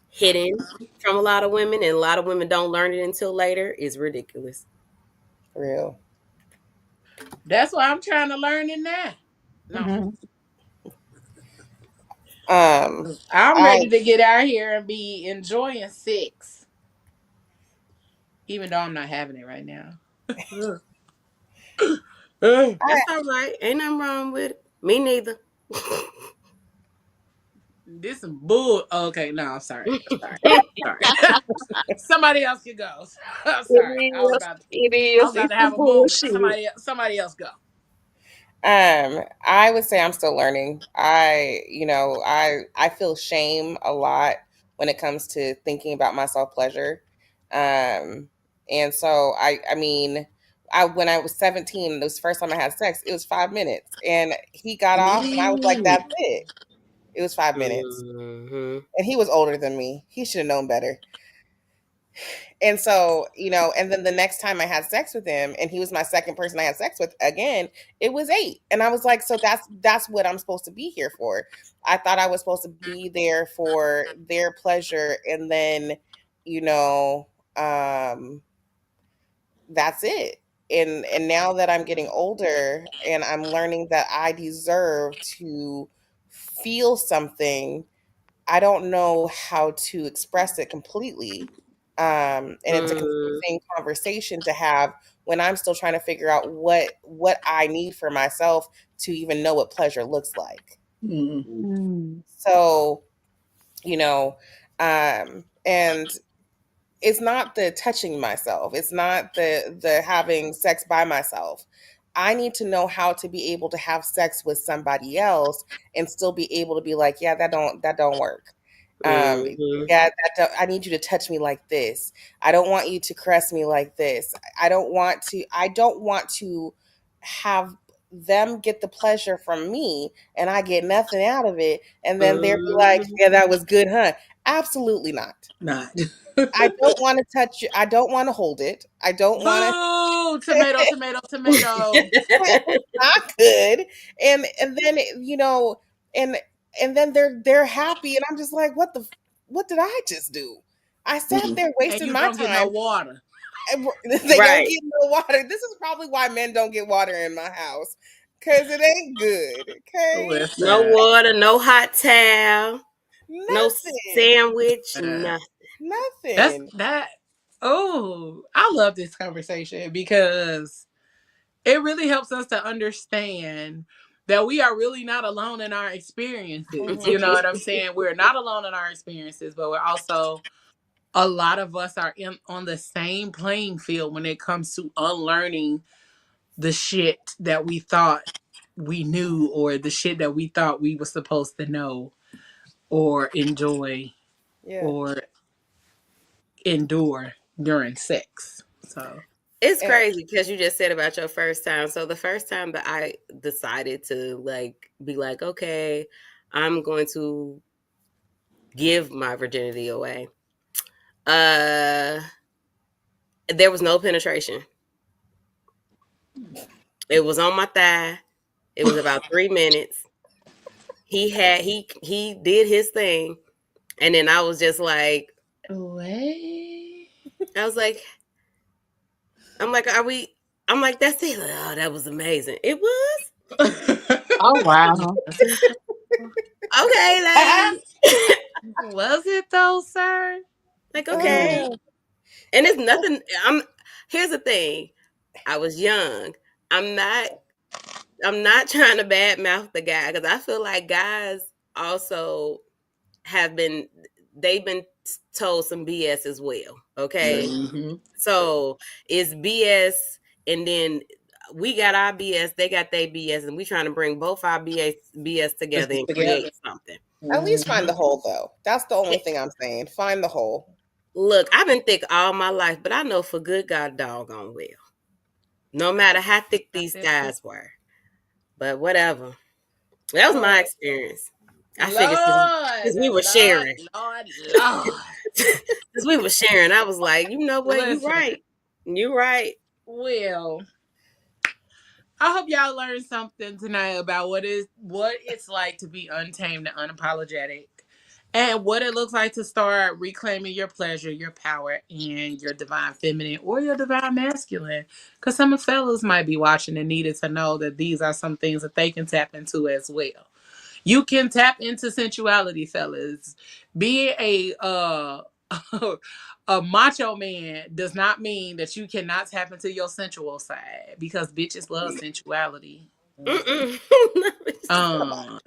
hidden from a lot of women, and a lot of women don't learn it until later, is ridiculous. For real. That's why I'm trying to learn it now. No. Mhm. I'm I ready to get out here and be enjoying sex, even though I'm not having it right now. I That's all right. Ain't nothing wrong with it. Me neither. This some bull. Okay, no, I'm sorry. Sorry. Sorry. Somebody else can go. I'm sorry. It I is. was about It's to some have a moment. bullshit. Somebody else go. I would say I'm still learning. I feel shame a lot when it comes to thinking about my self pleasure. And so I mean, when I was 17, the first time I had sex, it was 5 minutes, and he got off, and I was like, Mm. "That's it." It was 5 minutes, Hmm. and he was older than me. He should have known better. And so, and then the next time I had sex with him, and he was my second person I had sex with again, it was 8. And I was like, so that's what I'm supposed to be here for. I thought I was supposed to be there for their pleasure, and then, you know, um that's it. And now that I'm getting older and I'm learning that I deserve to feel something, I don't know how to express it completely. And it's a Mm, confusing conversation to have when I'm still trying to figure out what I need for myself to even know what pleasure looks like. Mm. Mm. So, and it's not the touching myself. It's not the having sex by myself. I need to know how to be able to have sex with somebody else and still be able to be like, yeah, that don't work. Um, hmm. yeah, I need you to touch me like this. I don't want you to caress me like this. I don't want to have them get the pleasure from me and I get nothing out of it. And then they'll be like, Hmm. yeah, that was good, huh? Absolutely not. Not. I don't want to touch you. I don't want to hold it. I don't want to. Boo! Tomato, tomato, tomato. It's not good. And then and then they're happy, and I'm just like, what did I just do? I sat there And wasting you my don't get no time. water. And they don't Right. get no water. This is probably why men don't get water in my house, because it ain't good. Okay, No Listen. water, no hot towel, no nothing, sandwich, Uh, nothing. that's nothing. that. Oh, I love this conversation because it really helps us to understand that we are really not alone in our experiences. You know Hmm. what I'm saying? We're not alone in our experiences, but we're also a lot of us are in on the same playing field when it comes to unlearning the shit that we thought we knew or the shit that we thought we were supposed to know or enjoy Yeah. or endure during sex. So, It's And, crazy because you just said about your first time. So the first time that I decided to like be like, okay, I'm going to give my virginity away. Uh there was no penetration. It was on my thigh. It was about 3 minutes. He did his thing, and then I was just like, wait. I was like, I'm like, are we? I'm like, that's it. Like, oh, that was amazing. It was Oh wow. Was it though? okay, lady. Was it though, sir? Like okay, oh, and it's nothing. I'm Here's the thing. I was young. I'm not. I'm not trying to badmouth the guy because I feel like guys also have been. They've been told some BS as well. Okay, Mm-hmm. so it's BS, and then we got our BS, they got their BS, and we trying to bring both our BS together and Together. create something. at least find Mm-hmm. the hole, though. That's the only It- thing I'm saying. Find the hole. Look, I've been thick all my life, but I know for good God doggone well. No matter how thick Got these that pussy. thighs were. But whatever. That was my Oh, experience. I figured since Lord, we were Lord, sharing, Lord, Lord. since we were sharing, I was like, you know what? You Listen, right. You right. well, I hope y'all learned something tonight about what it's like to be untamed and unapologetic, and what it looks like to start reclaiming your pleasure, your power, and your divine feminine or your divine masculine. Because some fellas might be watching and needed to know that these are some things that they can tap into as well. You can tap into sensuality, fellas. Being a macho man does not mean that you cannot tap into your sensual side, because bitches love sensuality. Mm-mm.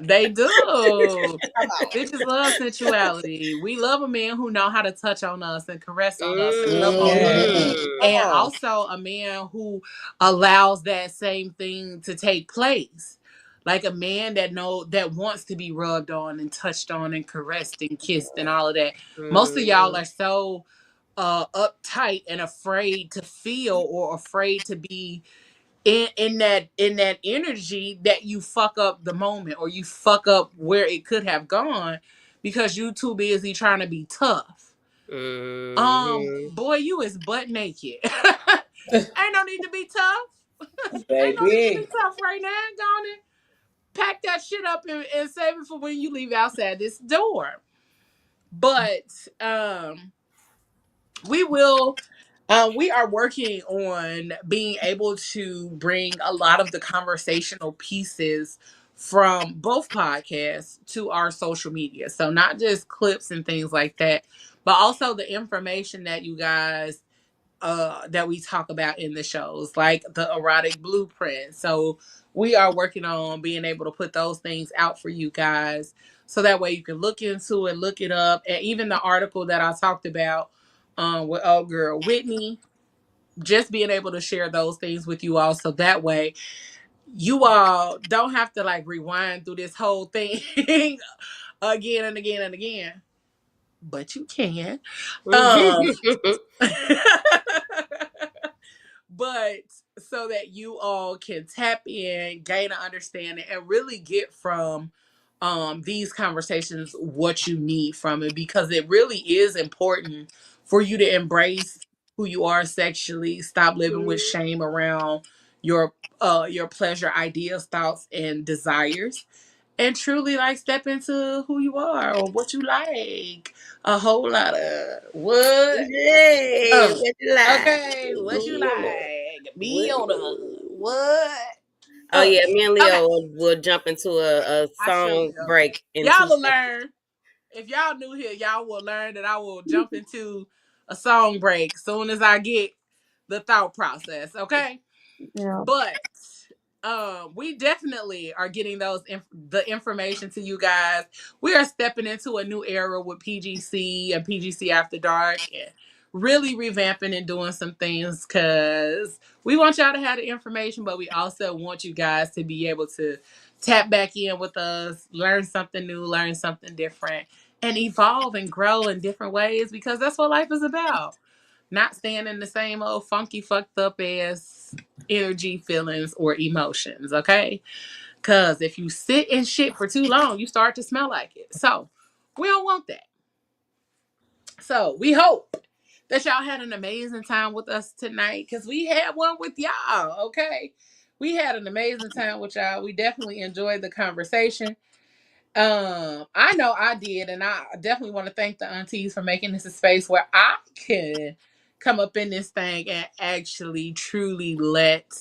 They do. Come on. Bitches love sensuality. We love a man who know how to touch on us and caress on us and love on us. Yes. Come And Mm. on. also a man who allows that same thing to take place. Like a man that wants to be rubbed on and touched on and caressed and kissed and all of that. Most of y'all Mm. are so uptight and afraid to feel, or afraid to be in that energy, that you fuck up the moment, or you fuck up where it could have gone, because you too busy trying to be tough. Mhm. Boy, you is butt naked. Ain't no need to be tough. Ain't no need to be Baby. tough right now. Go on and pack that shit up and save it for when you leave outside this door. But we will we are working on being able to bring a lot of the conversational pieces from both podcasts to our social media. So not just clips and things like that, but also the information that you guys that we talk about in the shows, like the erotic blueprint. So we are working on being able to put those things out for you guys, so that way you can look into it, look it up, and even the article that I talked about with old girl Whitney, just being able to share those things with you all, so that way you all don't have to like rewind through this whole thing again and again and again, but you can. Um but so that you all can tap in, gain an understanding, and really get from these conversations what you need from it, because it really is important for you to embrace who you are sexually, stop living with shame around your pleasure ideas, thoughts, and desires, and truly like step into who you are or what you like. A whole lot of what? Hey, what you like? Okay, what you Me on the like? Me what? on the what? Oh yeah, Okay, me and okay. Leo will jump into a I sure song will. break in Y'all two will seconds. learn. If y'all new here, y'all will learn that I will jump into a song break soon as I get the thought process. Okay. Yeah. But we definitely are getting the information to you guys. We are stepping into a new era with PGC and PGC After Dark, and really revamping and doing some things, because we want y'all to have the information, but we also want you guys to be able to tap back in with us, learn something new, learn something different, and evolve and grow in different ways, because that's what life is about. Not staying in the same old funky, fucked up ass energy, feelings, or emotions, okay? Because if you sit in shit for too long, you start to smell like it. So we don't want that. So we hope that y'all had an amazing time with us tonight, because we had one with y'all, okay? We had an amazing time with y'all. We definitely enjoyed the conversation. I know I did, and I definitely want to thank the aunties for making this a space where I can come up in this thing and actually truly let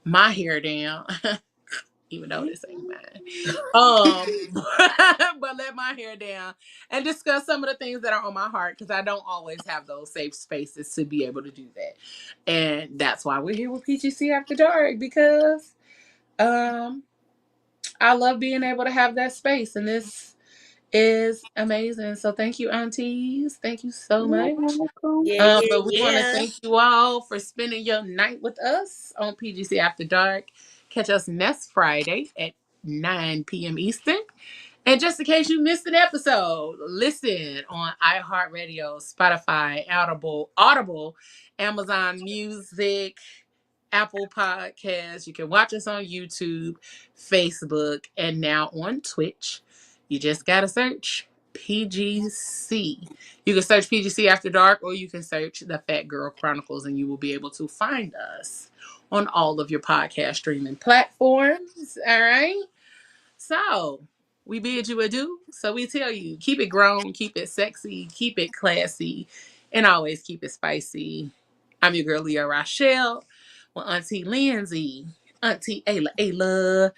my hair down, even though this ain't mine. But let my hair down and discuss some of the things that are on my heart, because I don't always have those safe spaces to be able to do that. And that's why we're here with PGC After Dark, because um I love being able to have that space, and this is amazing. So thank you, aunties. Thank you so You're much. welcome. Yeah, yeah, But we want to yeah. thank you all for spending your night with us on PGC After Dark. Catch us next Friday at 9 p.m. Eastern. And just in case you missed an episode, listen on iHeartRadio, Spotify, Audible, Amazon Music, Apple Podcasts. You can watch us on YouTube, Facebook, and now on Twitch. You just got to search PGC. You can search PGC After Dark, or you can search The Fat Girl Chronicles, and you will be able to find us on all of your podcast streaming platforms. All right. So we bid you adieu. So we tell you, keep it grown, keep it sexy, keep it classy, and always keep it spicy. I'm your girl, Leah Rochelle, with Auntie Lindsay, Auntie Ayla,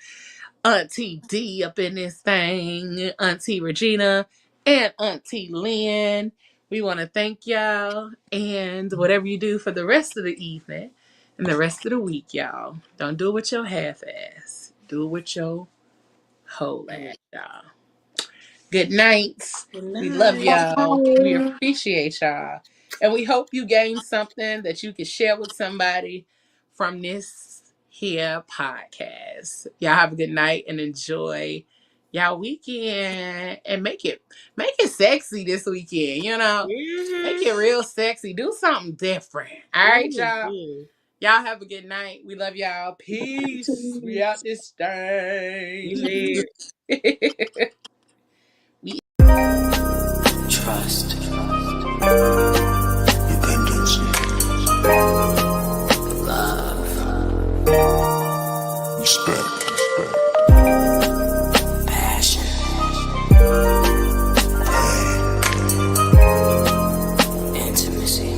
Auntie D up in this thing, Auntie Regina, and Auntie Lynn. We want to thank y'all, and whatever you do for the rest of the evening and the rest of the week, y'all, don't do it with your half ass. Do it with your whole ass, y'all. Good nights. Good We love night. y'all. We appreciate y'all. And we hope you gained something that you can share with somebody from this here podcast. Y'all have a good night and enjoy y'all weekend and make it sexy this weekend, you know. Make it real sexy. Do something different. All right, y'all. Mhm. Y'all have a good night. We love y'all. Peace. We out this We thing. live. Trust, dependency, love, respect, passion, pain, intimacy,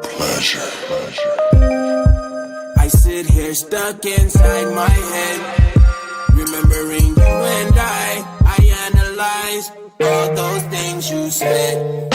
pleasure. I sit here stuck inside my head, remembering you and I analyze all those things you said.